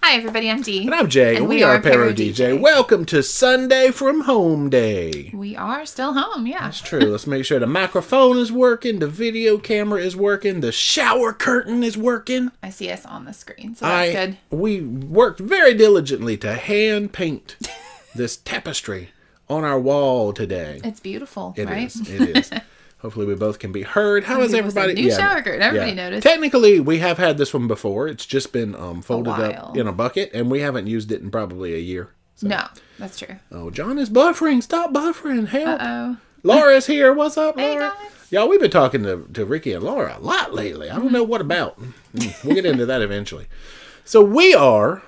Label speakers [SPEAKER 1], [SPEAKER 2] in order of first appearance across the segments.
[SPEAKER 1] Hi everybody, I'm Dee.
[SPEAKER 2] And I'm Jay, and we are ParoDeeJay. Welcome to Sunday from Home Day.
[SPEAKER 1] We are still home, yeah.
[SPEAKER 2] That's true. Let's make sure the microphone is working, the video camera is working, the shower curtain is working.
[SPEAKER 1] I see us on the screen, so that's good.
[SPEAKER 2] We worked very diligently to hand paint this tapestry on our wall today.
[SPEAKER 1] It's beautiful,
[SPEAKER 2] It
[SPEAKER 1] right?
[SPEAKER 2] It is. Hopefully we both can be heard. How is everybody?
[SPEAKER 1] New shower curtain. Everybody noticed.
[SPEAKER 2] Technically, we have had this one before. It's just been folded up in a bucket, and we haven't used it in probably a year. So.
[SPEAKER 1] No, that's true.
[SPEAKER 2] Oh, John is buffering. Stop buffering. Help.
[SPEAKER 1] Uh-oh.
[SPEAKER 2] Laura's here. What's up, Laura?
[SPEAKER 1] Hey, guys.
[SPEAKER 2] Y'all, we've been talking to Ricky and Laura a lot lately. I don't know what about. We'll get into that eventually. So we are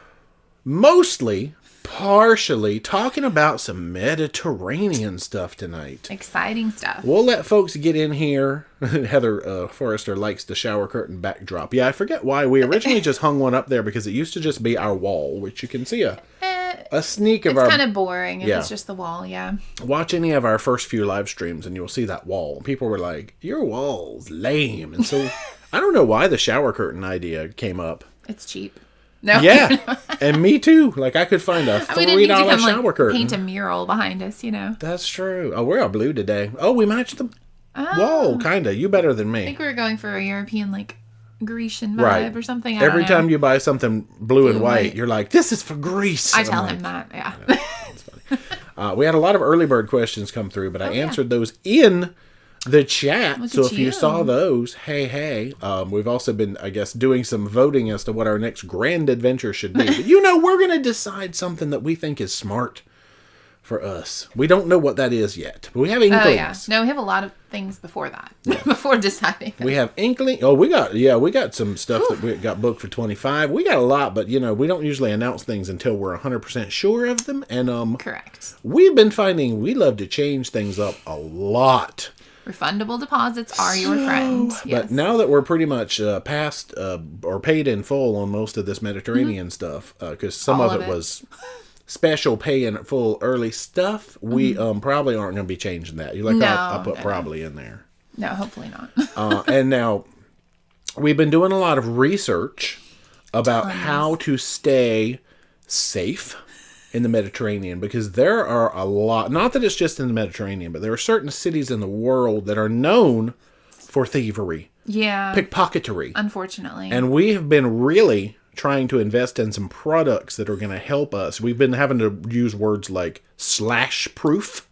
[SPEAKER 2] partially talking about some Mediterranean stuff tonight.
[SPEAKER 1] Exciting stuff.
[SPEAKER 2] We'll let folks get in here. Heather Forrester likes the shower curtain backdrop. Yeah, I forget why. We originally just hung one up there because it used to just be our wall, which you can see a sneak of our...
[SPEAKER 1] It's kind of boring if it's just the wall, yeah.
[SPEAKER 2] Watch any of our first few live streams and you'll see that wall. People were like, your wall's lame. And so I don't know why the shower curtain idea came up.
[SPEAKER 1] It's cheap. No.
[SPEAKER 2] Yeah, and me too. Like, I could find a $3 shower curtain.
[SPEAKER 1] Paint a mural behind us, you know.
[SPEAKER 2] That's true. Oh, we're all blue today. Oh, we matched the wall, kind of. You better than me.
[SPEAKER 1] I think we were going for a European, Grecian vibe or something.
[SPEAKER 2] Every time you buy something blue and white, you're like, this is for Greece.
[SPEAKER 1] I tell him that, yeah.
[SPEAKER 2] That's funny. We had a lot of early bird questions come through, but I answered those in the chat. So if you saw those, hey. We've also been, I guess, doing some voting as to what our next grand adventure should be. But we're going to decide something that we think is smart for us. We don't know what that is yet, but we have inklings.
[SPEAKER 1] Oh, yeah. No, we have a lot of things before that, before deciding.
[SPEAKER 2] We have inkling. Oh, we got some stuff that we got booked for 25. We got a lot, but, we don't usually announce things until we're 100% sure of them. And
[SPEAKER 1] correct.
[SPEAKER 2] We've been finding we love to change things up a lot.
[SPEAKER 1] Refundable deposits are your friend. Yes.
[SPEAKER 2] But now that we're pretty much past or paid in full on most of this Mediterranean stuff, because some of it was special pay in full early stuff, we probably aren't going to be changing that. I'll put probably in there.
[SPEAKER 1] No, hopefully not.
[SPEAKER 2] And now we've been doing a lot of research about how to stay safe in the Mediterranean, because there are a lot, not that it's just in the Mediterranean, but there are certain cities in the world that are known for thievery.
[SPEAKER 1] Yeah.
[SPEAKER 2] Pickpocketery.
[SPEAKER 1] Unfortunately.
[SPEAKER 2] And we have been really trying to invest in some products that are going to help us. We've been having to use words like slash proof.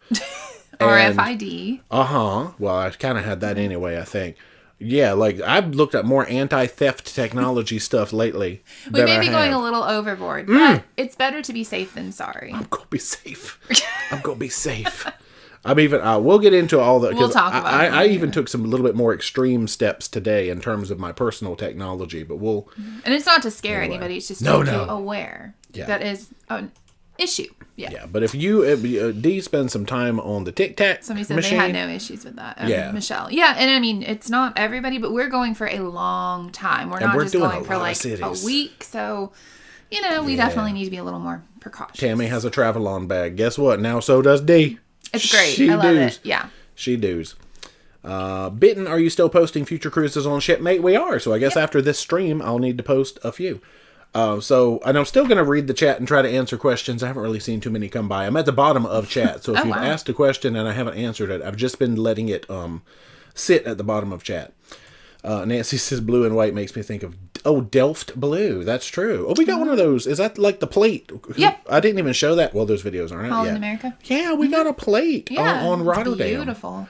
[SPEAKER 1] RFID.
[SPEAKER 2] Well, I kind of had that anyway, I think. Yeah, I've looked at more anti-theft technology stuff lately.
[SPEAKER 1] We may be going a little overboard, but it's better to be safe than sorry.
[SPEAKER 2] I'm going to be safe. I'm even, we'll get into all that.
[SPEAKER 1] We'll talk about it.
[SPEAKER 2] I even took some little bit more extreme steps today in terms of my personal technology, but we'll...
[SPEAKER 1] And it's not to scare anybody, it's just to make you aware. Yeah. That is an issue.
[SPEAKER 2] Yeah, but if Dee spends some time on the Tic Tac
[SPEAKER 1] Somebody said
[SPEAKER 2] machine,
[SPEAKER 1] they had no issues with that. Michelle. Yeah, and I mean, it's not everybody, but we're going for a long time. We're not just going for a week, so, we definitely need to be a little more precautious.
[SPEAKER 2] Tammy has a travel-on bag. Guess what? Now so does Dee.
[SPEAKER 1] It's great. I love it. Yeah.
[SPEAKER 2] She does. Bitten, are you still posting future cruises on Shipmate? We are, so I guess after this stream, I'll need to post a few. And I'm still going to read the chat and try to answer questions. I haven't really seen too many come by. I'm at the bottom of chat, so if you've asked a question and I haven't answered it, I've just been letting it sit at the bottom of chat. Nancy says blue and white makes me think of, Delft blue. That's true. Oh, we got one of those. Is that like the plate?
[SPEAKER 1] Yep.
[SPEAKER 2] I didn't even show that. Well, those videos aren't out yet.
[SPEAKER 1] All in America?
[SPEAKER 2] Yeah, we got a plate on Rotterdam.
[SPEAKER 1] Beautiful.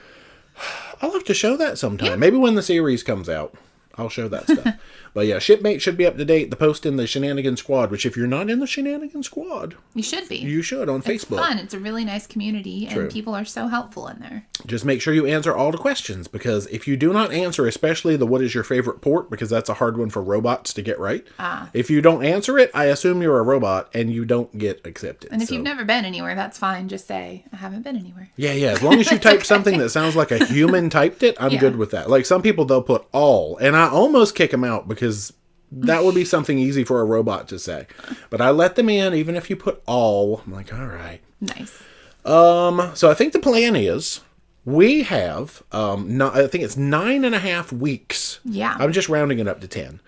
[SPEAKER 2] I'll have to show that sometime. Yeah. Maybe when the series comes out, I'll show that stuff. But yeah, Shipmate should be up to date. The post in the Shenanigan Squad, which if you're not in the Shenanigan Squad,
[SPEAKER 1] you should be.
[SPEAKER 2] You should on Facebook.
[SPEAKER 1] It's fun. It's a really nice community, and people are so helpful in there.
[SPEAKER 2] Just make sure you answer all the questions, because if you do not answer, especially the what is your favorite port, because that's a hard one for robots to get right. If you don't answer it, I assume you're a robot and you don't get accepted.
[SPEAKER 1] And if you've never been anywhere, that's fine. Just say, I haven't been anywhere.
[SPEAKER 2] Yeah. As long as you type something that sounds like a human typed it, I'm good with that. Like some people, they'll put all, and I almost kick them out because that would be something easy for a robot to say. But I let them in, even if you put all. I'm like, all right.
[SPEAKER 1] Nice.
[SPEAKER 2] So I think the plan is We have, I think it's 9.5 weeks.
[SPEAKER 1] Yeah.
[SPEAKER 2] I'm just rounding it up to 10.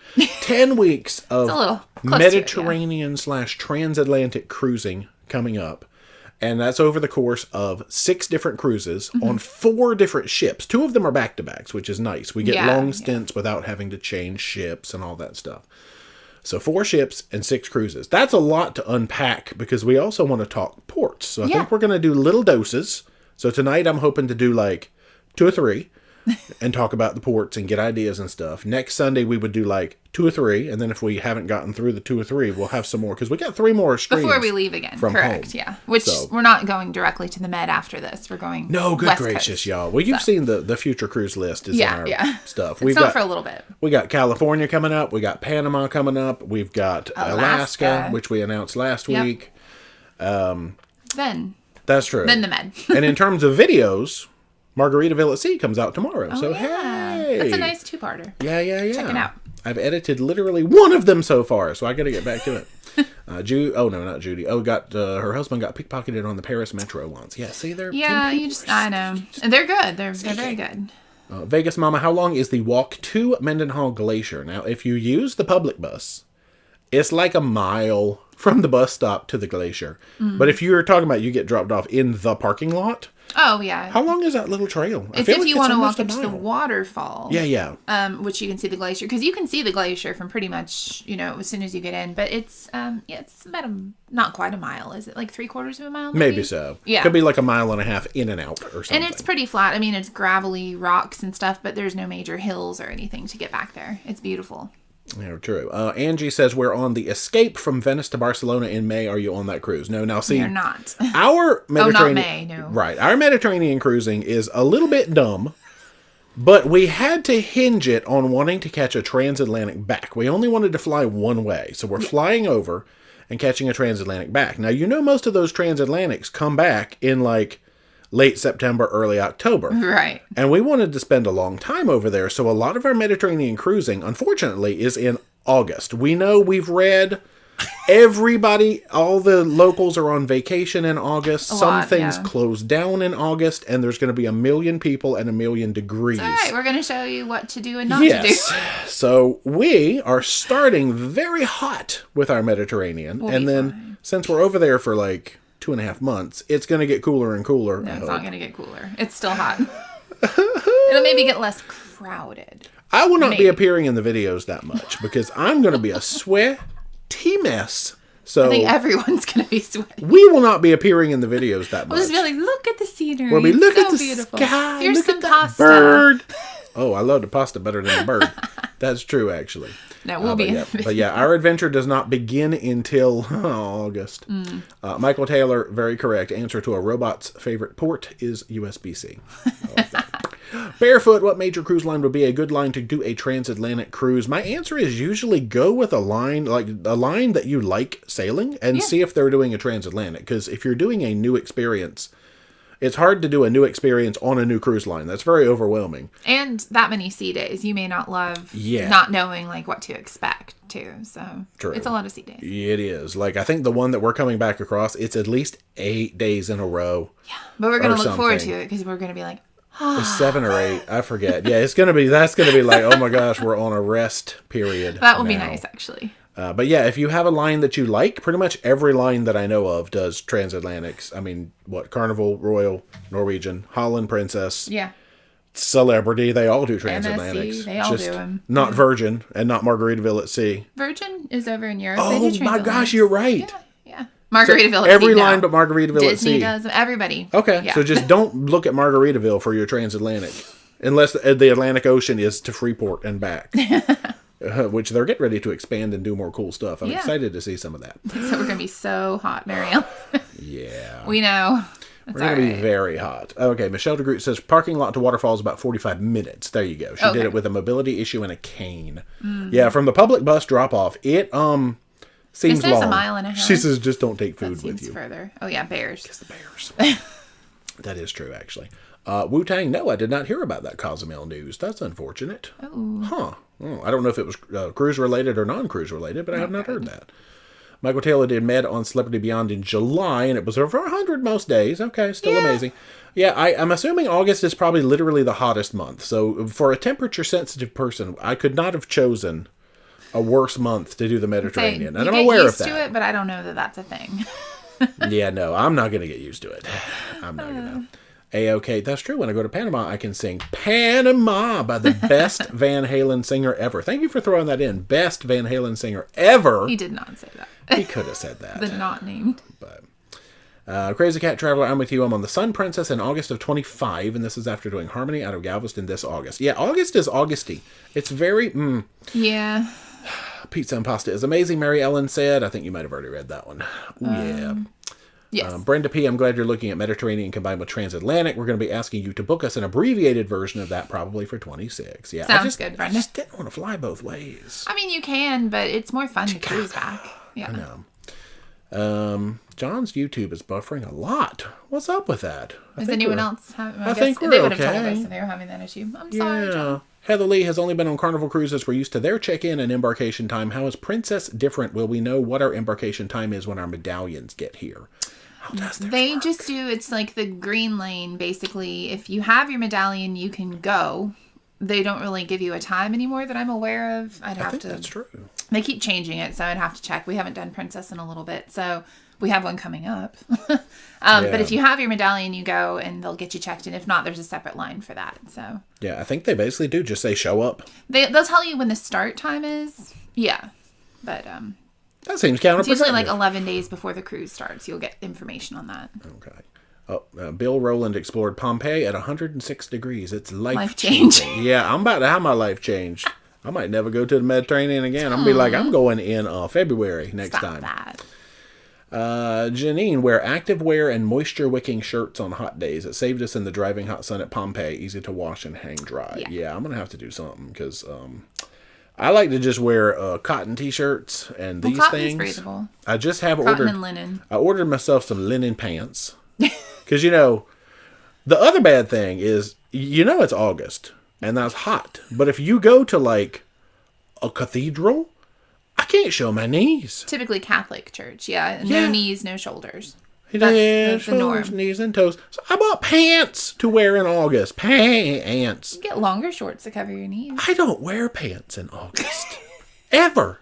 [SPEAKER 2] 10 weeks of Mediterranean/transatlantic cruising coming up. And that's over the course of 6 different cruises on 4 different ships. 2 of them are back-to-backs, which is nice. We get long stints without having to change ships and all that stuff. So 4 ships and 6 cruises. That's a lot to unpack because we also want to talk ports. So I think we're going to do little doses. So tonight I'm hoping to do like 2 or 3 and talk about the ports and get ideas and stuff. Next Sunday we would do like 2 or 3, and then if we haven't gotten through the 2 or 3, we'll have some more because we got 3 more streams
[SPEAKER 1] before we leave again. Correct,
[SPEAKER 2] home.
[SPEAKER 1] Yeah. Which we're not going directly to the Med after this. We're going
[SPEAKER 2] good
[SPEAKER 1] West
[SPEAKER 2] gracious,
[SPEAKER 1] Coast.
[SPEAKER 2] Y'all. Well, you've seen the future cruise list is in our stuff.
[SPEAKER 1] We've got for a little bit.
[SPEAKER 2] We got California coming up. We got Panama coming up. We've got Alaska, which we announced last week.
[SPEAKER 1] Then
[SPEAKER 2] that's true.
[SPEAKER 1] Then the Med.
[SPEAKER 2] And in terms of videos, Margaritaville at Sea comes out tomorrow. So hey,
[SPEAKER 1] that's a nice 2-parter.
[SPEAKER 2] Yeah.
[SPEAKER 1] Check it out.
[SPEAKER 2] I've edited literally one of them so far, so I got to get back to it. Not Judy. Her husband got pickpocketed on the Paris Metro once. Yeah, see, they're
[SPEAKER 1] I know. And they're good. They're very good.
[SPEAKER 2] Vegas Mama, how long is the walk to Mendenhall Glacier? Now, if you use the public bus, it's like a mile from the bus stop to the glacier. But if you're talking about you get dropped off in the parking lot,
[SPEAKER 1] oh yeah,
[SPEAKER 2] how long is that little trail?
[SPEAKER 1] It's if you want to walk up to the waterfall.
[SPEAKER 2] Yeah.
[SPEAKER 1] Which you can see the glacier, because you can see the glacier from pretty much as soon as you get in. But it's it's about not quite a mile. Is it like 3/4 of a mile?
[SPEAKER 2] Maybe so. Yeah, could be like a mile and a half in and out or something.
[SPEAKER 1] And it's pretty flat. I mean, it's gravelly rocks and stuff, but there's no major hills or anything to get back there. It's beautiful.
[SPEAKER 2] Yeah, true. Angie says we're on the Escape from Venice to Barcelona in May. Are you on that cruise? No, now see,
[SPEAKER 1] you're not.
[SPEAKER 2] Our Mediterranean,
[SPEAKER 1] not May, no.
[SPEAKER 2] Right, our Mediterranean cruising is a little bit dumb, but we had to hinge it on wanting to catch a transatlantic back. We only wanted to fly one way, so we're flying over and catching a transatlantic back. Now most of those transatlantics come back in like late September, early October.
[SPEAKER 1] Right.
[SPEAKER 2] And we wanted to spend a long time over there, so a lot of our Mediterranean cruising, unfortunately, is in August. We know we've read everybody, all the locals are on vacation in August. Some things close down in August, and there's going to be 1 million people and 1 million degrees.
[SPEAKER 1] All right, we're going to show you what to do and not to do.
[SPEAKER 2] So we are starting very hot with our Mediterranean, and then since we're over there for like 2.5 months, it's going to get cooler and cooler.
[SPEAKER 1] No, it's not going to get cooler. It's still hot. It'll maybe get less crowded.
[SPEAKER 2] I will not be appearing in the videos that much because I'm going to be a sweaty mess. So
[SPEAKER 1] I think everyone's going to be sweaty.
[SPEAKER 2] We will not be appearing in the videos that much.
[SPEAKER 1] We'll just be like, look at the scenery.
[SPEAKER 2] We'll be, look at the
[SPEAKER 1] beautiful.
[SPEAKER 2] sky.
[SPEAKER 1] Here's
[SPEAKER 2] look
[SPEAKER 1] some
[SPEAKER 2] at that
[SPEAKER 1] pasta.
[SPEAKER 2] Bird. Oh, I love the pasta better than the bird. That's true, actually.
[SPEAKER 1] No, we'll be.
[SPEAKER 2] But our adventure does not begin until August. Michael Taylor, very correct. Answer to a robot's favorite port is USB-C. Barefoot, what major cruise line would be a good line to do a transatlantic cruise? My answer is usually go with a line that you like sailing and see if they're doing a transatlantic. Because if you're doing a new experience, it's hard to do a new experience on a new cruise line. That's very overwhelming. And
[SPEAKER 1] that many sea days. You may not love not knowing what to expect too. So True. It's a lot of sea days.
[SPEAKER 2] It is. I think the one that we're coming back across, it's at least 8 days in a row.
[SPEAKER 1] Yeah. But we're going to look forward to it because we're going to be like,
[SPEAKER 2] it's 7 or 8. I forget. Yeah, that's going to be like, oh my gosh, we're on a rest period.
[SPEAKER 1] That will be nice, actually.
[SPEAKER 2] But if you have a line that you like, pretty much every line that I know of does transatlantics. I mean, Carnival, Royal, Norwegian, Holland Princess, Celebrity, they all do transatlantics.
[SPEAKER 1] MSC, they all do them.
[SPEAKER 2] Not Virgin and not Margaritaville at Sea.
[SPEAKER 1] Virgin is over in Europe.
[SPEAKER 2] Oh my gosh, you're right.
[SPEAKER 1] Yeah. Margaritaville at Sea.
[SPEAKER 2] Every line but Margaritaville at Sea.
[SPEAKER 1] Disney does. Everybody.
[SPEAKER 2] Okay, so just don't look at Margaritaville for your transatlantic. Unless the Atlantic Ocean is to Freeport and back. Which they're getting ready to expand and do more cool stuff. I'm excited to see some of that.
[SPEAKER 1] So we're going to be so hot, Marielle.
[SPEAKER 2] Yeah.
[SPEAKER 1] We know.
[SPEAKER 2] We're going to be very hot. Okay, Michelle DeGroot says, parking lot to waterfall is about 45 minutes. There you go. She did it with a mobility issue and a cane. Mm-hmm. Yeah, from the public bus drop-off, it seems long.
[SPEAKER 1] It says a mile and a half.
[SPEAKER 2] She says, just don't take food with you.
[SPEAKER 1] Further. Oh, yeah, bears.
[SPEAKER 2] Because the bears. That is true, actually. Wu-Tang, no, I did not hear about that Cozumel news. That's unfortunate.
[SPEAKER 1] Oh.
[SPEAKER 2] Huh. Oh, I don't know if it was cruise-related or non-cruise-related, but I have not heard that. Michael Taylor did Med on Celebrity Beyond in July, and it was over 100 most days. Okay, still amazing. Yeah, I'm assuming August is probably literally the hottest month. So for a temperature-sensitive person, I could not have chosen a worse month to do the Mediterranean. And I'm aware of that.
[SPEAKER 1] You get used to it, but I don't know that that's a thing.
[SPEAKER 2] Yeah, no, I'm not going to get used to it. I'm not going to. A-OK. That's true. When I go to Panama, I can sing Panama by the best Van Halen singer ever. Thank you for throwing that in. Best Van Halen singer ever.
[SPEAKER 1] He did not say that.
[SPEAKER 2] He could have said that.
[SPEAKER 1] The not named.
[SPEAKER 2] But Crazy Cat Traveler, I'm with you. I'm on the Sun Princess in August of 25, and this is after doing Harmony out of Galveston this August. Yeah, August is Augusty. It's very...
[SPEAKER 1] Yeah.
[SPEAKER 2] Pizza and Pasta is amazing, Mary Ellen said. I think you might have already read that one. Yeah.
[SPEAKER 1] Yes.
[SPEAKER 2] Brenda P., I'm glad you're looking at Mediterranean combined with Transatlantic. We're going to be asking you to book us an abbreviated version of that probably for 26. Yeah,
[SPEAKER 1] Sounds good, Brenda.
[SPEAKER 2] I just didn't want to fly both ways.
[SPEAKER 1] I mean, you can, but it's more fun to cruise back. Yeah.
[SPEAKER 2] I know. John's YouTube is buffering a lot. What's up with that?
[SPEAKER 1] Is anyone else having...
[SPEAKER 2] I think we're
[SPEAKER 1] they would have
[SPEAKER 2] okay.
[SPEAKER 1] told us if they were having that issue. I'm sorry, John.
[SPEAKER 2] Heather Lee has only been on Carnival cruises. We're used to their check-in and embarkation time. How is Princess different? Will we know what our embarkation time is when our medallions get here?
[SPEAKER 1] They just do, it's like the green lane, basically. If you have your medallion, you can go. They don't really give you a time anymore that I'm aware of. I think
[SPEAKER 2] that's true.
[SPEAKER 1] They keep changing it, so I'd have to check. We haven't done Princess in a little bit, so we have one coming up. But if you have your medallion, you go, and they'll get you checked in. If not, there's a separate line for that. So
[SPEAKER 2] yeah, I think they basically do just say show up.
[SPEAKER 1] They'll tell you when the start time is. Yeah, but
[SPEAKER 2] that seems counterproductive.
[SPEAKER 1] It's usually like 11 days before the cruise starts. You'll get information on that.
[SPEAKER 2] Okay. Oh, Bill Rowland explored Pompeii at 106 degrees. It's life-changing. Yeah, I'm about to have my life changed. I might never go to the Mediterranean again. I'm going to be like, I'm going in February next time.
[SPEAKER 1] That.
[SPEAKER 2] Janine, wear active wear and moisture-wicking shirts on hot days. It saved us in the driving hot sun at Pompeii. Easy to wash and hang dry. Yeah, I'm going to have to do something because... I like to just wear cotton t-shirts and these things.
[SPEAKER 1] Breathable.
[SPEAKER 2] I just have
[SPEAKER 1] cotton and linen.
[SPEAKER 2] I ordered myself some linen pants. Because, the other bad thing is, it's August and that's hot. But if you go to like a cathedral, I can't show my knees.
[SPEAKER 1] Typically Catholic church, yeah. No knees, no shoulders.
[SPEAKER 2] That's the norm. Knees and toes. So I bought pants to wear in August. Pants.
[SPEAKER 1] You get longer shorts to cover your knees.
[SPEAKER 2] I don't wear pants in August. Ever.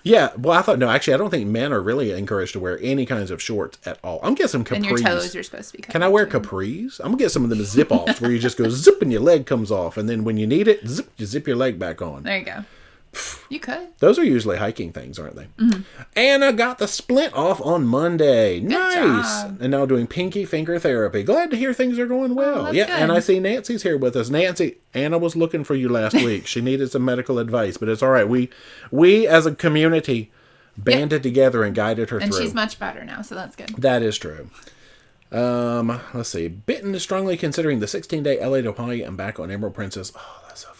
[SPEAKER 2] Yeah, well, I don't think men are really encouraged to wear any kinds of shorts at all. I'm getting some capris.
[SPEAKER 1] And your toes are supposed to be covered.
[SPEAKER 2] Can I wear capris? I'm going to get some of them zip-offs where you just go zip and your leg comes off. And then when you need it, you zip your leg back on.
[SPEAKER 1] There you go. You could.
[SPEAKER 2] Those are usually hiking things, aren't they? Mm-hmm. Anna got the splint off on Monday. Nice. Job. And now doing pinky finger therapy. Glad to hear things are going well.
[SPEAKER 1] Good.
[SPEAKER 2] And I see Nancy's here with us. Nancy, Anna was looking for you last week. She needed some medical advice, but it's all right. We as a community banded together and guided her through.
[SPEAKER 1] And she's much better now, so that's good.
[SPEAKER 2] That is true. Let's see. Bitten is strongly considering the 16-day LA to Hawaii and back on Emerald Princess. Oh, that's so fun.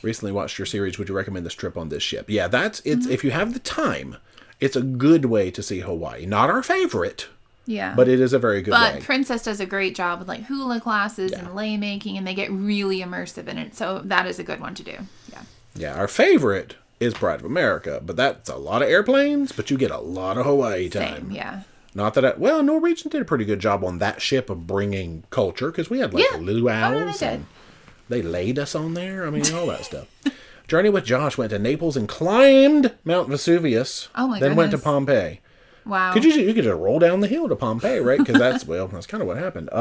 [SPEAKER 2] Recently watched your series. Would you recommend this trip on this ship? Yeah, if you have the time, it's a good way to see Hawaii. Not our favorite.
[SPEAKER 1] Yeah.
[SPEAKER 2] But it is a very good way.
[SPEAKER 1] But Princess does a great job with like hula classes and lei making, and they get really immersive in it. So that is a good one to do. Yeah.
[SPEAKER 2] Yeah, our favorite is Pride of America, but that's a lot of airplanes, but you get a lot of Hawaii time.
[SPEAKER 1] Same, yeah.
[SPEAKER 2] Not that Norwegian did a pretty good job on that ship of bringing culture, because we had luau's.
[SPEAKER 1] They did.
[SPEAKER 2] They laid us on there. I mean, all that stuff. Journey with Josh went to Naples and climbed Mount Vesuvius.
[SPEAKER 1] Oh my
[SPEAKER 2] Then went to Pompeii.
[SPEAKER 1] Wow.
[SPEAKER 2] You could just roll down the hill to Pompeii, right? Because that's kind of what happened.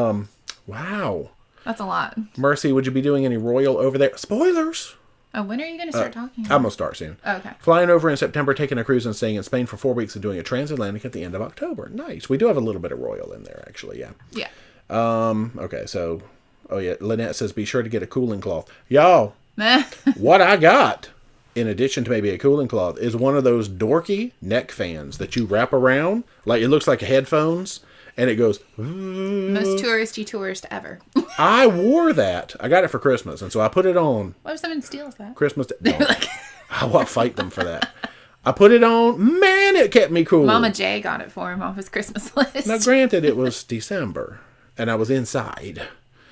[SPEAKER 2] Wow.
[SPEAKER 1] That's a lot.
[SPEAKER 2] Mercy, would you be doing any royal over there? Spoilers.
[SPEAKER 1] Oh, when are you going to start talking?
[SPEAKER 2] I'm going to start soon.
[SPEAKER 1] Oh, okay.
[SPEAKER 2] Flying over in September, taking a cruise and staying in Spain for 4 weeks and doing a transatlantic at the end of October. Nice. We do have a little bit of royal in there, actually, yeah.
[SPEAKER 1] Yeah.
[SPEAKER 2] Okay, so... Oh, yeah. Lynette says, be sure to get a cooling cloth. Y'all, what I got, in addition to maybe a cooling cloth, is one of those dorky neck fans that you wrap around. Like, it looks like headphones, and it goes...
[SPEAKER 1] Most touristy tourist ever.
[SPEAKER 2] I wore that. I got it for Christmas, and so I put it on.
[SPEAKER 1] What if someone steals that?
[SPEAKER 2] Christmas... No. I'll fight them for that. I put it on. Man, it kept me cool.
[SPEAKER 1] Mama J got it for him off his Christmas list.
[SPEAKER 2] Now, granted, it was December, and I was inside.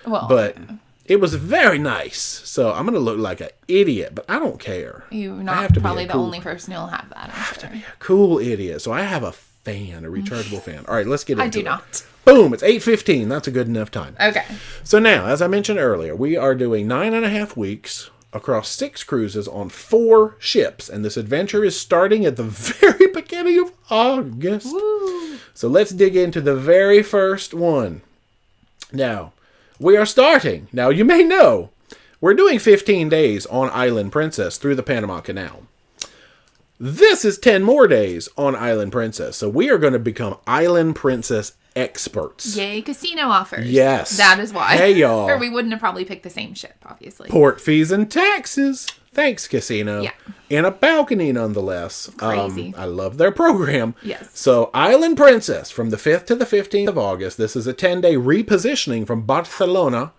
[SPEAKER 1] Well,
[SPEAKER 2] but It was very nice. So I'm going to look like an idiot, but I don't care.
[SPEAKER 1] You're not probably the only person who'll have that.
[SPEAKER 2] I have to be a cool idiot. So I have a fan, a rechargeable fan. All right, let's get into it.
[SPEAKER 1] I do not.
[SPEAKER 2] Boom, it's 8:15. That's a good enough time.
[SPEAKER 1] Okay.
[SPEAKER 2] So now, as I mentioned earlier, we are doing 9.5 weeks across 6 cruises on 4 ships. And this adventure is starting at the very beginning of August.
[SPEAKER 1] Woo.
[SPEAKER 2] So let's dig into the very first one. Now, we are starting. Now, you may know, we're doing 15 days on Island Princess through the Panama Canal. This is 10 more days on Island Princess. So we are going to become Island Princess experts.
[SPEAKER 1] Yay, casino offers.
[SPEAKER 2] Yes.
[SPEAKER 1] That is why.
[SPEAKER 2] Hey, y'all.
[SPEAKER 1] Or we wouldn't have probably picked the same ship, obviously.
[SPEAKER 2] Port fees and taxes. Thanks, casino.
[SPEAKER 1] Yeah.
[SPEAKER 2] And a balcony, nonetheless.
[SPEAKER 1] Crazy.
[SPEAKER 2] I love their program.
[SPEAKER 1] Yes.
[SPEAKER 2] So, Island Princess, from the 5th to the 15th of August. This is a 10-day repositioning from Barcelona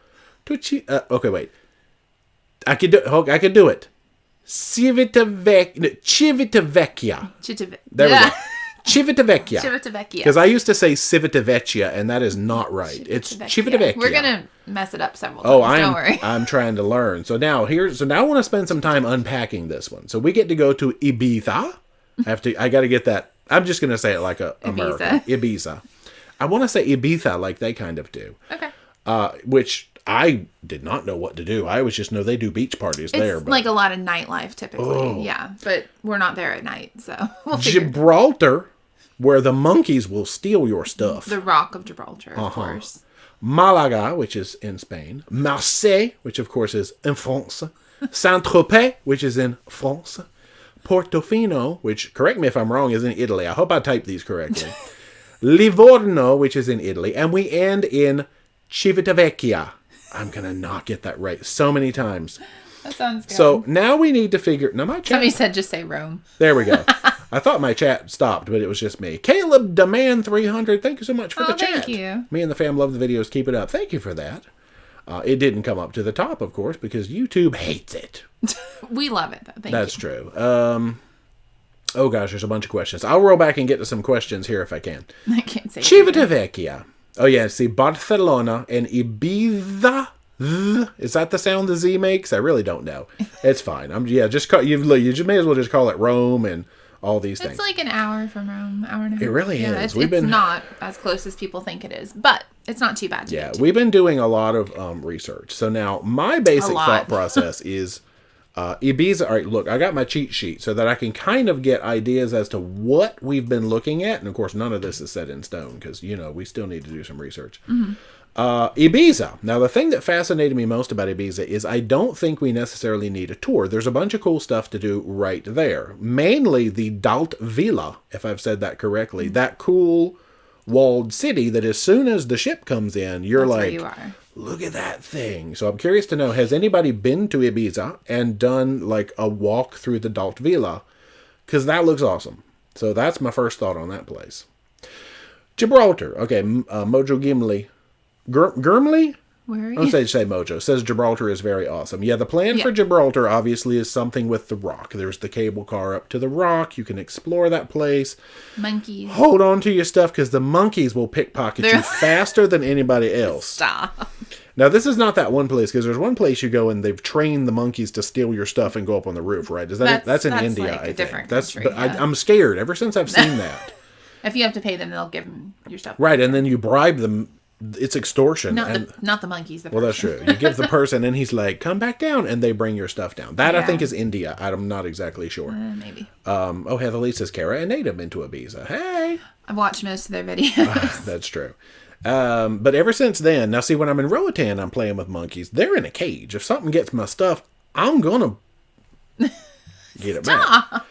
[SPEAKER 2] to okay, wait. I could do it. Civitavecchia. There we go. Civitavecchia.
[SPEAKER 1] Civitavecchia.
[SPEAKER 2] Because I used to say Civitavecchia, and that is not right. It's Civitavecchia.
[SPEAKER 1] We're gonna mess it up several times. Don't worry.
[SPEAKER 2] I'm trying to learn. So now I want to spend some time unpacking this one. So we get to go to Ibiza. I got to get that. I'm just gonna say it like a American. Ibiza. I want to say Ibiza like they kind of do.
[SPEAKER 1] Okay.
[SPEAKER 2] Which I did not know what to do. I always just know they do beach parties there.
[SPEAKER 1] It's like a lot of nightlife typically. Oh. Yeah, but we're not there at night, so we'll figure.
[SPEAKER 2] Gibraltar, where the monkeys will steal your stuff.
[SPEAKER 1] The Rock of Gibraltar, of course.
[SPEAKER 2] Malaga, which is in Spain. Marseille, which of course is in France. Saint-Tropez, which is in France. Portofino, which, correct me if I'm wrong, is in Italy. I hope I typed these correctly. Livorno, which is in Italy. And we end in Civitavecchia. I'm going to not get that right so many times.
[SPEAKER 1] That sounds good.
[SPEAKER 2] So now we need to figure... Now my chat...
[SPEAKER 1] Somebody said just say Rome.
[SPEAKER 2] There we go. I thought my chat stopped, but it was just me. Caleb Demand 300, thank you so much for the chat.
[SPEAKER 1] Thank you.
[SPEAKER 2] Me and the fam love the videos. Keep it up. Thank you for that. It didn't come up to the top, of course, because YouTube hates it.
[SPEAKER 1] We love it, though.
[SPEAKER 2] That's true. Oh, gosh, there's a bunch of questions. I'll roll back and get to some questions here if I can.
[SPEAKER 1] I can't say
[SPEAKER 2] Civitavecchia. Oh, yeah, see, Barcelona and Ibiza. Is that the sound the Z makes? I really don't know. It's fine. Just call you may as well just call it Rome and all these things.
[SPEAKER 1] It's like an hour from Rome, hour and a half.
[SPEAKER 2] It really is.
[SPEAKER 1] It's not as close as people think it is, but it's not too bad.
[SPEAKER 2] We've been doing a lot of research. So now my basic thought process is Ibiza. All right, look, I got my cheat sheet so that I can kind of get ideas as to what we've been looking at. And of course, none of this is set in stone because, we still need to do some research. Mm-hmm. Ibiza. Now, the thing that fascinated me most about Ibiza is I don't think we necessarily need a tour. There's a bunch of cool stuff to do right there. Mainly the Dalt Villa, if I've said that correctly. Mm-hmm. That cool walled city that as soon as the ship comes in, you're like, you are. Look at that thing. So I'm curious to know, has anybody been to Ibiza and done like a walk through the Dalt Villa? Because that looks awesome. So that's my first thought on that place. Gibraltar. Okay, Mojo Gimli. Gurmley?
[SPEAKER 1] Where are you?
[SPEAKER 2] I'll say Mojo. Says Gibraltar is very awesome. Yeah, the plan for Gibraltar obviously is something with the rock. There's the cable car up to the rock. You can explore that place.
[SPEAKER 1] Monkeys.
[SPEAKER 2] Hold on to your stuff because the monkeys will pickpocket you faster than anybody else.
[SPEAKER 1] Stop.
[SPEAKER 2] Now, this is not that one place because there's one place you go and they've trained the monkeys to steal your stuff and go up on the roof, right? That's in India,
[SPEAKER 1] like
[SPEAKER 2] I think.
[SPEAKER 1] Country,
[SPEAKER 2] but I'm scared ever since I've seen that.
[SPEAKER 1] If you have to pay them, they'll give them your stuff.
[SPEAKER 2] Right, and then you bribe them. It's extortion.
[SPEAKER 1] Not the monkeys.
[SPEAKER 2] Well, that's true. You give the person, and he's like, "Come back down," and they bring your stuff down. That I think is India. I'm not exactly sure.
[SPEAKER 1] Maybe.
[SPEAKER 2] Heather Lee says Kara and Native into Ibiza. Hey,
[SPEAKER 1] I've watched most of their videos.
[SPEAKER 2] That's true. But ever since then, now see, when I'm in Roatan, I'm playing with monkeys. They're in a cage. If something gets my stuff, I'm gonna get it back.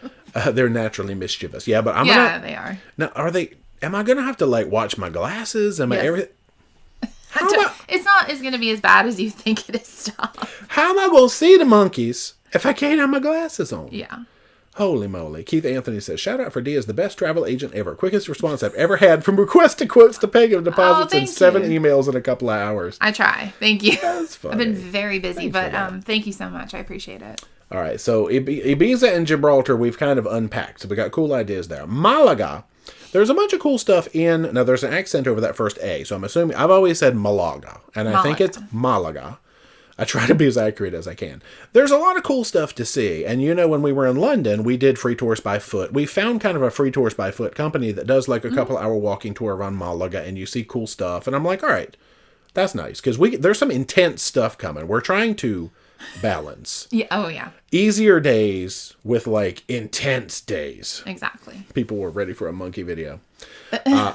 [SPEAKER 2] They're naturally mischievous. Yeah, but
[SPEAKER 1] they are.
[SPEAKER 2] Now, am I gonna have to like watch my glasses? Everything?
[SPEAKER 1] It's not going to be as bad as you think it is. Stop.
[SPEAKER 2] How am I going to see the monkeys if I can't have my glasses on?
[SPEAKER 1] Yeah.
[SPEAKER 2] Holy moly. Keith Anthony says, shout out for D as the best travel agent ever. Quickest response I've ever had from request to quotes to paying of deposits and 7 emails in a couple of hours.
[SPEAKER 1] I try. Thank you.
[SPEAKER 2] That's funny.
[SPEAKER 1] I've been very busy, but thank you so much. I appreciate it.
[SPEAKER 2] All right. So Ibiza and Gibraltar, we've kind of unpacked. So we got cool ideas there. Malaga. There's a bunch of cool stuff now there's an accent over that first A, so I'm assuming, I've always said Malaga, and I think it's Malaga. I try to be as accurate as I can. There's a lot of cool stuff to see. And when we were in London, we did free tours by foot. We found kind of a free tours by foot company that does like a couple hour walking tour around Malaga, and you see cool stuff. And I'm like, all right, that's nice. Because there's some intense stuff coming. We're trying to balance.
[SPEAKER 1] Yeah. Oh, yeah.
[SPEAKER 2] Easier days with like intense days.
[SPEAKER 1] Exactly.
[SPEAKER 2] People were ready for a monkey video.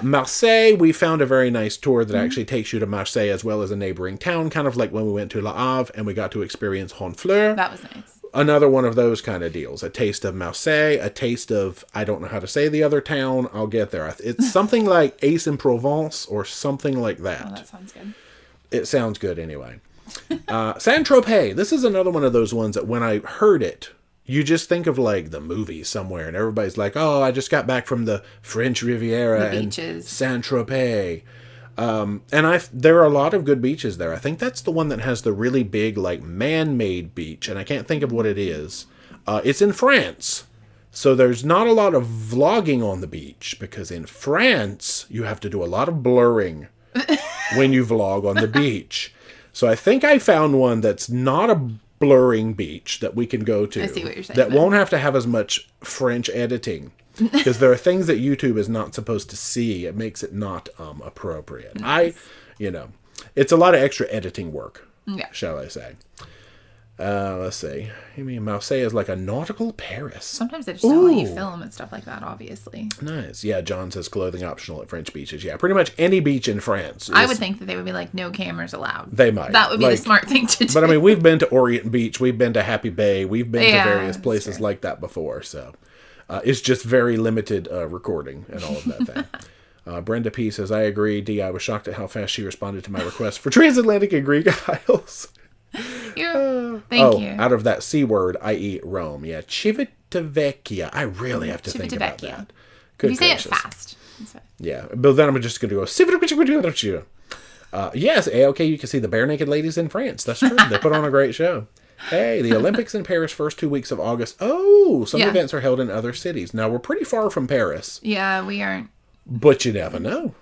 [SPEAKER 2] Marseille, we found a very nice tour that actually takes you to Marseille as well as a neighboring town, kind of like when we went to Le Havre and we got to experience Honfleur.
[SPEAKER 1] That was nice.
[SPEAKER 2] Another one of those kind of deals. A taste of Marseille, a taste of, I don't know how to say the other town. I'll get there. It's something like Aix-en-Provence or something like that.
[SPEAKER 1] Oh, that sounds good.
[SPEAKER 2] It sounds good anyway. Saint-Tropez. This is another one of those ones that when I heard it, you just think of like the movie somewhere and everybody's like, oh, I just got back from the French Riviera and Saint-Tropez. There are a lot of good beaches there. I think that's the one that has the really big like man-made beach, and I can't think of what it is. It's in France. So there's not a lot of vlogging on the beach because in France you have to do a lot of blurring when you vlog on the beach. So I think I found one that's not a blurring beach that we can go to.
[SPEAKER 1] I see what you're saying.
[SPEAKER 2] That won't have to have as much French editing. Because there are things that YouTube is not supposed to see. It makes it not appropriate. Nice. It's a lot of extra editing work, shall I say. Let's see. I mean, Marseille is like a nautical Paris.
[SPEAKER 1] Sometimes they just don't let you film and stuff like that, obviously.
[SPEAKER 2] Nice. Yeah, John says clothing optional at French beaches. Yeah, pretty much any beach in France.
[SPEAKER 1] I would think that they would be like, no cameras allowed.
[SPEAKER 2] They might.
[SPEAKER 1] That would be the smart thing to do.
[SPEAKER 2] But I mean, we've been to Orient Beach. We've been to Happy Bay. We've been to various places like that before. So it's just very limited recording and all of that thing. Brenda P. says, I agree. D, I was shocked at how fast she responded to my request for transatlantic and Greek Isles. Thank you. Out of that C word, i.e. Rome. Yeah, Civitavecchia. I really have to think about that.
[SPEAKER 1] You say it fast.
[SPEAKER 2] Yeah, but then I'm just going to go Civitavecchia. Yes, okay, you can see the bare naked ladies in France. That's true. They put on a great show. Hey, the Olympics in Paris first 2 weeks of August. Oh, some events are held in other cities. Now, we're pretty far from Paris.
[SPEAKER 1] Yeah, we aren't.
[SPEAKER 2] But you never know.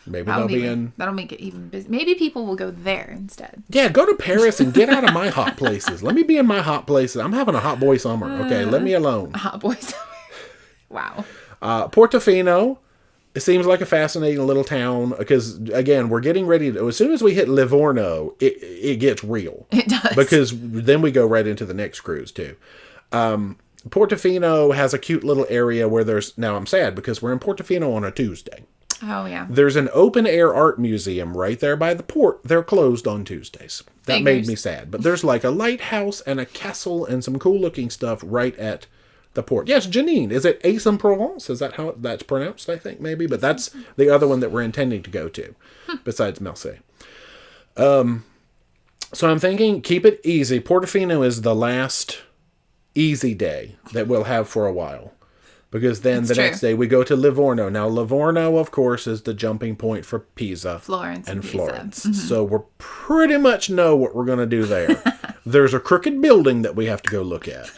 [SPEAKER 2] Maybe
[SPEAKER 1] that'll make it even busy. Maybe people will go there instead.
[SPEAKER 2] Yeah, go to Paris and get out of my hot places. Let me be in my hot places. I'm having a hot boy summer. Okay, let me alone.
[SPEAKER 1] A hot boy summer. Wow.
[SPEAKER 2] Portofino. It seems like a fascinating little town because, again, we're getting ready to... As soon as we hit Livorno, it gets real.
[SPEAKER 1] It does.
[SPEAKER 2] Because then we go right into the next cruise, too. Portofino has a cute little area where there's... Now, I'm sad because we're in Portofino on a Tuesday.
[SPEAKER 1] Oh, yeah.
[SPEAKER 2] There's an open-air art museum right there by the port. They're closed on Tuesdays. That made me sad. But there's like a lighthouse and a castle and some cool-looking stuff right at the port. Yes, Janine. Is it Aix-en-Provence? Is that how that's pronounced, I think, maybe? But that's the other one that we're intending to go to, besides Marseille. So I'm thinking, keep it easy. Portofino is the last easy day that we'll have for a while. Because then next day we go to Livorno. Now, Livorno, of course, is the jumping point for Pisa.
[SPEAKER 1] Florence.
[SPEAKER 2] Mm-hmm. So we pretty much know what we're going to do there. There's a crooked building that we have to go look at.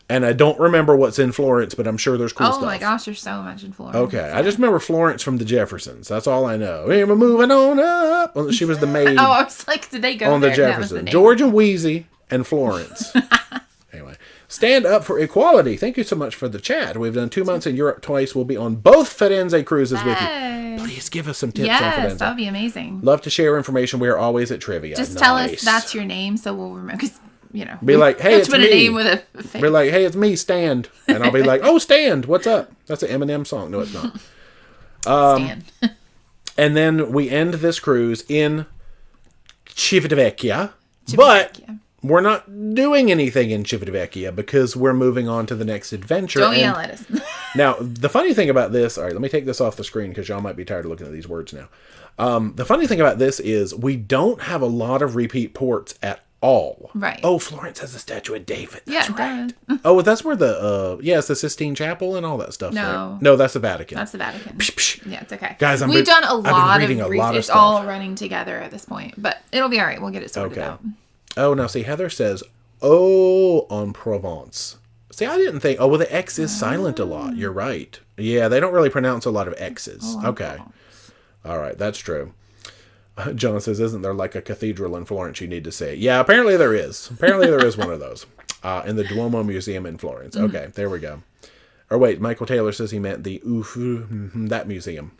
[SPEAKER 2] And I don't remember what's in Florence, but I'm sure there's cool stuff.
[SPEAKER 1] Oh my gosh, there's so much in Florence.
[SPEAKER 2] Okay, I just remember Florence from the Jeffersons. That's all I know. We're moving on up. Well, she was the maid.
[SPEAKER 1] I was like, did they go
[SPEAKER 2] on
[SPEAKER 1] there?
[SPEAKER 2] The Jeffersons? George and Wheezy and Florence. Anyway. Stand up for equality. Thank you so much for the chat. We've done 2 months in Europe twice. We'll be on both Firenze cruises with you. Please give us some tips on Firenze.
[SPEAKER 1] Yes, that would be amazing.
[SPEAKER 2] Love to share information. We are always at trivia.
[SPEAKER 1] Just tell us that's your name so we'll remember. Because,
[SPEAKER 2] be like, hey, it's me.
[SPEAKER 1] A name with a face.
[SPEAKER 2] Be like, hey, it's me, Stand. And I'll be like, oh, Stand, what's up? That's an Eminem song. No, it's not.
[SPEAKER 1] Stand.
[SPEAKER 2] And then we end this cruise in Civitavecchia. But... we're not doing anything in Civitavecchia because we're moving on to the next adventure.
[SPEAKER 1] Don't yell at us.
[SPEAKER 2] Now, the funny thing about this... All right, let me take this off the screen because y'all might be tired of looking at these words now. The funny thing about this is we don't have a lot of repeat ports at all.
[SPEAKER 1] Right.
[SPEAKER 2] Oh, Florence has a statue of David. That's right.
[SPEAKER 1] Done.
[SPEAKER 2] Oh, that's where the... it's the Sistine Chapel and all that stuff.
[SPEAKER 1] No.
[SPEAKER 2] Right? No, that's the Vatican.
[SPEAKER 1] That's the Vatican.
[SPEAKER 2] Psh, psh.
[SPEAKER 1] Yeah, it's okay.
[SPEAKER 2] Guys,
[SPEAKER 1] we've done a lot of
[SPEAKER 2] stuff.
[SPEAKER 1] It's all running together at this point. But it'll be all right. We'll get it sorted out.
[SPEAKER 2] Oh, now see, Heather says... Oh, on Provence. See, I didn't think... Oh, well, the X is silent a lot. You're right. Yeah, they don't really pronounce a lot of X's. Okay. All right, that's true. John says, isn't there like a cathedral in Florence you need to see? Yeah, apparently there is. Apparently there is one of those. In the Duomo Museum in Florence. Okay, there we go. Or wait, Michael Taylor says he meant the that museum.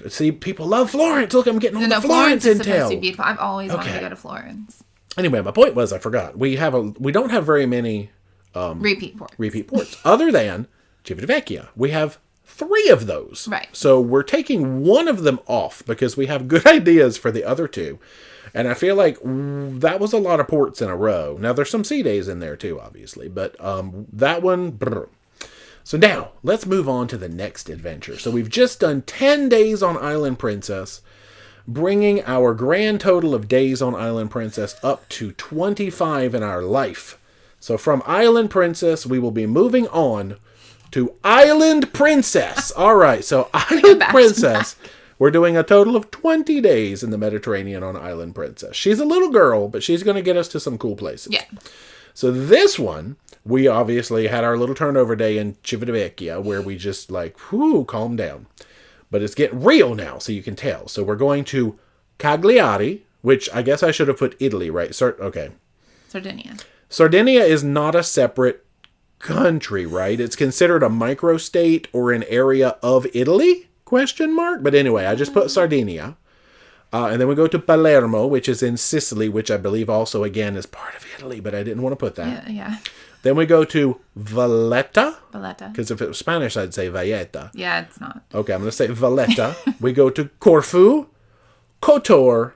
[SPEAKER 2] See, people love Florence. Look, I'm getting all the Florence intel. Supposed to be beautiful.
[SPEAKER 1] I've always wanted to go to Florence.
[SPEAKER 2] Anyway, my point was, I forgot. We don't have very many
[SPEAKER 1] repeat ports.
[SPEAKER 2] Other than Civitavecchia. We have 3 of those.
[SPEAKER 1] Right.
[SPEAKER 2] So we're taking one of them off because we have good ideas for the other 2. And I feel like that was a lot of ports in a row. Now, there's some sea days in there too, obviously. But that one... Brr. So now, let's move on to the next adventure. So we've just done 10 days on Island Princess, bringing our grand total of days on Island Princess up to 25 in our life. So from Island Princess, we will be moving on to Island Princess. All right, so Island Princess... We're doing a total of 20 days in the Mediterranean on Island Princess. She's a little girl, but she's going to get us to some cool places.
[SPEAKER 1] Yeah.
[SPEAKER 2] So this one, we obviously had our little turnover day in Civitavecchia where we just calm down. But it's getting real now, so you can tell. So we're going to Cagliari, which I guess I should have put Italy, right? Okay.
[SPEAKER 1] Sardinia.
[SPEAKER 2] Sardinia is not a separate country, right? It's considered a microstate or an area of Italy? ? But anyway, I just put Sardinia. And then we go to Palermo, which is in Sicily, which I believe also, again, is part of Italy, but I didn't want to put that.
[SPEAKER 1] Yeah.
[SPEAKER 2] Then we go to Valletta.
[SPEAKER 1] Valletta.
[SPEAKER 2] Because if it was Spanish, I'd say Valletta.
[SPEAKER 1] Yeah, it's not.
[SPEAKER 2] Okay, I'm going to say Valletta. We go to Corfu, Kotor,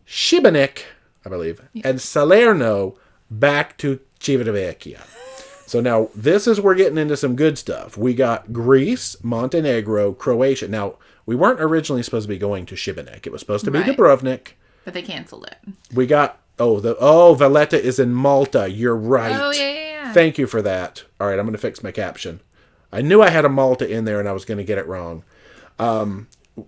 [SPEAKER 2] Šibenik, I believe, and Salerno, back to Civitavecchia. So now, this is we're getting into some good stuff. We got Greece, Montenegro, Croatia. Now, we weren't originally supposed to be going to Šibenik. It was supposed to be Dubrovnik.
[SPEAKER 1] But they canceled it.
[SPEAKER 2] We got, Valletta is in Malta. You're right.
[SPEAKER 1] Oh, yeah.
[SPEAKER 2] Thank you for that. All right, I'm going to fix my caption. I knew I had a Malta in there and I was going to get it wrong.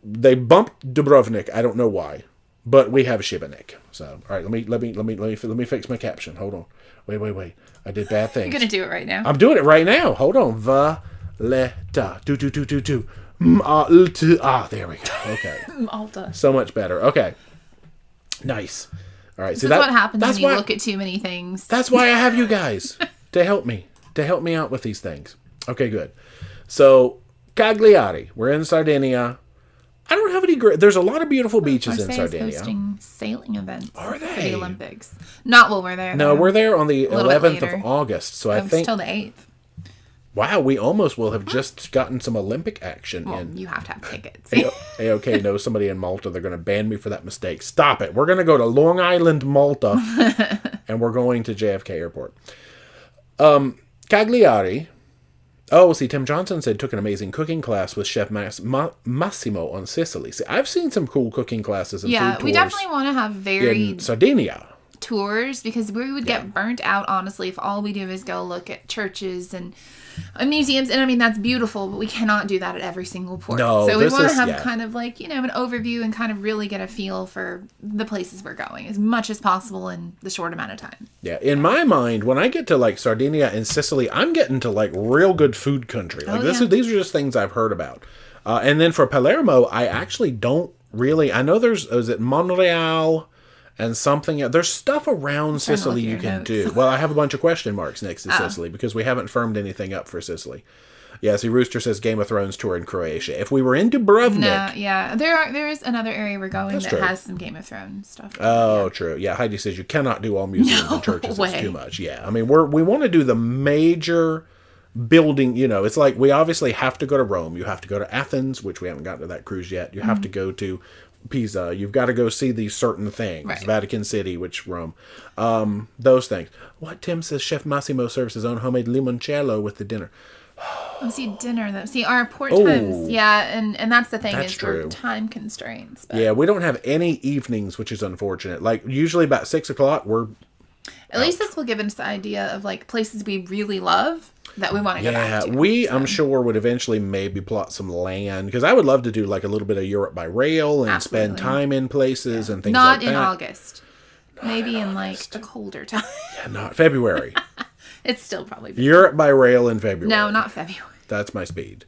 [SPEAKER 2] They bumped Dubrovnik. I don't know why. But we have Šibenik. So, all right, let me fix my caption. Hold on. Wait. I did bad things.
[SPEAKER 1] You're going to do it right now.
[SPEAKER 2] I'm doing it right now. Hold on. Valletta. Do. Malta. There we go. Okay.
[SPEAKER 1] Malta.
[SPEAKER 2] So much better. Okay. Nice. All right.
[SPEAKER 1] That's what happens when you look at too many things.
[SPEAKER 2] That's why I have you guys to help me out with these things. Okay, good. So, Cagliari. We're in Sardinia. I don't have any great... There's a lot of beautiful beaches in Sardinia.
[SPEAKER 1] Is hosting sailing events.
[SPEAKER 2] Are they?
[SPEAKER 1] For the Olympics. Not while we're there.
[SPEAKER 2] No, we're there on the 11th of August. So I think...
[SPEAKER 1] Till the 8th.
[SPEAKER 2] Wow, we almost will have just gotten some Olympic action in...
[SPEAKER 1] You have to have tickets.
[SPEAKER 2] Okay, no, somebody in Malta, they're going to ban me for that mistake. Stop it. We're going to go to Long Island, Malta, and we're going to JFK Airport. Cagliari... Oh, see, Tim Johnson said took an amazing cooking class with Chef Massimo on Sicily. See, I've seen some cool cooking classes and food tours.
[SPEAKER 1] Yeah, we definitely want to have varied...
[SPEAKER 2] in Sardinia.
[SPEAKER 1] Tours, because we would get burnt out, honestly, if all we do is go look at churches and museums. And I mean, that's beautiful, but we cannot do that at every single port.
[SPEAKER 2] No,
[SPEAKER 1] so we want to have kind of like, an overview and kind of really get a feel for the places we're going as much as possible in the short amount of time.
[SPEAKER 2] Yeah, in my mind, when I get to like Sardinia and Sicily, I'm getting to like real good food country. Like these are just things I've heard about. And then for Palermo, I actually don't really, I know is it Monreal and something. There's stuff around Sicily you can do. Well, I have a bunch of question marks next to Sicily because we haven't firmed anything up for Sicily. Yeah, see, Rooster says Game of Thrones tour in Croatia. If we were in Dubrovnik...
[SPEAKER 1] No, yeah. There is another area we're going that has some Game of Thrones stuff.
[SPEAKER 2] Oh, true. Yeah, Heidi says you cannot do all museums and churches. It's too much. Yeah, I mean, we want to do the major building, it's like we obviously have to go to Rome. You have to go to Athens, which we haven't gotten to that cruise yet. You have to go to Pisa. You've got to go see these certain things. Right. Vatican City, which Rome. Those things. What Tim says, Chef Massimo serves his own homemade limoncello with the dinner.
[SPEAKER 1] Dinner though. See, our port times, and that's the thing, is
[SPEAKER 2] true.
[SPEAKER 1] We're time constraints. But.
[SPEAKER 2] Yeah, we don't have any evenings, which is unfortunate. Like, usually about 6 o'clock, we're
[SPEAKER 1] At least this will give us the idea of, like, places we really love that we want to go back to.
[SPEAKER 2] Yeah, I'm sure, would eventually maybe plot some land. Because I would love to do, like, a little bit of Europe by rail and spend time in places and things like that.
[SPEAKER 1] Not in August. Maybe in, like, the colder time.
[SPEAKER 2] Yeah, not February.
[SPEAKER 1] It's still probably
[SPEAKER 2] Europe by rail in February.
[SPEAKER 1] No, not February.
[SPEAKER 2] That's my speed.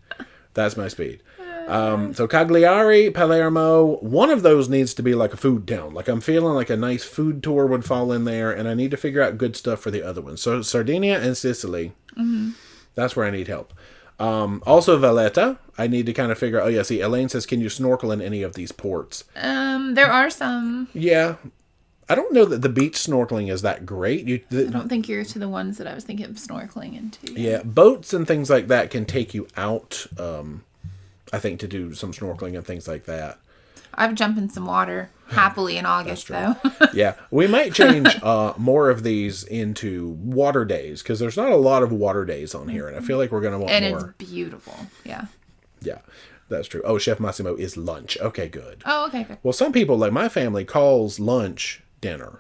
[SPEAKER 2] So Cagliari, Palermo, one of those needs to be like a food town. Like I'm feeling like a nice food tour would fall in there, and I need to figure out good stuff for the other ones. So Sardinia and Sicily, that's where I need help. Also Valletta, I need to kind of figure out. Oh yeah, see, Elaine says, can you snorkel in any of these ports?
[SPEAKER 1] There are some.
[SPEAKER 2] Yeah. I don't know that the beach snorkeling is that great.
[SPEAKER 1] I don't think you're to the ones that I was thinking of snorkeling into.
[SPEAKER 2] Yeah, boats and things like that can take you out, I think, to do some snorkeling and things like that.
[SPEAKER 1] I've jumped in some water happily in August, though.
[SPEAKER 2] Yeah, we might change more of these into water days, because there's not a lot of water days on here, and I feel like we're going to want more.
[SPEAKER 1] And it's beautiful, yeah.
[SPEAKER 2] Yeah, that's true. Oh, Chef Massimo is lunch. Okay, good.
[SPEAKER 1] Oh, okay, good.
[SPEAKER 2] Well, some people, like my family, calls lunch dinner.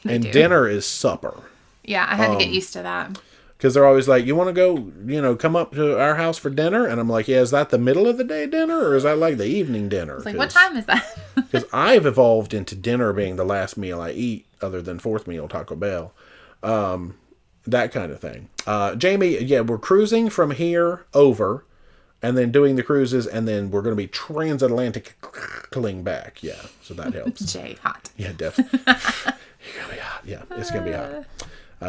[SPEAKER 2] And dinner is supper.
[SPEAKER 1] Yeah, I had to get used to that.
[SPEAKER 2] Because they're always like, you want to go, come up to our house for dinner? And I'm like, yeah, is that the middle of the day dinner? Or is that like the evening dinner?
[SPEAKER 1] It's like, what time is that?
[SPEAKER 2] Because I've evolved into dinner being the last meal I eat, other than fourth meal Taco Bell. That kind of thing. Jamie, yeah, we're cruising from here over, and then doing the cruises, and then we're going to be transatlantic-ing back. Yeah, so that helps.
[SPEAKER 1] Jay, hot.
[SPEAKER 2] Yeah, definitely. You're going to be hot. Yeah, it's going to be hot.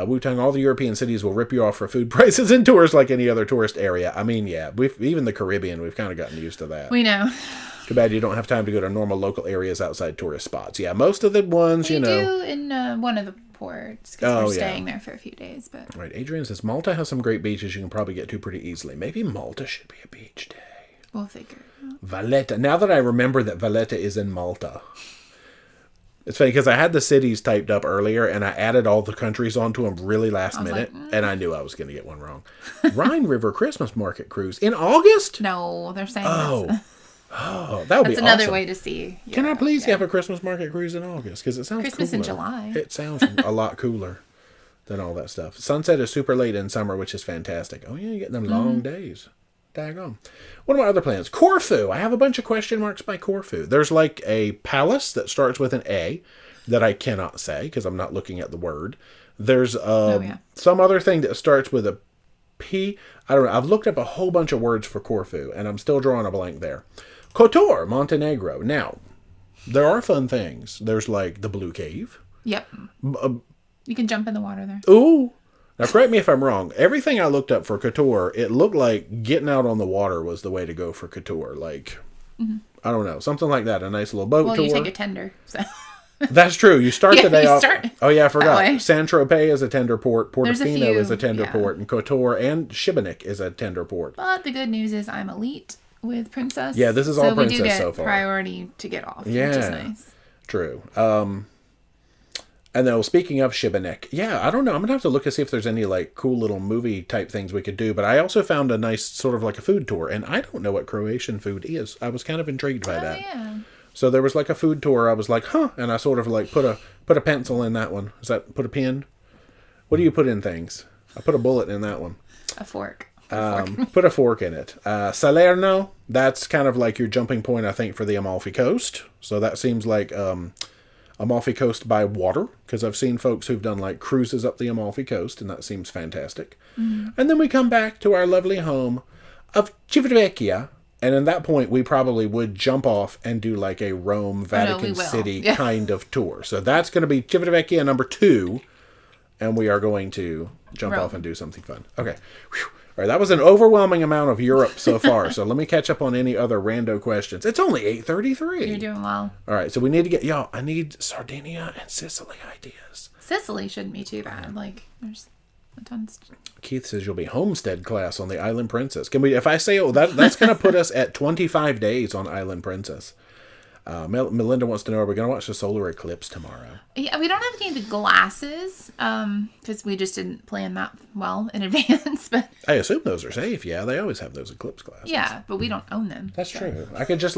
[SPEAKER 2] Wu-Tang, all the European cities will rip you off for food prices and tours like any other tourist area. I mean, yeah, even the Caribbean, we've kind of gotten used to that.
[SPEAKER 1] We know.
[SPEAKER 2] Too bad you don't have time to go to normal local areas outside tourist spots. Yeah, most of the ones,
[SPEAKER 1] we do in one of the ports, because we're staying there for a few days. But
[SPEAKER 2] right, Adrian says, Malta has some great beaches you can probably get to pretty easily. Maybe Malta should be a beach day.
[SPEAKER 1] We'll figure it out.
[SPEAKER 2] Valletta. Now that I remember that Valletta is in Malta. It's funny because I had the cities typed up earlier and I added all the countries onto them really last minute. And I knew I was going to get one wrong. Rhine River Christmas Market Cruise in August?
[SPEAKER 1] No, they're saying
[SPEAKER 2] Oh, that would be awesome.
[SPEAKER 1] That's another way to see.
[SPEAKER 2] Can I please have a Christmas market cruise in August? Because it sounds
[SPEAKER 1] Christmas
[SPEAKER 2] cooler.
[SPEAKER 1] in July.
[SPEAKER 2] It sounds a lot cooler than all that stuff. Sunset is super late in summer, which is fantastic. Oh, yeah, you get them long days. Daggone. What are my other plans? Corfu. I have a bunch of question marks by Corfu. There's like a palace that starts with an A that I cannot say because I'm not looking at the word. There's some other thing that starts with a P. I don't know. I've looked up a whole bunch of words for Corfu, and I'm still drawing a blank there. Kotor, Montenegro. Now, there are fun things. There's like the Blue Cave.
[SPEAKER 1] Yep. You can jump in the water there.
[SPEAKER 2] Ooh. Now, correct me if I'm wrong. Everything I looked up for Kotor, it looked like getting out on the water was the way to go for Kotor. Like, I don't know. Something like that. A nice little boat tour.
[SPEAKER 1] Well, you take a tender, so...
[SPEAKER 2] That's true. You start the day off. Oh, yeah, I forgot. Saint-Tropez is a tender port. Portofino is a tender port. And Kotor and Šibenik is a tender port.
[SPEAKER 1] But the good news is I'm elite with Princess.
[SPEAKER 2] Yeah, this is all Princess so far.
[SPEAKER 1] So we do get priority to get off, which is nice.
[SPEAKER 2] True. And then, speaking of Šibenik, yeah, I don't know. I'm going to have to look and see if there's any, like, cool little movie type things we could do. But I also found a nice sort of like a food tour. And I don't know what Croatian food is. I was kind of intrigued by that.
[SPEAKER 1] Yeah.
[SPEAKER 2] So there was like a food tour. I was like, huh. And I sort of like put a pencil in that one. Is that put a pin? What do you put in things? I put a bullet in that one.
[SPEAKER 1] A fork.
[SPEAKER 2] Put a fork in it. Salerno, that's kind of like your jumping point, I think, for the Amalfi Coast. So that seems like Amalfi Coast by water, because I've seen folks who've done like cruises up the Amalfi Coast, and that seems fantastic. And then we come back to our lovely home of Civitavecchia. And at that point, we probably would jump off and do like a Rome, Vatican City kind of tour. So that's going to be Civitavecchia number 2. And we are going to jump off and do something fun. Okay. Whew. All right. That was an overwhelming amount of Europe so far. So let me catch up on any other rando questions. It's only 8:33.
[SPEAKER 1] You're doing well.
[SPEAKER 2] All right. So we need to get, I need Sardinia and Sicily ideas.
[SPEAKER 1] Sicily shouldn't be too bad. Like, there's...
[SPEAKER 2] Keith says you'll be homestead class on the Island Princess. Can we? If I say that's going to put us at 25 days on Island Princess. Melinda wants to know: are we going to watch the solar eclipse tomorrow?
[SPEAKER 1] Yeah, we don't have any of the glasses because we just didn't plan that well in advance. But
[SPEAKER 2] I assume those are safe. Yeah, they always have those eclipse glasses.
[SPEAKER 1] Yeah, but we don't own them.
[SPEAKER 2] That's true. I could just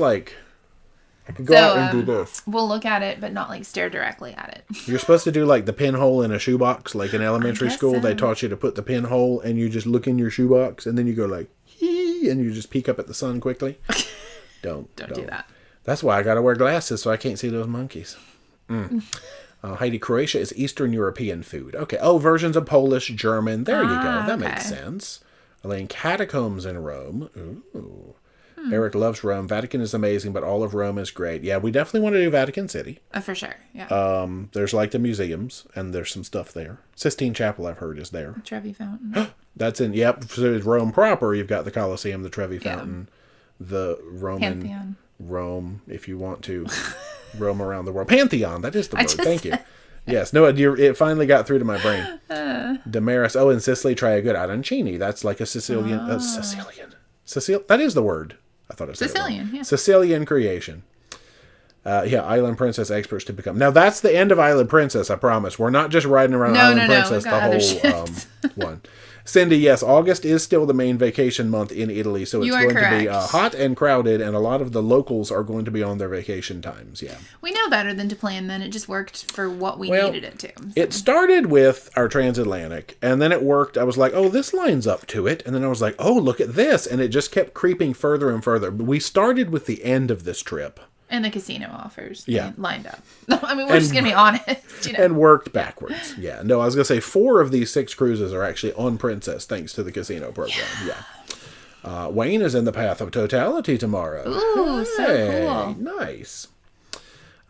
[SPEAKER 2] I could go out and do this.
[SPEAKER 1] We'll look at it, but not like stare directly at it.
[SPEAKER 2] You're supposed to do like the pinhole in a shoebox, like in elementary school. So. They taught you to put the pinhole and you just look in your shoebox and then you go like, hee, and you just peek up at the sun quickly. Don't do that. That's why I got to wear glasses so I can't see those monkeys. Heidi, Croatia is Eastern European food. Okay. Oh, versions of Polish, German. There you go. That makes sense. Elaine, catacombs in Rome. Ooh. Eric loves Rome. Vatican is amazing, but all of Rome is great. Yeah, we definitely want to do Vatican City.
[SPEAKER 1] For sure, yeah.
[SPEAKER 2] There's like the museums, and there's some stuff there. Sistine Chapel, I've heard, is there.
[SPEAKER 1] The Trevi Fountain.
[SPEAKER 2] That's in, yep. So Rome proper, you've got the Colosseum, the Trevi Fountain, the Roman... Pantheon. Rome, if you want to roam around the world. Pantheon, that is the word. Thank you. Yes, no, it finally got through to my brain. Damaris. Oh, in Sicily, try a good arancini. That's like a Sicilian... that is the word. I thought it was
[SPEAKER 1] Sicilian, yeah.
[SPEAKER 2] Sicilian creation. Island Princess experts to become. Now, that's the end of Island Princess, I promise. We're not just riding around Island Princess the whole one. Cindy, yes, August is still the main vacation month in Italy, so it's going to be hot and crowded, and a lot of the locals are going to be on their vacation times, yeah.
[SPEAKER 1] We know better than to plan then. It just worked for what we needed it to. So.
[SPEAKER 2] It started with our transatlantic, and then it worked. I was like, oh, this lines up to it, and then I was like, oh, look at this, and it just kept creeping further and further. We started with the end of this trip.
[SPEAKER 1] And the casino offers lined up. I mean, we're just going to be honest. You know?
[SPEAKER 2] And worked backwards. Yeah. No, I was going to say 4 of these 6 cruises are actually on Princess thanks to the casino program. Yeah. Wayne is in the path of totality tomorrow.
[SPEAKER 1] Ooh, so cool.
[SPEAKER 2] Nice.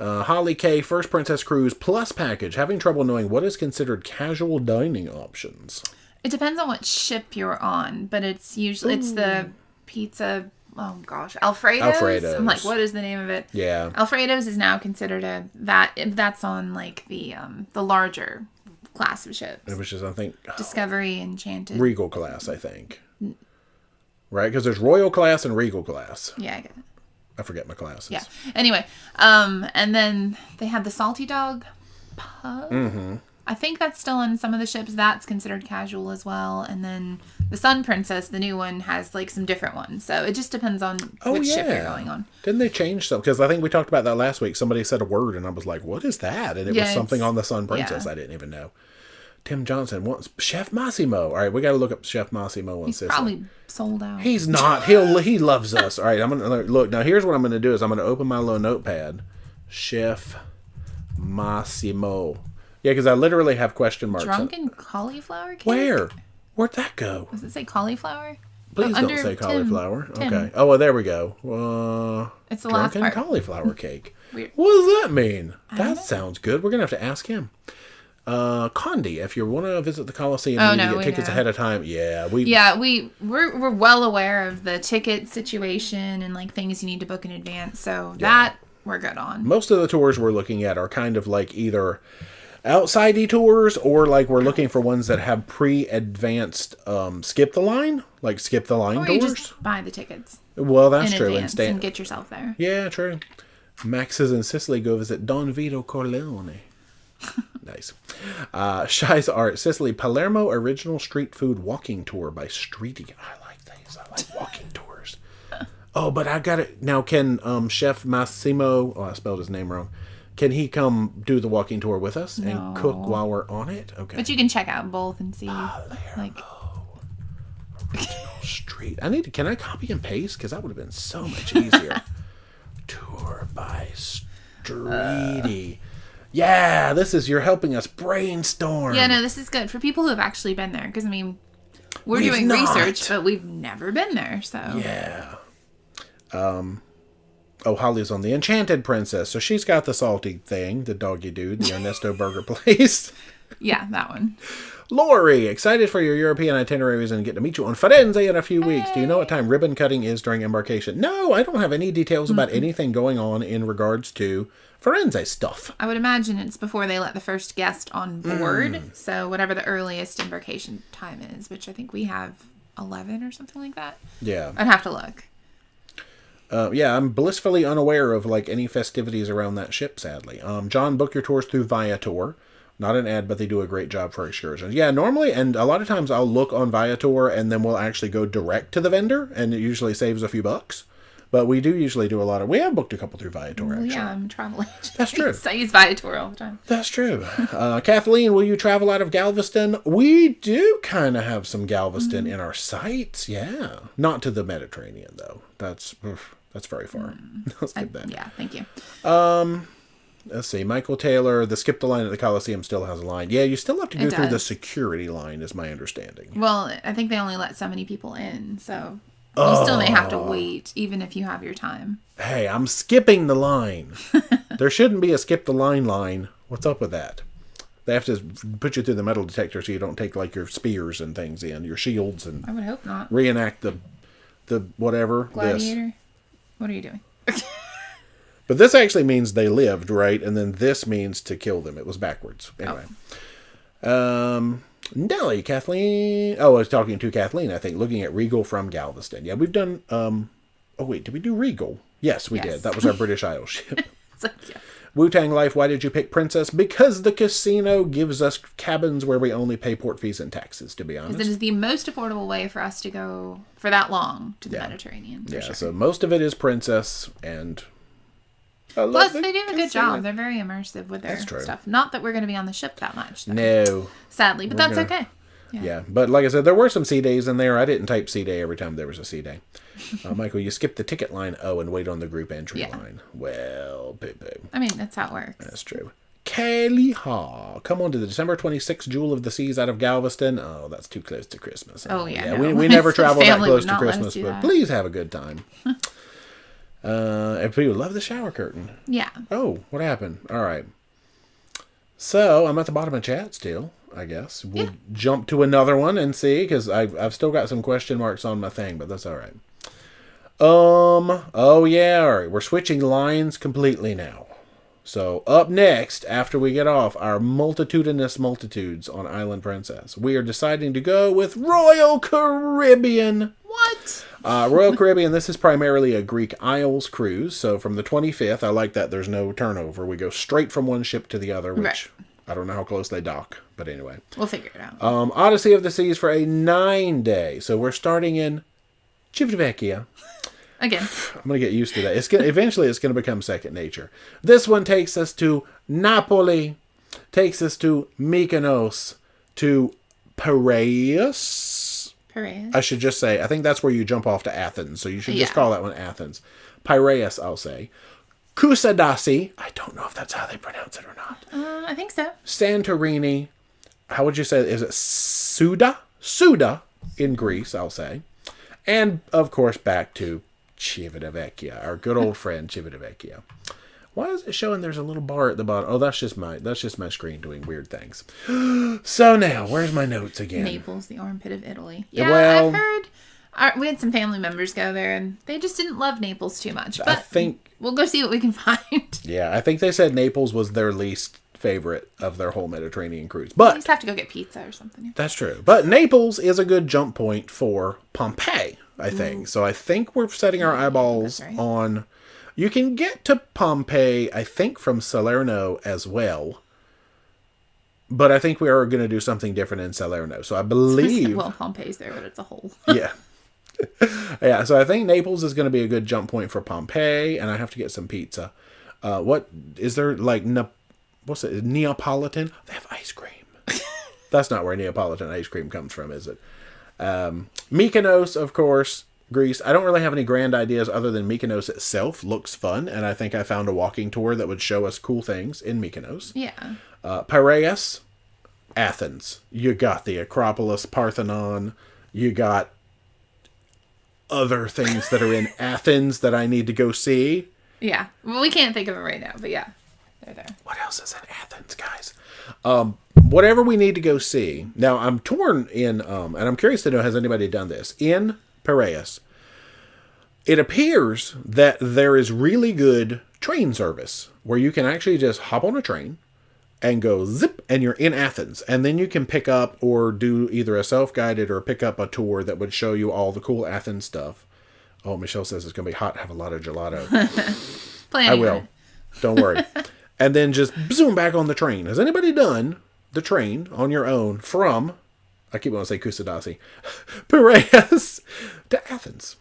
[SPEAKER 2] Holly K, first Princess Cruise plus package. Having trouble knowing what is considered casual dining options.
[SPEAKER 1] It depends on what ship you're on, but it's usually it's the pizza... Oh gosh, Alfredo's. I'm like, what is the name of it?
[SPEAKER 2] Yeah,
[SPEAKER 1] Alfredo's is now considered that's on like the larger class of ships.
[SPEAKER 2] Which is, I think,
[SPEAKER 1] Discovery, Enchanted,
[SPEAKER 2] Regal class, I think. Right, because there's Royal class and Regal class.
[SPEAKER 1] Yeah, I get it.
[SPEAKER 2] I forget my classes.
[SPEAKER 1] Yeah. Anyway, and then they had the Salty Dog pub. Mm-hmm. I think that's still on some of the ships. That's considered casual as well. And then the Sun Princess, the new one, has like some different ones. So it just depends on which ship you're going on.
[SPEAKER 2] Didn't they change some? Because I think we talked about that last week. Somebody said a word and I was like, what is that? And it was something on the Sun Princess. I didn't even know. Tim Johnson wants Chef Massimo. All right, we got to look up Chef Massimo on Sicily.
[SPEAKER 1] He's probably sold out.
[SPEAKER 2] He's not. He loves us. All right, I'm going to look. Now, here's what I'm going to do is I'm going to open my little notepad. Chef Massimo. Yeah, because I literally have question marks.
[SPEAKER 1] Drunken cauliflower cake?
[SPEAKER 2] Where? Where'd that go?
[SPEAKER 1] Does it say cauliflower?
[SPEAKER 2] Please don't say cauliflower. Tim. Okay. Oh, well, there we go.
[SPEAKER 1] It's the last part.
[SPEAKER 2] Drunken cauliflower cake.
[SPEAKER 1] Weird.
[SPEAKER 2] What does that mean? That sounds good. We're going to have to ask him. Condi, if you want to visit the Coliseum, you need to get tickets ahead of time. Yeah,
[SPEAKER 1] we're well aware of the ticket situation and like things you need to book in advance. So that we're good on.
[SPEAKER 2] Most of the tours we're looking at are kind of like either outside-y tours or like we're looking for ones that have pre-advanced skip the line tours.
[SPEAKER 1] You just buy the tickets.
[SPEAKER 2] Well, that's true.
[SPEAKER 1] And get yourself there.
[SPEAKER 2] Yeah, true. Max is in Sicily. Go visit Don Vito Corleone. Nice. Shy's Art, Sicily, Palermo Original Street Food Walking Tour by Streety. I like these. I like walking tours. Oh, but I got it. Now, can Chef Massimo, I spelled his name wrong. Can he come do the walking tour with us and cook while we're on it? Okay.
[SPEAKER 1] But you can check out both and see.
[SPEAKER 2] Palermo Original Street. Can I copy and paste? Because that would have been so much easier. Tour by Streety. Yeah, you're helping us brainstorm.
[SPEAKER 1] Yeah, no, this is good for people who have actually been there. Because, I mean, we're doing research, but we've never been there, so.
[SPEAKER 2] Yeah. Holly's on the Enchanted Princess. So she's got the salty thing, the doggy dude, the Ernesto Burger place.
[SPEAKER 1] Yeah, that one.
[SPEAKER 2] Lori, excited for your European itineraries and get to meet you on Firenze in a few weeks. Do you know what time ribbon cutting is during embarkation? No, I don't have any details about anything going on in regards to Firenze stuff.
[SPEAKER 1] I would imagine it's before they let the first guest on board. So whatever the earliest embarkation time is, which I think we have 11 or something like that.
[SPEAKER 2] Yeah.
[SPEAKER 1] I'd have to look.
[SPEAKER 2] I'm blissfully unaware of like any festivities around that ship, sadly. John, book your tours through Viator. Not an ad, but they do a great job for excursions. Yeah, normally, and a lot of times I'll look on Viator and then we'll actually go direct to the vendor, and it usually saves a few bucks. But we do usually do we have booked a couple through Viator, actually.
[SPEAKER 1] Yeah, I'm a travel agent.
[SPEAKER 2] That's true.
[SPEAKER 1] I use Viator all the time.
[SPEAKER 2] That's true. Kathleen, will you travel out of Galveston? We do kind of have some Galveston in our sights, yeah. Not to the Mediterranean, though. That's very far. Let's get that.
[SPEAKER 1] Yeah, thank you.
[SPEAKER 2] Let's see. Michael Taylor, the skip the line at the Coliseum still has a line. Yeah, you still have to go through the security line, is my understanding.
[SPEAKER 1] Well, I think they only let so many people in, so You still may have to wait, even if you have your time.
[SPEAKER 2] Hey, I'm skipping the line. There shouldn't be a skip the line. What's up with that? They have to put you through the metal detector so you don't take like your spears and things in, your shields, and
[SPEAKER 1] I would hope not.
[SPEAKER 2] Reenact the whatever.
[SPEAKER 1] Gladiator?
[SPEAKER 2] This.
[SPEAKER 1] What are you doing?
[SPEAKER 2] But this actually means they lived, right? And then this means to kill them. It was backwards. Anyway. Nellie, Kathleen. Oh, I was talking to Kathleen, I think, looking at Regal from Galveston. Yeah, we've done... oh, wait, did we do Regal? Yes, we did. That was our British Isles ship.
[SPEAKER 1] It's like, yeah.
[SPEAKER 2] Wu-Tang Life, why did you pick Princess? Because the casino gives us cabins where we only pay port fees and taxes, to be honest.
[SPEAKER 1] Because it is the most affordable way for us to go for that long to the Mediterranean.
[SPEAKER 2] Yeah,
[SPEAKER 1] sure.
[SPEAKER 2] So most of it is Princess, and...
[SPEAKER 1] Plus, they do a good job. They're very immersive with their stuff. Not that we're going to be on the ship that much, though.
[SPEAKER 2] No.
[SPEAKER 1] Sadly, but that's okay.
[SPEAKER 2] Yeah, but like I said, there were some sea days in there. I didn't type sea day every time there was a sea day. Michael, you skipped the ticket line and wait on the group entry line. Well, boo-boo.
[SPEAKER 1] I mean, that's how it works.
[SPEAKER 2] That's true. Kaylee Haw. Come on to the December 26th Jewel of the Seas out of Galveston. Oh, that's too close to Christmas.
[SPEAKER 1] Oh, yeah.
[SPEAKER 2] No. We never travel that close to Christmas, but please have a good time. And people love the shower curtain.
[SPEAKER 1] Yeah.
[SPEAKER 2] Oh, what happened? All right. So, I'm at the bottom of chat still, I guess. We'll jump to another one and see, because I've still got some question marks on my thing, but that's all right. Oh, yeah, all right. We're switching lines completely now. So, up next, after we get off our multitudinous multitudes on Island Princess, we are deciding to go with Royal Caribbean.
[SPEAKER 1] What?
[SPEAKER 2] Royal Caribbean, this is primarily a Greek Isles cruise. So from the 25th, I like that there's no turnover. We go straight from one ship to the other, which I don't know how close they dock. But anyway.
[SPEAKER 1] We'll figure it out.
[SPEAKER 2] Odyssey of the Seas for a 9-day. So we're starting in Civitavecchia.
[SPEAKER 1] Again.
[SPEAKER 2] I'm going to get used to that. Eventually, it's going to become second nature. This one takes us to Napoli, takes us to Mykonos, to Piraeus. I should just say, I think that's where you jump off to Athens. So you should just call that one Athens. Piraeus, I'll say. Kusadasi. I don't know if that's how they pronounce it or not.
[SPEAKER 1] I think so.
[SPEAKER 2] Santorini. How would you say it? Is it Suda? Suda in Greece, I'll say. And, of course, back to Civitavecchia, our good old friend Civitavecchia. Why is it showing there's a little bar at the bottom? Oh, that's just my screen doing weird things. So now, where's my notes again?
[SPEAKER 1] Naples, the armpit of Italy. Yeah, well, I've heard. We had some family members go there, and they just didn't love Naples too much. But I think we'll go see what we can find.
[SPEAKER 2] Yeah, I think they said Naples was their least favorite of their whole Mediterranean cruise. But
[SPEAKER 1] you just have to go get pizza or something. Yeah.
[SPEAKER 2] That's true. But Naples is a good jump point for Pompeii, I think. So I think we're setting our eyeballs on... You can get to Pompeii, I think, from Salerno as well. But I think we are going to do something different in Salerno. So I believe...
[SPEAKER 1] Well, Pompeii's there, but it's a hole.
[SPEAKER 2] Yeah. Yeah, so I think Naples is going to be a good jump point for Pompeii. And I have to get some pizza. What is there, like... What's it? Neapolitan? They have ice cream. That's not where Neapolitan ice cream comes from, is it? Mykonos, of course... Greece. I don't really have any grand ideas other than Mykonos itself looks fun, and I think I found a walking tour that would show us cool things in Mykonos.
[SPEAKER 1] Yeah.
[SPEAKER 2] Piraeus, Athens. You got the Acropolis, Parthenon. You got other things that are in Athens that I need to go see.
[SPEAKER 1] Yeah. Well, we can't think of it right now, but yeah, they're there.
[SPEAKER 2] What else is in Athens, guys? Whatever we need to go see. Now, I'm torn in, and I'm curious to know, has anybody done this? In Piraeus, it appears that there is really good train service where you can actually just hop on a train and go zip and you're in Athens, and then you can pick up or do either a self-guided or pick up a tour that would show you all the cool Athens stuff. Oh, Michelle says it's gonna be hot. Have a lot of gelato. I will. Don't worry. And then just zoom back on the train. Has anybody done the train on your own from, I keep wanting to say Kusadasi, Piraeus to Athens?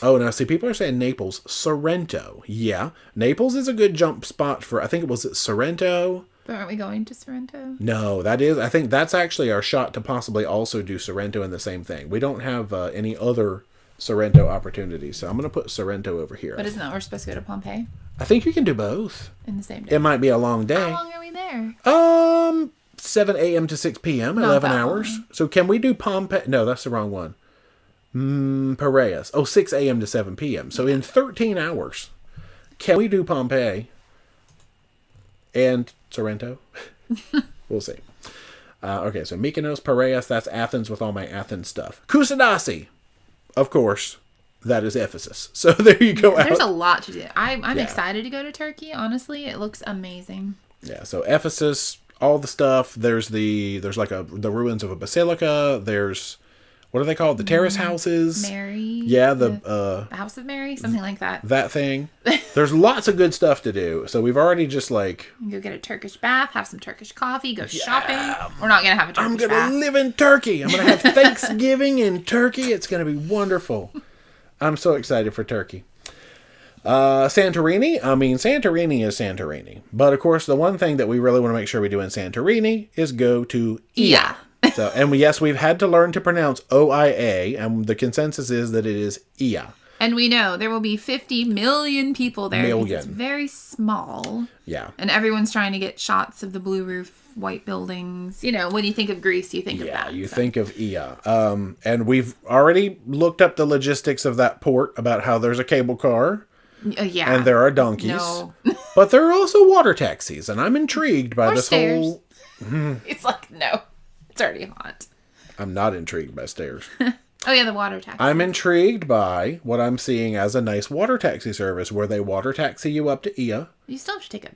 [SPEAKER 2] Oh, now see, people are saying Naples, Sorrento. Yeah, Naples is a good jump spot for, I think it was at Sorrento.
[SPEAKER 1] But aren't we going to Sorrento?
[SPEAKER 2] No, I think that's actually our shot to possibly also do Sorrento in the same thing. We don't have any other Sorrento opportunities, so I'm going to put Sorrento over here.
[SPEAKER 1] But isn't that we're supposed to go to Pompeii?
[SPEAKER 2] I think you can do both.
[SPEAKER 1] In the same day.
[SPEAKER 2] It might be a long day.
[SPEAKER 1] How long are we there?
[SPEAKER 2] 7 a.m. to 6 p.m., 11 hours. So can we do Pompeii? No, that's the wrong one. Piraeus. 6 a.m. to 7 p.m. So in 13 hours, can we do Pompeii and Sorrento? We'll see. Okay, so Mykonos, Piraeus, that's Athens with all my Athens stuff. Kusadasi, of course, that is Ephesus. So there you go.
[SPEAKER 1] There's a lot to do. I'm excited to go to Turkey, honestly. It looks amazing.
[SPEAKER 2] Yeah, so Ephesus, all the stuff. There's like the ruins of a basilica. There's, what are they called? The terrace houses.
[SPEAKER 1] Mary.
[SPEAKER 2] Yeah,
[SPEAKER 1] the House of Mary, something like that.
[SPEAKER 2] That thing. There's lots of good stuff to do. So we've already just like...
[SPEAKER 1] Go get a Turkish bath, have some Turkish coffee, go shopping. We're not going to have a Turkish bath.
[SPEAKER 2] I'm going to live in Turkey. I'm going to have Thanksgiving in Turkey. It's going to be wonderful. I'm so excited for Turkey. Santorini. I mean, Santorini is Santorini. But of course, the one thing that we really want to make sure we do in Santorini is go to Ia. So, and yes, we've had to learn to pronounce OIA, and the consensus is that it is Ia.
[SPEAKER 1] And we know there will be 50 million people there. It's very small.
[SPEAKER 2] Yeah.
[SPEAKER 1] And everyone's trying to get shots of the blue roof, white buildings. You know, when you think of Greece, you think of that.
[SPEAKER 2] Yeah, you think of Ia. And we've already looked up the logistics of that port about how there's a cable car.
[SPEAKER 1] Yeah.
[SPEAKER 2] And there are donkeys.
[SPEAKER 1] No.
[SPEAKER 2] But there are also water taxis, and I'm intrigued by this
[SPEAKER 1] stairs.
[SPEAKER 2] whole...
[SPEAKER 1] It's like, no. It's already hot.
[SPEAKER 2] I'm not intrigued by stairs.
[SPEAKER 1] Oh, yeah, the water taxi.
[SPEAKER 2] I'm intrigued by what I'm seeing as a nice water taxi service where they water taxi you up to Ia.
[SPEAKER 1] You still have to take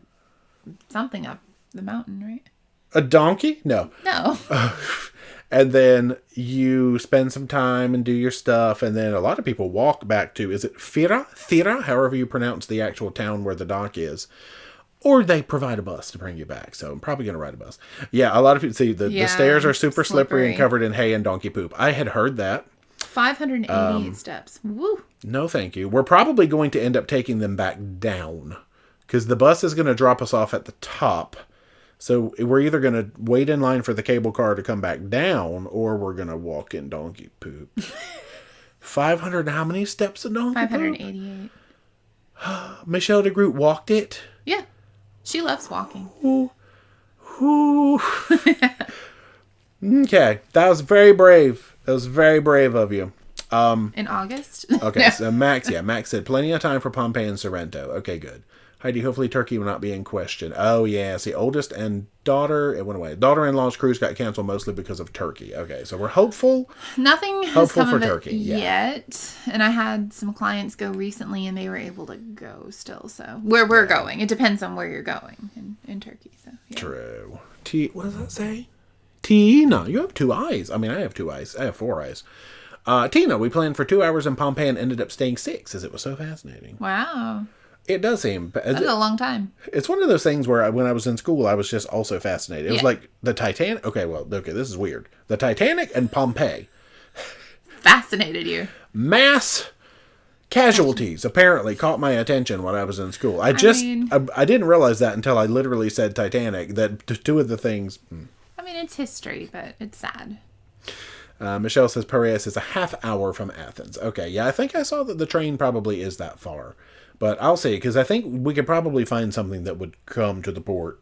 [SPEAKER 1] something up the mountain, right?
[SPEAKER 2] A donkey? No.
[SPEAKER 1] No.
[SPEAKER 2] And then you spend some time and do your stuff. And then a lot of people walk back to, is it Thira? However you pronounce the actual town where the dock is. Or they provide a bus to bring you back. So I'm probably going to ride a bus. Yeah, a lot of people see the stairs are super slippery and covered in hay and donkey poop. I had heard that.
[SPEAKER 1] 588 steps. Woo.
[SPEAKER 2] No, thank you. We're probably going to end up taking them back down. Because the bus is going to drop us off at the top. So we're either going to wait in line for the cable car to come back down, or we're going to walk in donkey poop. 500, how many steps of donkey
[SPEAKER 1] 588.
[SPEAKER 2] poop? Michelle de Groot walked it?
[SPEAKER 1] Yeah. She loves walking.
[SPEAKER 2] Ooh. Ooh. Okay. That was very brave. That was very brave of you.
[SPEAKER 1] In August?
[SPEAKER 2] Okay, no. So Max said, plenty of time for Pompeii and Sorrento. Okay, good. Heidi, hopefully Turkey will not be in question. Oh, yeah. See, oldest and daughter, it went away. Daughter-in-law's cruise got canceled mostly because of Turkey. Okay, so we're hopeful.
[SPEAKER 1] Nothing has come of
[SPEAKER 2] Turkey.
[SPEAKER 1] it yet. And I had some clients go recently, and they were able to go still. So where we're going, it depends on where you're going in Turkey. So yeah.
[SPEAKER 2] True. What does that say? Tina, you have 2 eyes. I mean, I have 2 eyes. I have 4 eyes. Tina, we planned for 2 hours in Pompeii and ended up staying 6, as it was so fascinating.
[SPEAKER 1] Wow.
[SPEAKER 2] It does seem.
[SPEAKER 1] That's a long time.
[SPEAKER 2] It's one of those things where when I was in school, I was just also fascinated. It was like the Titanic. Okay, this is weird. The Titanic and Pompeii.
[SPEAKER 1] Fascinated you.
[SPEAKER 2] Mass casualties apparently caught my attention when I was in school. I didn't realize that until I literally said Titanic, that 2 of the things.
[SPEAKER 1] I mean, it's history, but it's sad.
[SPEAKER 2] Michelle says Piraeus is a half hour from Athens. Okay, yeah, I think I saw that the train probably is that far. But I'll see, because I think we could probably find something that would come to the port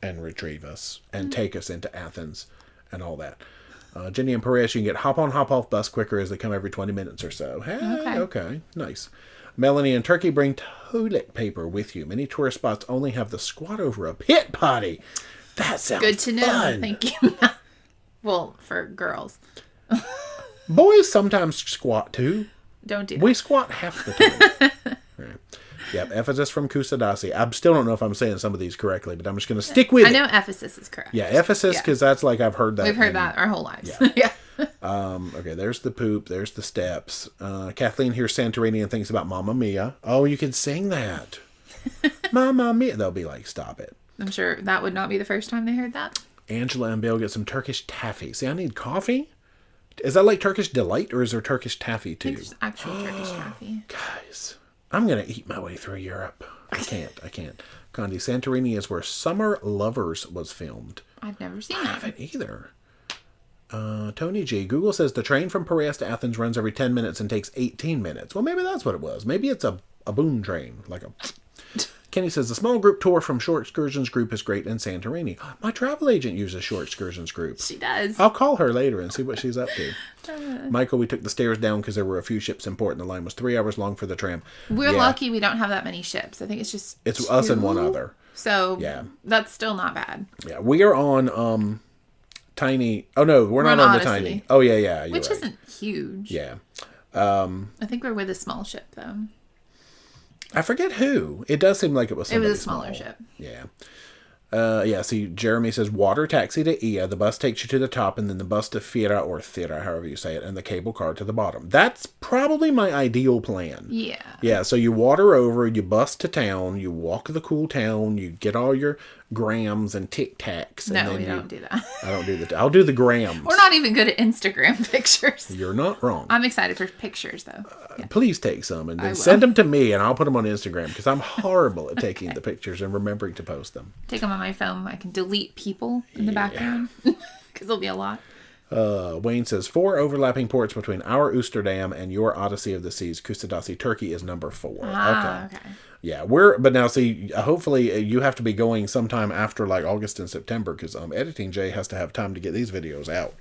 [SPEAKER 2] and retrieve us and take us into Athens and all that. Jenny and Piraeus, you can get hop-on, hop-off bus quicker as they come every 20 minutes or so. Hey, okay, nice. Melanie and Turkey, bring toilet paper with you. Many tourist spots only have the squat over a pit potty. That sounds
[SPEAKER 1] good to know.
[SPEAKER 2] Fun.
[SPEAKER 1] Thank you. Well, for girls.
[SPEAKER 2] Boys sometimes squat too.
[SPEAKER 1] Don't do that.
[SPEAKER 2] We squat half the time. Right. Yep, Ephesus from Kusadasi. I still don't know if I'm saying some of these correctly, but I'm just going to stick with it.
[SPEAKER 1] I know Ephesus is correct.
[SPEAKER 2] Yeah, Ephesus, because that's like I've heard that.
[SPEAKER 1] We've heard that our whole lives.
[SPEAKER 2] Yeah. Okay, there's the poop. There's the steps. Kathleen hears Santorini and thinks about Mamma Mia. Oh, you can sing that. Mamma Mia. They'll be like, stop it.
[SPEAKER 1] I'm sure that would not be the first time they heard that.
[SPEAKER 2] Angela and Bill get some Turkish taffy. See, I need coffee. Is that like Turkish Delight, or is there Turkish taffy too?
[SPEAKER 1] There's actual Turkish taffy.
[SPEAKER 2] Guys, I'm going to eat my way through Europe. I can't. Gandhi, Santorini is where Summer Lovers was filmed.
[SPEAKER 1] I've never seen
[SPEAKER 2] I
[SPEAKER 1] that.
[SPEAKER 2] haven't either. Tony G. Google says the train from Piraeus to Athens runs every 10 minminutes and takes 18 minutes. Well, maybe that's what it was. Maybe it's a boom train. Like a... Kenny says, the small group tour from Short Excursions Group is great in Santorini. My travel agent uses Short Excursions Group.
[SPEAKER 1] She does.
[SPEAKER 2] I'll call her later and see what she's up to. Michael, we took the stairs down because there were a few ships in port and the line was 3 hours long for the tram.
[SPEAKER 1] We're lucky we don't have that many ships. I think it's just
[SPEAKER 2] It's us and one other.
[SPEAKER 1] So that's still not bad.
[SPEAKER 2] Yeah, we are on Tiny. Oh no, we're not on
[SPEAKER 1] Odyssey.
[SPEAKER 2] the Tiny. Oh yeah,
[SPEAKER 1] Which isn't huge.
[SPEAKER 2] Yeah.
[SPEAKER 1] I think we're with a small ship though.
[SPEAKER 2] I forget who. It does seem like it was somebody
[SPEAKER 1] a smaller ship.
[SPEAKER 2] Yeah. See, Jeremy says, water taxi to Ia. The bus takes you to the top, and then the bus to Fira, or Thira, however you say it, and the cable car to the bottom. That's probably my ideal plan.
[SPEAKER 1] Yeah.
[SPEAKER 2] Yeah, so you water over, you bus to town, you walk the cool town, you get all your grams and Tic Tacs.
[SPEAKER 1] No, we don't do that.
[SPEAKER 2] I don't do that. I'll do the grams.
[SPEAKER 1] We're not even good at Instagram pictures.
[SPEAKER 2] You're not wrong.
[SPEAKER 1] I'm excited for pictures, though.
[SPEAKER 2] Please take some and then send them to me, and I'll put them on Instagram because I'm horrible at taking the pictures and remembering to post them.
[SPEAKER 1] Take them on my phone. I can delete people in the background because there'll be a lot.
[SPEAKER 2] Wayne says 4 overlapping ports between our Oosterdam and your Odyssey of the Seas. Kusadasi, Turkey is number 4. Okay. Yeah, but now see, hopefully you have to be going sometime after like August and September because ParoDeeJay has to have time to get these videos out.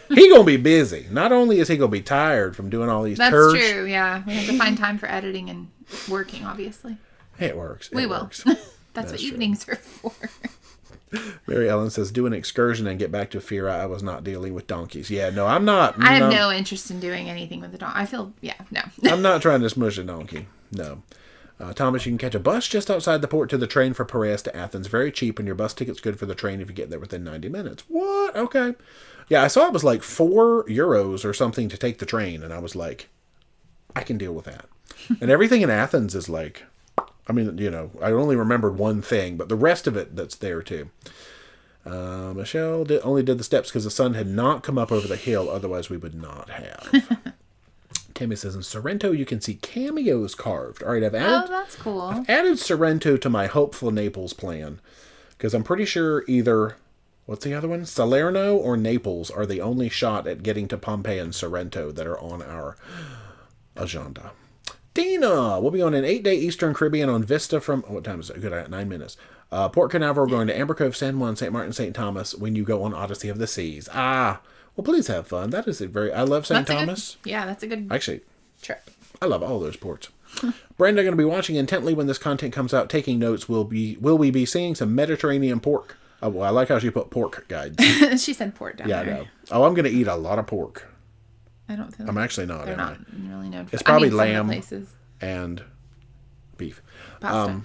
[SPEAKER 2] He gonna be busy. Not only is he gonna be tired from doing all these tours.
[SPEAKER 1] That's true. Yeah, we have to find time for editing and working. Obviously,
[SPEAKER 2] it works.
[SPEAKER 1] We will. That's what evenings are for.
[SPEAKER 2] Mary Ellen says, do an excursion and get back to Fira. I was not dealing with donkeys. Yeah, no, I'm not.
[SPEAKER 1] I have no interest in doing anything with the donkey. I feel, no.
[SPEAKER 2] I'm not trying to smush a donkey. No. Thomas, you can catch a bus just outside the port to the train for Piraeus to Athens. Very cheap, and your bus ticket's good for the train if you get there within 90 minutes. What? Okay. Yeah, I saw it was like €4 or something to take the train, and I was like, I can deal with that. And everything in Athens is like, I mean, I only remembered one thing, but the rest of it that's there too. Michelle only did the steps because the sun had not come up over the hill, otherwise we would not have. Tammy says, in Sorrento you can see cameos carved. All right, I've added.
[SPEAKER 1] Oh, that's cool.
[SPEAKER 2] I've added Sorrento to my hopeful Naples plan because I'm pretty sure either, what's the other one? Salerno or Naples are the only shot at getting to Pompeii and Sorrento that are on our agenda. Dina, we'll be on an 8-day Eastern Caribbean on Vista from, what time is it? Good, 9 minutes. Port Canaveral, going to Amber Cove, San Juan, St. Martin, St. Thomas when you go on Odyssey of the Seas. Well, please have fun. That is I love St. Thomas.
[SPEAKER 1] That's a good trip.
[SPEAKER 2] I love all those ports. Brenda, going to be watching intently when this content comes out, taking notes. Will we be seeing some Mediterranean pork? Oh, well, I like how she put pork guides.
[SPEAKER 1] She said pork down there.
[SPEAKER 2] Yeah, I know. Oh, I'm going to eat a lot of pork.
[SPEAKER 1] I don't think
[SPEAKER 2] I'm actually not.
[SPEAKER 1] They're not really known for.
[SPEAKER 2] It's probably lamb and beef.
[SPEAKER 1] Pasta.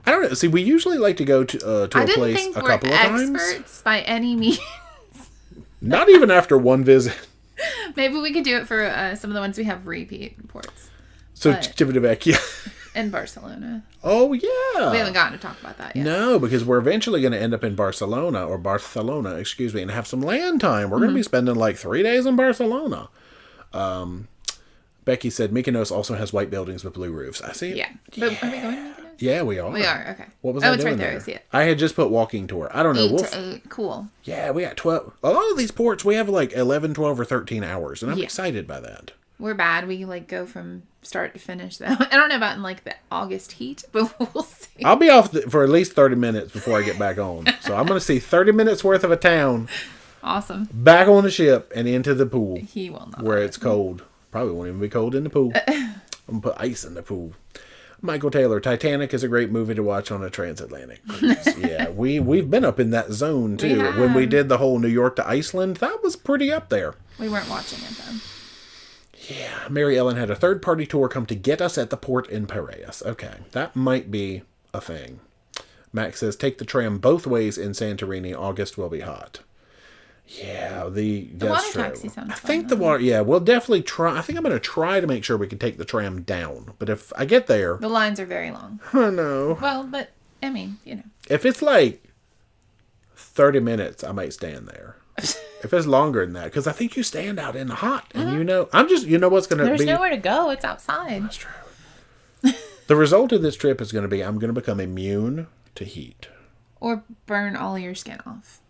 [SPEAKER 2] I don't know. See, we usually like to go to a place a couple of times.
[SPEAKER 1] Experts by any means.
[SPEAKER 2] Not even after one visit.
[SPEAKER 1] Maybe we could do it for some of the ones we have repeat ports.
[SPEAKER 2] So Civitavecchia.
[SPEAKER 1] In Barcelona.
[SPEAKER 2] Oh, yeah.
[SPEAKER 1] We haven't gotten to talk about that yet.
[SPEAKER 2] No, because we're eventually going to end up in Barcelona, and have some land time. We're going to be spending like 3 days in Barcelona. Becky said Mykonos also has white buildings with blue roofs. I see it.
[SPEAKER 1] Yeah. But are we going to Mykonos?
[SPEAKER 2] Yeah, we are.
[SPEAKER 1] We are, okay.
[SPEAKER 2] What was I doing
[SPEAKER 1] it's right
[SPEAKER 2] there?
[SPEAKER 1] I see it.
[SPEAKER 2] I had just put walking tour. I don't know.
[SPEAKER 1] 8 to 8. Cool.
[SPEAKER 2] Yeah, we got 12. A lot of these ports, we have like 11, 12, or 13 hours, and I'm excited by that.
[SPEAKER 1] We're bad. We go from start to finish, though. I don't know about in the August heat, but we'll see.
[SPEAKER 2] I'll be off for at least 30 minutes before I get back on. So I'm going to see 30 minutes worth of a town.
[SPEAKER 1] Awesome.
[SPEAKER 2] Back on the ship and into the pool.
[SPEAKER 1] He will not.
[SPEAKER 2] Where it's cold. Probably won't even be cold in the pool. I'm going to put ice in the pool. Michael Taylor, Titanic is a great movie to watch on a transatlantic cruise. Yeah, we've been up in that zone, too. When we did the whole New York to Iceland, that was pretty up there.
[SPEAKER 1] We weren't watching it, then.
[SPEAKER 2] Yeah, Mary Ellen had a third-party tour come to get us at the port in Piraeus. Okay, that might be a thing. Max says, take the tram both ways in Santorini. August will be hot. Yeah, the
[SPEAKER 1] water taxi sounds
[SPEAKER 2] fun. We'll definitely try. I think I'm going to try to make sure we can take the tram down. But if I get there...
[SPEAKER 1] The lines are very long.
[SPEAKER 2] I know.
[SPEAKER 1] Well, but, I mean,
[SPEAKER 2] If it's like 30 minutes, I might stand there. If it's longer than that, because I think you stand out in the hot, and what's going to be...
[SPEAKER 1] There's nowhere to go. It's outside.
[SPEAKER 2] That's true. The result of this trip is going to be I'm going to become immune to heat.
[SPEAKER 1] Or burn all your skin off.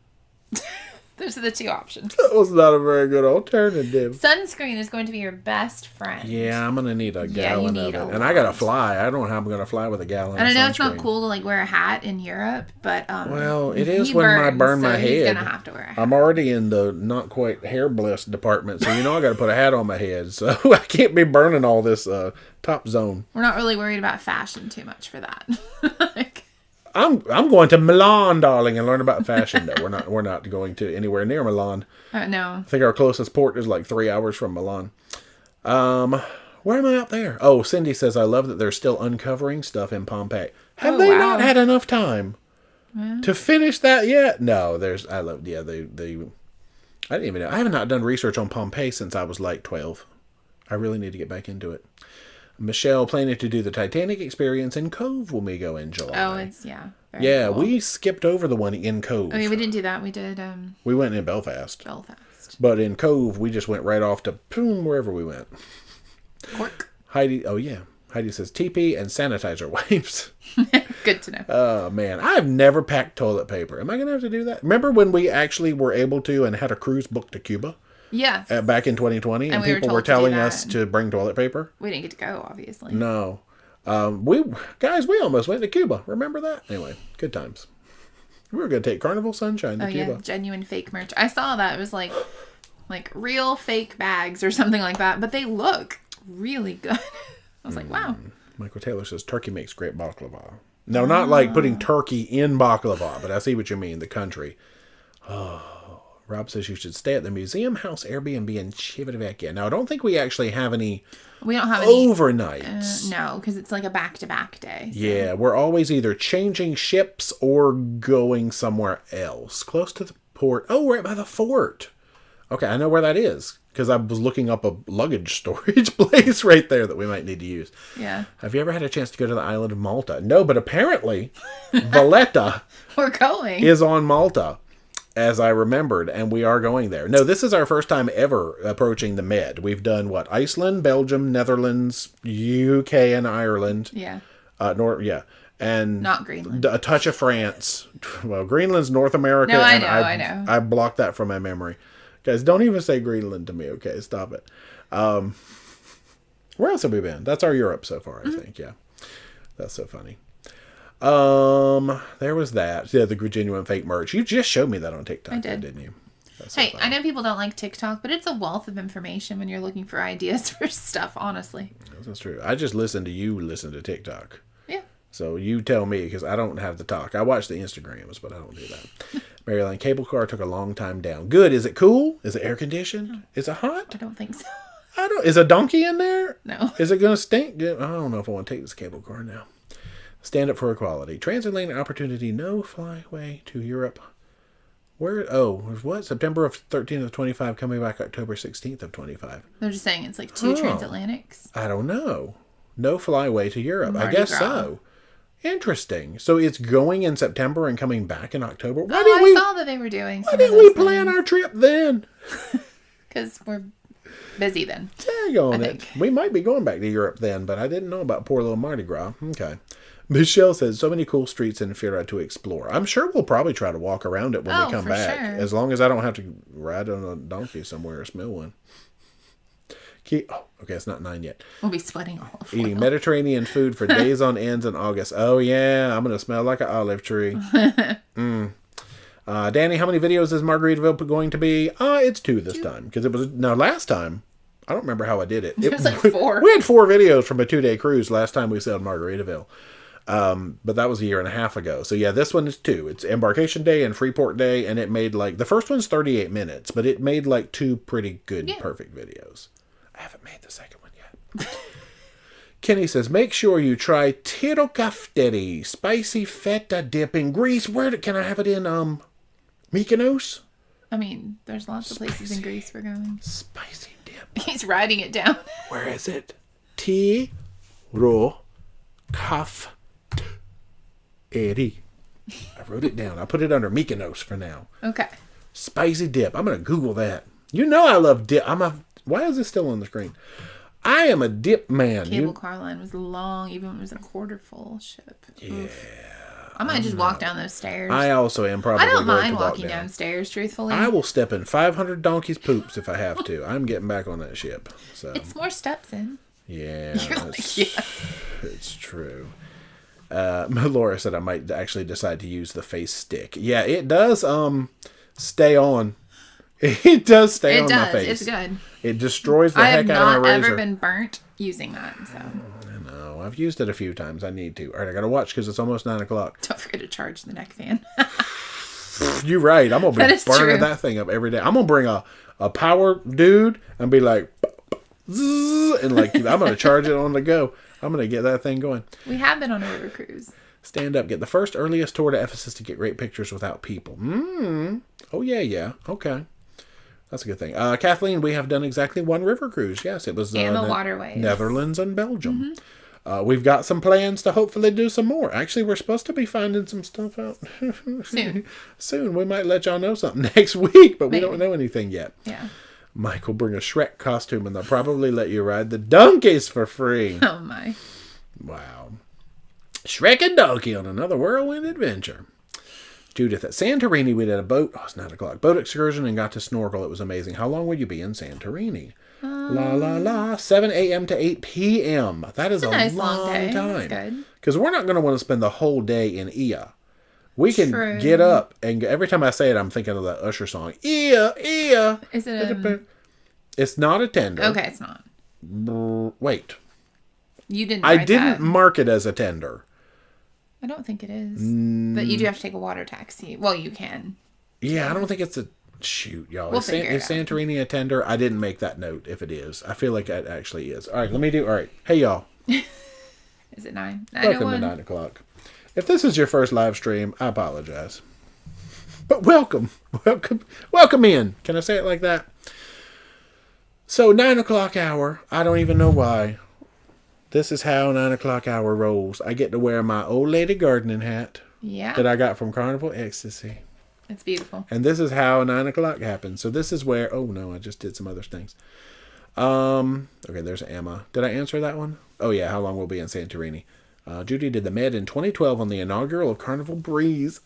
[SPEAKER 1] Those are the two options.
[SPEAKER 2] That was not a very good alternative.
[SPEAKER 1] Sunscreen is going to be your best friend.
[SPEAKER 2] Yeah, I'm going to need a gallon of it. And I
[SPEAKER 1] lot.
[SPEAKER 2] got to fly. I don't know how I'm going to fly with a gallon
[SPEAKER 1] And
[SPEAKER 2] of
[SPEAKER 1] I know
[SPEAKER 2] sunscreen.
[SPEAKER 1] it's not cool to like wear a hat in Europe, but
[SPEAKER 2] well, it is when I burn my head.
[SPEAKER 1] He's gonna have to wear a hat.
[SPEAKER 2] I'm already in the not quite hair blessed department, so I got to put a hat on my head. So I can't be burning all this top zone.
[SPEAKER 1] We're not really worried about fashion too much for that. Like,
[SPEAKER 2] I'm going to Milan, darling, and learn about fashion. No, we're not going to anywhere near Milan.
[SPEAKER 1] No.
[SPEAKER 2] I think our closest port is like 3 hours from Milan. Where am I out there? Oh, Cindy says, I love that they're still uncovering stuff in Pompeii. Have they not had enough time to finish that yet? No, they, I didn't even know. I have not done research on Pompeii since I was like 12. I really need to get back into it. Michelle planning to do the Titanic experience in Cove when we go in July.
[SPEAKER 1] Oh, it's, very cool.
[SPEAKER 2] We skipped over the one in Cove.
[SPEAKER 1] Oh, yeah, we didn't do that. We did,
[SPEAKER 2] we went in Belfast.
[SPEAKER 1] Belfast.
[SPEAKER 2] But in Cove, we just went right off to boom, wherever we went.
[SPEAKER 1] Cork.
[SPEAKER 2] Heidi, oh yeah. Heidi says TP and sanitizer wipes.
[SPEAKER 1] Good to know.
[SPEAKER 2] Oh, man. I've never packed toilet paper. Am I going to have to do that? Remember when we actually were able to and had a cruise booked to Cuba?
[SPEAKER 1] Yeah.
[SPEAKER 2] Back in 2020, and people were telling us to bring toilet paper.
[SPEAKER 1] We didn't get to go, obviously.
[SPEAKER 2] No. We almost went to Cuba. Remember that? Anyway, good times. We were going to take Carnival Sunshine to Cuba.
[SPEAKER 1] Yeah, genuine fake merch. I saw that. It was like real fake bags or something like that, but they look really good. I was like, wow.
[SPEAKER 2] Michael Taylor says turkey makes great baklava. No, not like putting turkey in baklava, but I see what you mean, the country. Oh. Rob says you should stay at the Museum House Airbnb in Civitavecchia. Now, I don't think we actually have any.
[SPEAKER 1] We don't have any
[SPEAKER 2] overnights.
[SPEAKER 1] No, because it's like a back-to-back day. So.
[SPEAKER 2] Yeah, we're always either changing ships or going somewhere else close to the port. Oh, right by the fort. Okay, I know where that is because I was looking up a luggage storage place right there that we might need to use.
[SPEAKER 1] Yeah.
[SPEAKER 2] Have you ever had a chance to go to the island of Malta? No, but apparently Valletta
[SPEAKER 1] we're going
[SPEAKER 2] is on Malta. As I remembered, and we are going there. No, this is our first time ever approaching the Med. We've done, Iceland, Belgium, Netherlands, UK, and Ireland.
[SPEAKER 1] Yeah.
[SPEAKER 2] And
[SPEAKER 1] not Greenland.
[SPEAKER 2] A touch of France. Well, Greenland's North America.
[SPEAKER 1] No, I know.
[SPEAKER 2] I blocked that from my memory. Guys, don't even say Greenland to me, okay? Stop it. Where else have we been? That's our Europe so far, I think, yeah. That's so funny. There was that. Yeah, the genuine fake merch. You just showed me that on TikTok, didn't you?
[SPEAKER 1] Hey, I know people don't like TikTok, but it's a wealth of information when you're looking for ideas for stuff, honestly.
[SPEAKER 2] That's true. I just listen to TikTok.
[SPEAKER 1] Yeah.
[SPEAKER 2] So you tell me, because I don't have the talk. I watch the Instagrams, but I don't do that. Maryland cable car took a long time down. Good. Is it cool? Is it air conditioned? Is it hot?
[SPEAKER 1] I don't think so.
[SPEAKER 2] Is a donkey in there?
[SPEAKER 1] No.
[SPEAKER 2] Is it going to stink? I don't know if I want to take this cable car now. Stand up for equality. Transatlantic opportunity. No flyway to Europe. Where? Oh, what? September of 13th of 25, coming back October 16th of 25.
[SPEAKER 1] They're just saying it's like two transatlantics.
[SPEAKER 2] I don't know. No flyway to Europe. I guess so. Interesting. So it's going in September and coming back in October.
[SPEAKER 1] I saw that they were doing.
[SPEAKER 2] Why didn't we plan our trip then?
[SPEAKER 1] Because we're busy then.
[SPEAKER 2] Tag on it. We might be going back to Europe then, but I didn't know about poor little Mardi Gras. Okay. Michelle says, so many cool streets in Fira to explore. I'm sure we'll probably try to walk around it when we come back. Sure. As long as I don't have to ride on a donkey somewhere or smell one. Okay, it's not 9 yet.
[SPEAKER 1] We'll be sweating all over.
[SPEAKER 2] Eating Mediterranean food for days on ends in August. Oh, yeah. I'm going to smell like an olive tree. Danny, how many videos is Margaritaville going to be? It's 2 this time. Because it was... Now, last time... I don't remember how I did it.
[SPEAKER 1] It was like 4.
[SPEAKER 2] We had 4 videos from a 2-day cruise last time we sailed Margaritaville. But that was a year and a half ago. So yeah, this one is 2. It's Embarkation Day and Freeport Day, and it made the first one's 38 minutes, but it made 2 pretty good, perfect videos. I haven't made the second one yet. Kenny says, make sure you try tiro kafteri, spicy feta dip in Greece. Can I have it in Mykonos?
[SPEAKER 1] I mean, there's lots of places in Greece we're going.
[SPEAKER 2] Spicy dip.
[SPEAKER 1] He's writing it down.
[SPEAKER 2] Where is it? Tiro kafteri. Eddie. I wrote it down. I put it under Mykonos for now.
[SPEAKER 1] Okay.
[SPEAKER 2] Spicy dip. I'm going to Google that. You know I love dip. Why is this still on the screen? I am a dip man.
[SPEAKER 1] Cable car line was long, even when it was a quarter full ship.
[SPEAKER 2] Yeah.
[SPEAKER 1] I might just walk down those stairs.
[SPEAKER 2] I also am probably.
[SPEAKER 1] I don't
[SPEAKER 2] going
[SPEAKER 1] mind
[SPEAKER 2] to walk
[SPEAKER 1] walking downstairs, truthfully.
[SPEAKER 2] I will step in 500 donkeys' poops if I have to. I'm getting back on that ship. So
[SPEAKER 1] it's more steps in.
[SPEAKER 2] Yeah,
[SPEAKER 1] Yes.
[SPEAKER 2] It's true. Laura said I might actually decide to use the face stick. Yeah, it does. Stay on. It does stay on my face.
[SPEAKER 1] It's good.
[SPEAKER 2] It destroys the heck out of my razor.
[SPEAKER 1] I have not ever been burnt using that. So.
[SPEAKER 2] I know. I've used it a few times. I need to. All right, I gotta watch because it's almost 9 o'clock.
[SPEAKER 1] Don't forget to charge the neck fan.
[SPEAKER 2] You're right. I'm gonna be burning that thing up every day. I'm gonna bring a power dude and be like, and like I'm gonna charge it on the go. I'm gonna get that thing going.
[SPEAKER 1] We have been on a river cruise.
[SPEAKER 2] Stand up. Get the first earliest tour to Ephesus to get great pictures without people. Oh yeah. Okay. That's a good thing. Kathleen, we have done exactly one river cruise. Yes, it was
[SPEAKER 1] and the waterways.
[SPEAKER 2] Netherlands and Belgium. We've got some plans to hopefully do some more. Actually, we're supposed to be finding some stuff out soon. We might let y'all know something next week, but we don't know anything yet.
[SPEAKER 1] Yeah.
[SPEAKER 2] Mike will bring a Shrek costume, and they'll probably let you ride the donkeys for free.
[SPEAKER 1] Oh, my.
[SPEAKER 2] Wow. Shrek and Donkey on another whirlwind adventure. Judith, at Santorini, we did a boat. Oh, it's 9 o'clock. Boat excursion and got to snorkel. It was amazing. How long will you be in Santorini? 7 a.m. to 8 p.m. That is a
[SPEAKER 1] nice
[SPEAKER 2] long
[SPEAKER 1] day.
[SPEAKER 2] time.
[SPEAKER 1] That's good.
[SPEAKER 2] Because we're not going to want to spend the whole day in Ia. We can get up, and every time I say it, I'm thinking of that Usher song. Ia, Ia.
[SPEAKER 1] Is it
[SPEAKER 2] It's not a tender.
[SPEAKER 1] Okay, it's not.
[SPEAKER 2] Wait.
[SPEAKER 1] You didn't
[SPEAKER 2] I didn't mark it as a tender.
[SPEAKER 1] I don't think it is. But you do have to take a water taxi. Well, you can.
[SPEAKER 2] Yeah, I don't think it's a... Shoot, y'all. Is
[SPEAKER 1] Santorini
[SPEAKER 2] a tender? I didn't make that note if it is. I feel like it actually is. All right, let me do... All right. Hey, y'all.
[SPEAKER 1] Is it 9?
[SPEAKER 2] Welcome to 9 o'clock. If this is your first live stream, I apologize. But welcome. Welcome in. Can I say it like that? So, 9 o'clock hour. I don't even know why. This is how 9 o'clock hour rolls. I get to wear my old lady gardening hat.
[SPEAKER 1] Yeah.
[SPEAKER 2] That I got from Carnival Ecstasy.
[SPEAKER 1] It's beautiful.
[SPEAKER 2] And this is how 9 o'clock happens. So this is where... Oh, no, I just did some other things. Okay, there's Emma. Did I answer that one? Oh, yeah, how long we'll be in Santorini. Judy did the med in 2012 on the inaugural of Carnival Breeze.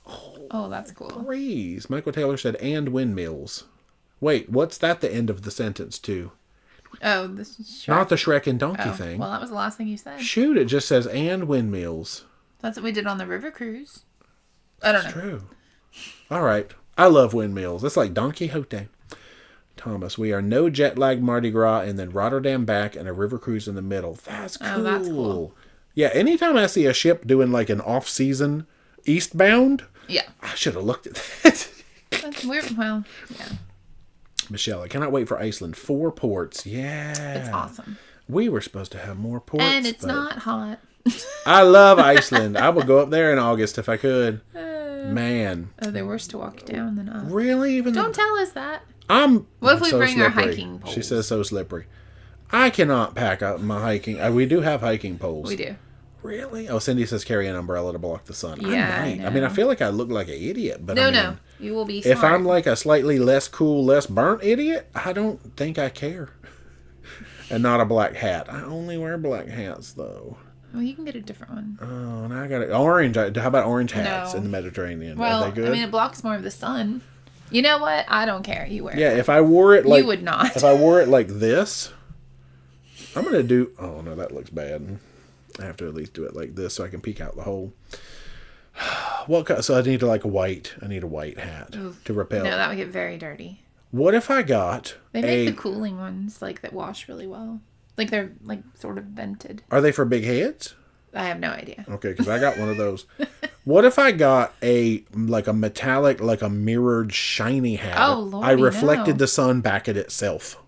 [SPEAKER 1] Oh, that's cool.
[SPEAKER 2] Breeze. Michael Taylor said, and windmills. Wait, what's that the end of the sentence to?
[SPEAKER 1] Oh, this is Shrek.
[SPEAKER 2] Not the Shrek and Donkey thing.
[SPEAKER 1] Well, that was the last thing you said.
[SPEAKER 2] Shoot, it just says, and windmills.
[SPEAKER 1] That's what we did on the river cruise. I don't know.
[SPEAKER 2] That's true. All right. I love windmills. It's like Don Quixote. Thomas, we are no jet lag Mardi Gras and then Rotterdam back and a river cruise in the middle. That's cool.
[SPEAKER 1] Oh, that's cool.
[SPEAKER 2] Yeah, anytime I see a ship doing like an off-season eastbound,
[SPEAKER 1] yeah,
[SPEAKER 2] I should have looked at that.
[SPEAKER 1] That's weird. Well, yeah.
[SPEAKER 2] Michelle, I cannot wait for Iceland. 4 ports. Yeah.
[SPEAKER 1] It's awesome.
[SPEAKER 2] We were supposed to have more ports.
[SPEAKER 1] And it's not hot.
[SPEAKER 2] I love Iceland. I would go up there in August if I could. Man.
[SPEAKER 1] Oh, they're worse to walk down than up.
[SPEAKER 2] Really?
[SPEAKER 1] Don't tell us that.
[SPEAKER 2] What
[SPEAKER 1] if we bring our hiking poles?
[SPEAKER 2] She says so slippery. I cannot pack up my hiking. We do have hiking poles.
[SPEAKER 1] We do.
[SPEAKER 2] Really? Oh, Cindy says carry an umbrella to block the sun.
[SPEAKER 1] Yeah,
[SPEAKER 2] I mean, I feel like I look like an idiot, but
[SPEAKER 1] no, you will be smart.
[SPEAKER 2] If I'm like a slightly less cool, less burnt idiot, I don't think I care. And not a black hat. I only wear black hats, though.
[SPEAKER 1] Well, you can get a different one.
[SPEAKER 2] Oh, and I got it. Orange. How about orange hats in the Mediterranean?
[SPEAKER 1] Well,
[SPEAKER 2] are they good?
[SPEAKER 1] I mean, it blocks more of the sun. You know what? I don't care. You wear it.
[SPEAKER 2] Yeah, if I wore it like...
[SPEAKER 1] You would not.
[SPEAKER 2] If I wore it like this, I'm going to do... Oh, no, that looks bad. I have to at least do it like this so I can peek out the hole. So I need a white hat to repel.
[SPEAKER 1] No, that would get very dirty.
[SPEAKER 2] What if I got
[SPEAKER 1] They make the cooling ones that wash really well. Like they're sort of vented.
[SPEAKER 2] Are they for big heads?
[SPEAKER 1] I have no idea.
[SPEAKER 2] Okay, because I got one of those. What if I got a metallic, a mirrored, shiny hat?
[SPEAKER 1] Oh, Lord,
[SPEAKER 2] I reflected the sun back at itself.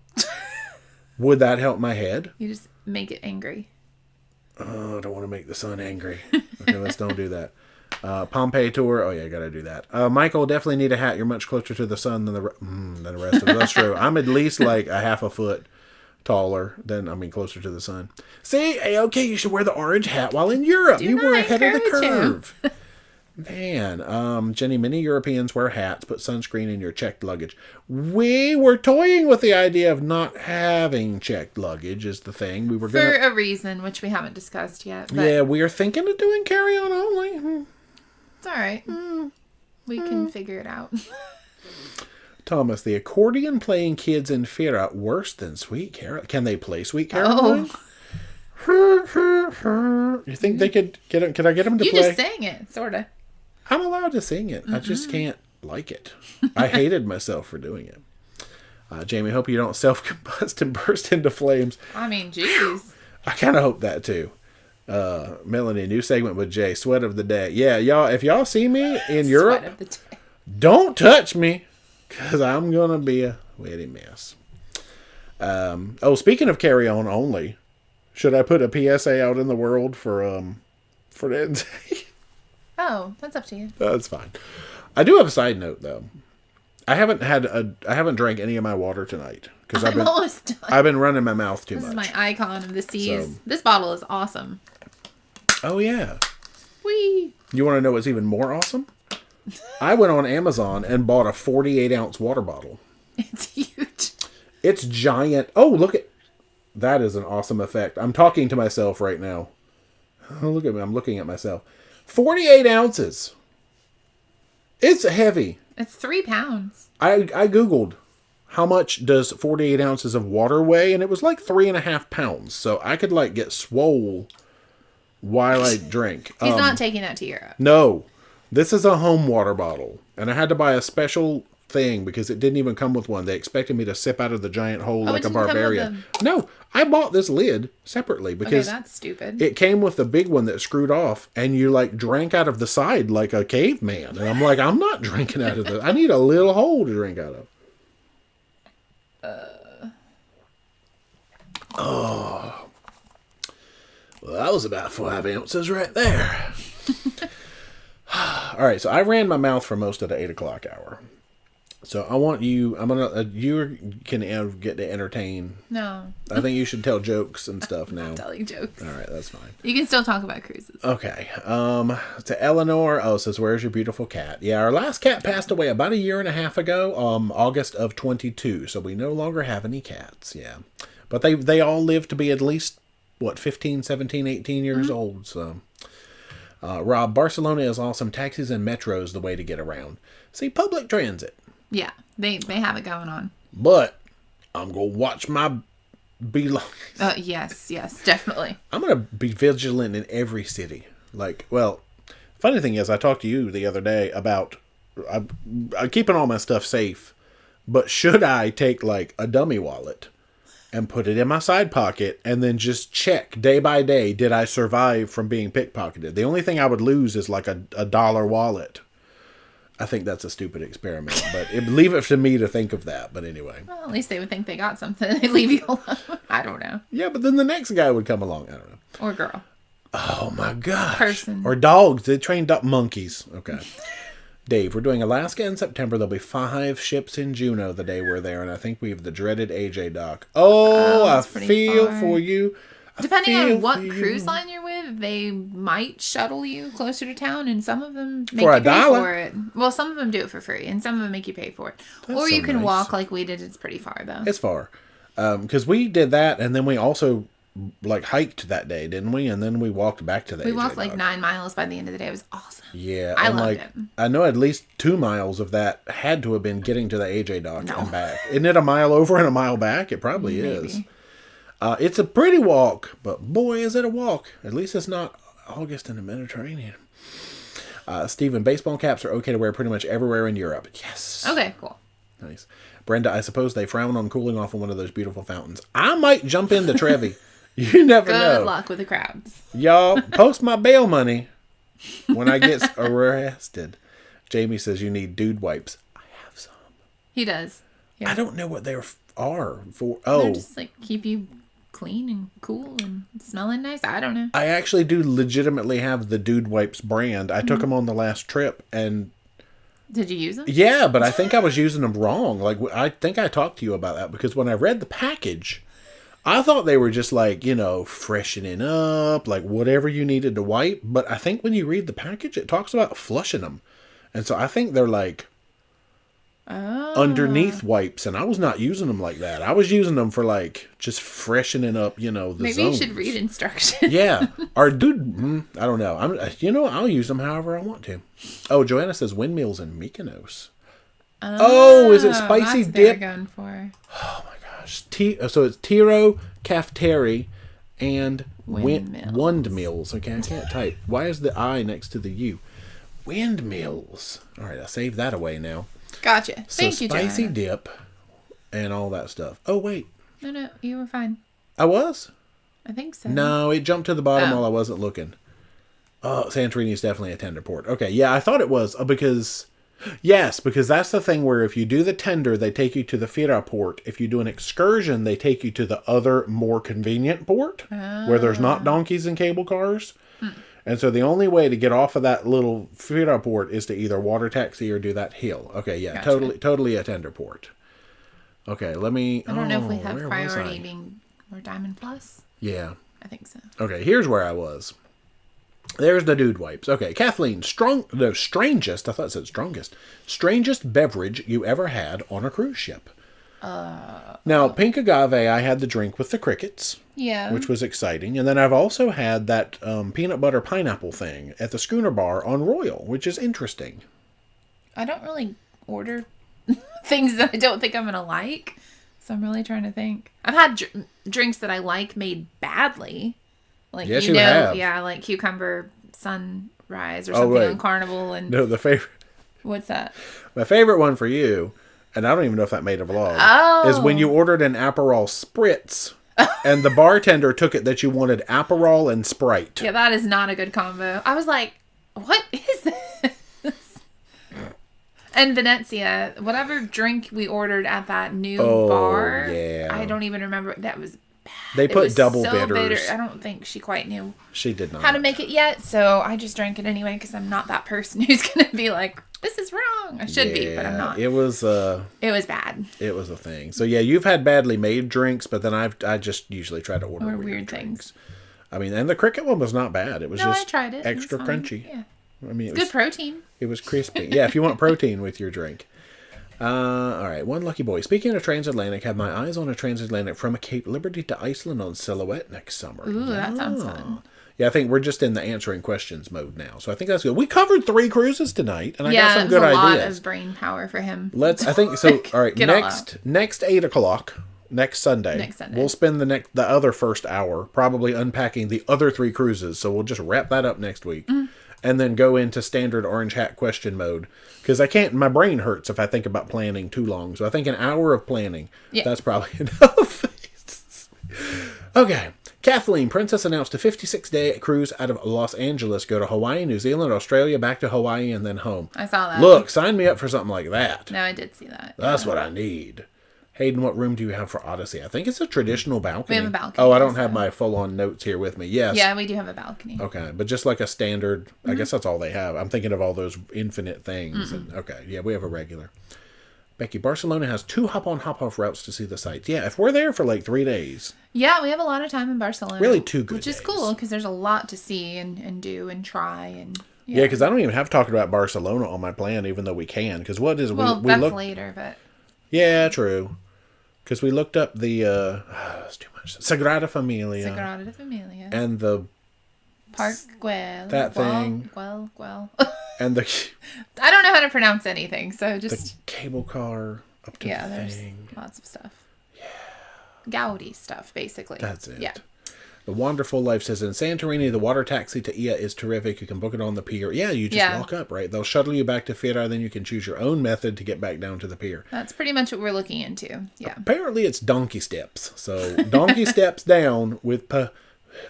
[SPEAKER 2] Would that help my head?
[SPEAKER 1] You just make it angry.
[SPEAKER 2] Oh, I don't want to make the sun angry. Okay, let's don't do that. Pompeii tour. Oh, yeah, got to do that. Michael, definitely need a hat. You're much closer to the sun than the rest of us. That's true. I'm at least a half a foot taller than, closer to the sun. See, okay, you should wear the orange hat while in Europe. You were ahead of the curve. Man, Jenny, many Europeans wear hats, put sunscreen in your checked luggage. We were toying with the idea of not having checked luggage is the thing. We were
[SPEAKER 1] For a reason, which we haven't discussed yet. But...
[SPEAKER 2] Yeah, we are thinking of doing carry-on only.
[SPEAKER 1] It's all right. We can figure it out.
[SPEAKER 2] Thomas, the accordion playing kids in Fira worse than Sweet Carol. Can they play Sweet Caroline? You think they could get it? Can I get them to play?
[SPEAKER 1] You just sang it, sort of.
[SPEAKER 2] I'm allowed to sing it. I just can't like it. I hated myself for doing it. Jamie, hope you don't self-combust and burst into flames.
[SPEAKER 1] I mean, jeez.
[SPEAKER 2] I kind of hope that too. Melanie, new segment with Jay, sweat of the day. Yeah, y'all, if y'all see me in Europe,
[SPEAKER 1] Sweat of the day.
[SPEAKER 2] don't touch me, because I'm going to be a wetty mess. Speaking of carry on only, should I put a PSA out in the world for that?
[SPEAKER 1] Oh, that's up to you.
[SPEAKER 2] That's fine. I do have a side note though. I haven't drank any of my water tonight because
[SPEAKER 1] I'm almost done.
[SPEAKER 2] I've been running my mouth too much.
[SPEAKER 1] This is my icon of the seas.
[SPEAKER 2] So.
[SPEAKER 1] This bottle is awesome.
[SPEAKER 2] Oh yeah.
[SPEAKER 1] Whee!
[SPEAKER 2] You want to know what's even more awesome? I went on Amazon and bought a 48-ounce water bottle.
[SPEAKER 1] It's huge.
[SPEAKER 2] It's giant. Oh, look at that! Is an awesome effect. I'm talking to myself right now. Oh, look at me. I'm looking at myself. 48 ounces. It's heavy.
[SPEAKER 1] It's 3 pounds.
[SPEAKER 2] I Googled how much does 48 ounces of water weigh, and it was like 3.5 pounds. So I could like get swole while I drink.
[SPEAKER 1] He's not taking that to Europe.
[SPEAKER 2] No, this is a home water bottle, and I had to buy a special thing because it didn't even come with one. They expected me to sip out of the giant hole like a barbarian. No, I bought this lid separately because
[SPEAKER 1] that's stupid.
[SPEAKER 2] It came with the big one that screwed off, and you like drank out of the side like a caveman. And I'm like, I'm not drinking out of the. I need a little hole to drink out of. Oh, well, that was about 5 ounces right there. All right, so I ran my mouth for most of the 8 o'clock hour. So I want you. You can get to entertain.
[SPEAKER 1] No.
[SPEAKER 2] I think you should tell jokes and stuff now.
[SPEAKER 1] I'm telling jokes.
[SPEAKER 2] All right, that's fine.
[SPEAKER 1] You can still talk about cruises.
[SPEAKER 2] Okay. To Eleanor. Oh, it says, where's your beautiful cat? Yeah, our last cat passed away about 1.5 years ago. August of 22. So we no longer have any cats. Yeah, but they all live to be at least 15, 17, 18 years old. So. Rob, Barcelona is awesome. Taxis and metros the way to get around. See, public transit.
[SPEAKER 1] Yeah, they have it going on.
[SPEAKER 2] But I'm going to watch my belongings.
[SPEAKER 1] Yes, definitely.
[SPEAKER 2] I'm going to be vigilant in every city. Funny thing is, I talked to you the other day about I'm keeping all my stuff safe, but should I take like a dummy wallet and put it in my side pocket and then just check day by day, did I survive from being pickpocketed? The only thing I would lose is like a dollar wallet. I think that's a stupid experiment, but leave it to me to think of that. But anyway.
[SPEAKER 1] Well, at least they would think they got something. They'd leave you alone. I don't know.
[SPEAKER 2] Yeah, but then the next guy would come along. I don't know.
[SPEAKER 1] Or girl.
[SPEAKER 2] Oh my gosh.
[SPEAKER 1] Person.
[SPEAKER 2] Or dogs. They trained up monkeys. Okay. Dave, we're doing Alaska in September. There'll be 5 ships in Juneau the day we're there, and I think we have the dreaded AJ dock. Oh, I feel far. For you.
[SPEAKER 1] Depending on what cruise line you're with, they might shuttle you closer to town, and some of them make you pay for it. Well, some of them do it for free, and some of them make you pay for it. That's or you can walk like we did. It's pretty far, though.
[SPEAKER 2] It's far. Because we did that, and then we also hiked that day, didn't we? And then we walked back to the
[SPEAKER 1] We
[SPEAKER 2] AJ
[SPEAKER 1] walked
[SPEAKER 2] dock.
[SPEAKER 1] 9 miles by the end of the day. It was awesome.
[SPEAKER 2] Yeah.
[SPEAKER 1] I loved it.
[SPEAKER 2] I know at least 2 miles of that had to have been getting to the AJ dock and back. Isn't it a mile over and a mile back? It probably is. It's a pretty walk, but boy, is it a walk. At least it's not August in the Mediterranean. Steven, baseball caps are okay to wear pretty much everywhere in Europe. Yes.
[SPEAKER 1] Okay, cool.
[SPEAKER 2] Nice. Brenda, I suppose they frown on cooling off in one of those beautiful fountains. I might jump into Trevi. You never know.
[SPEAKER 1] Good luck with the crowds.
[SPEAKER 2] Y'all, post my bail money when I get arrested. Jamie says you need dude wipes. I have some.
[SPEAKER 1] He does. Yeah.
[SPEAKER 2] I don't know what they are for.
[SPEAKER 1] They're just keep you clean and cool and smelling nice. I don't know.
[SPEAKER 2] I actually do legitimately have the Dude Wipes brand. I took them on the last trip, and
[SPEAKER 1] did you use them?
[SPEAKER 2] Yeah, but I think I was using them wrong. I think I talked to you about that because when I read the package, I thought they were just freshening up, whatever you needed to wipe. But I think when you read the package, it talks about flushing them, and so I think they're underneath wipes, and I was not using them like that. I was using them for like just freshening up, the
[SPEAKER 1] Maybe
[SPEAKER 2] zones.
[SPEAKER 1] you should read instructions.
[SPEAKER 2] Yeah, or dude, I don't know. I'll use them however I want to. Oh, Joanna says windmills in Mykonos. Oh, is it spicy
[SPEAKER 1] that's
[SPEAKER 2] dip?
[SPEAKER 1] Going for.
[SPEAKER 2] Oh my gosh! So it's Tiro, Kafteri, and windmills. Okay, I can't type. Why is the I next to the U? Windmills. All right, I'll save that away now.
[SPEAKER 1] Gotcha. Thank you,
[SPEAKER 2] spicy
[SPEAKER 1] Joanna.
[SPEAKER 2] dip and all that stuff. Oh, wait.
[SPEAKER 1] No, you were fine.
[SPEAKER 2] I was?
[SPEAKER 1] I think so.
[SPEAKER 2] No, it jumped to the bottom while I wasn't looking. Oh, Santorini is definitely a tender port. Okay, yeah, I thought it was because... Yes, because that's the thing where if you do the tender, they take you to the Fira port. If you do an excursion, they take you to the other, more convenient port where there's not donkeys and cable cars. And so the only way to get off of that little Fira port is to either water taxi or do that hill. Okay, yeah, gotcha. Totally a tender port. Okay, let me...
[SPEAKER 1] I don't know if we have priority being more Diamond Plus.
[SPEAKER 2] Yeah.
[SPEAKER 1] I think so.
[SPEAKER 2] Okay, here's where I was. There's the dude wipes. Okay, Kathleen, strangest, I thought it said strongest, strangest beverage you ever had on a cruise ship. Now, pink agave, I had the drink with the crickets.
[SPEAKER 1] Yeah.
[SPEAKER 2] Which was exciting. And then I've also had that peanut butter pineapple thing at the Schooner Bar on Royal, which is interesting.
[SPEAKER 1] I don't really order things that I don't think I'm going to like. So I'm really trying to think. I've had drinks that I like made badly. Like,
[SPEAKER 2] yes, you have.
[SPEAKER 1] Yeah, like cucumber sunrise or something on Carnival. And
[SPEAKER 2] no, the favorite.
[SPEAKER 1] What's that?
[SPEAKER 2] My favorite one for you, and I don't even know if that made a vlog, is when you ordered an Aperol Spritz, and the bartender took it that you wanted Aperol and Sprite.
[SPEAKER 1] Yeah, that is not a good combo. I was like, what is this? And Venezia, whatever drink we ordered at that new bar, I don't even remember. That was bad.
[SPEAKER 2] They put double bitters.
[SPEAKER 1] Bitter. I don't think she quite knew.
[SPEAKER 2] She did not.
[SPEAKER 1] How to make it yet, so I just drank it anyway because I'm not that person who's going to be like, this is wrong. I should be, but I'm not.
[SPEAKER 2] It was
[SPEAKER 1] bad.
[SPEAKER 2] It was a thing. So yeah, you've had badly made drinks, but then I just usually try to order weird things. I mean, and the cricket one was not bad. It was just
[SPEAKER 1] I tried it.
[SPEAKER 2] Extra crunchy.
[SPEAKER 1] Yeah.
[SPEAKER 2] I mean,
[SPEAKER 1] it's good protein.
[SPEAKER 2] It was crispy. Yeah, if you want protein with your drink. All right, one lucky boy. Speaking of transatlantic, have my eyes on a transatlantic from Cape Liberty to Iceland on Silhouette next summer.
[SPEAKER 1] Ooh, that sounds fun.
[SPEAKER 2] Yeah, I think we're just in the answering questions mode now. So I think that's good. We covered 3 cruises tonight, and I got some good ideas. Yeah, a lot
[SPEAKER 1] of brain power for him.
[SPEAKER 2] All right, next 8 o'clock, next Sunday, we'll spend the other first hour probably unpacking the other 3 cruises. So we'll just wrap that up next week. And then go into standard orange hat question mode. Because my brain hurts if I think about planning too long. So I think an hour of planning, that's probably enough. Okay. Kathleen, Princess announced a 56-day cruise out of Los Angeles. Go to Hawaii, New Zealand, Australia, back to Hawaii, and then home.
[SPEAKER 1] I saw that.
[SPEAKER 2] Look, sign me up for something like that.
[SPEAKER 1] No, I did see that.
[SPEAKER 2] That's what I need. Hayden, what room do you have for Odyssey? I think it's a traditional balcony.
[SPEAKER 1] We have a balcony.
[SPEAKER 2] Oh, I don't have my full-on notes here with me. Yes.
[SPEAKER 1] Yeah, we do have a balcony.
[SPEAKER 2] Okay, but just like a standard, I guess that's all they have. I'm thinking of all those infinite things. And, okay, yeah, we have a regular. Becky, Barcelona has 2 hop-on, hop-off routes to see the sights. Yeah, if we're there for like 3 days.
[SPEAKER 1] Yeah, we have a lot of time in Barcelona.
[SPEAKER 2] Really 2 good days.
[SPEAKER 1] Which is cool, because there's a lot to see and do and try. And
[SPEAKER 2] yeah, because I don't even have talked about Barcelona on my plan, even though we can. Because what is...
[SPEAKER 1] Well, that's later, but...
[SPEAKER 2] Yeah, true. Because we looked up the... it's too much. Sagrada Familia. And the...
[SPEAKER 1] Park Güell.
[SPEAKER 2] That thing.
[SPEAKER 1] Güell.
[SPEAKER 2] And the...
[SPEAKER 1] I don't know how to pronounce anything, so just...
[SPEAKER 2] The cable car up to the thing.
[SPEAKER 1] There's lots of stuff. Yeah. Gaudi stuff, basically.
[SPEAKER 2] That's it.
[SPEAKER 1] Yeah.
[SPEAKER 2] The Wonderful Life says, in Santorini, the water taxi to Ia is terrific. You can book it on the pier. Yeah, you just walk up, right? They'll shuttle you back to Fira, then you can choose your own method to get back down to the pier.
[SPEAKER 1] That's pretty much what we're looking into. Yeah.
[SPEAKER 2] Apparently, it's donkey steps. So, donkey steps down with...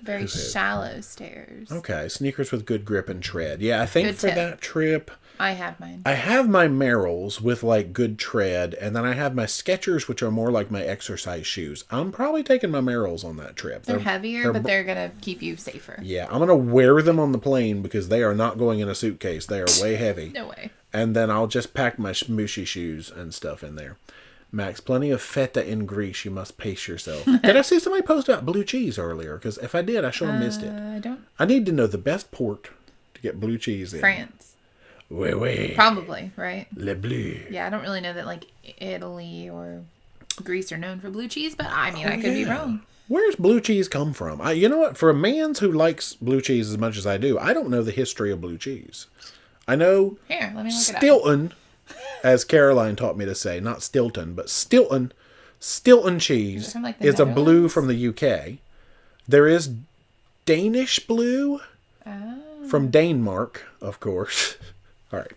[SPEAKER 1] Very shallow stairs.
[SPEAKER 2] Okay, sneakers with good grip and tread. Yeah, I think for that trip...
[SPEAKER 1] I have mine.
[SPEAKER 2] I have my Merrells with like good tread, and then I have my Skechers, which are more like my exercise shoes. I'm probably taking my Merrells on that trip.
[SPEAKER 1] They're heavier, but they're going to keep you safer.
[SPEAKER 2] Yeah, I'm going to wear them on the plane because they are not going in a suitcase. They are way heavy.
[SPEAKER 1] No way.
[SPEAKER 2] And then I'll just pack my smooshy shoes and stuff in there. Max, plenty of feta in Greece. You must pace yourself. Did I see somebody post about blue cheese earlier? Because if I did, I sure missed it.
[SPEAKER 1] I don't.
[SPEAKER 2] I need to know the best port to get blue cheese in.
[SPEAKER 1] France.
[SPEAKER 2] Oui, oui.
[SPEAKER 1] Probably, right?
[SPEAKER 2] Le bleu.
[SPEAKER 1] Yeah, I don't really know that like Italy or Greece are known for blue cheese, but I mean, I could be wrong.
[SPEAKER 2] Where's blue cheese come from? You know what? For a man who likes blue cheese as much as I do, I don't know the history of blue cheese. I know
[SPEAKER 1] Here, let me look it up.
[SPEAKER 2] Stilton, as Caroline taught me to say, not Stilton, but Stilton. Stilton cheese
[SPEAKER 1] From, like, the
[SPEAKER 2] is a blue
[SPEAKER 1] Netherlands?
[SPEAKER 2] from the UK. There is Danish blue from Denmark, of course. All right.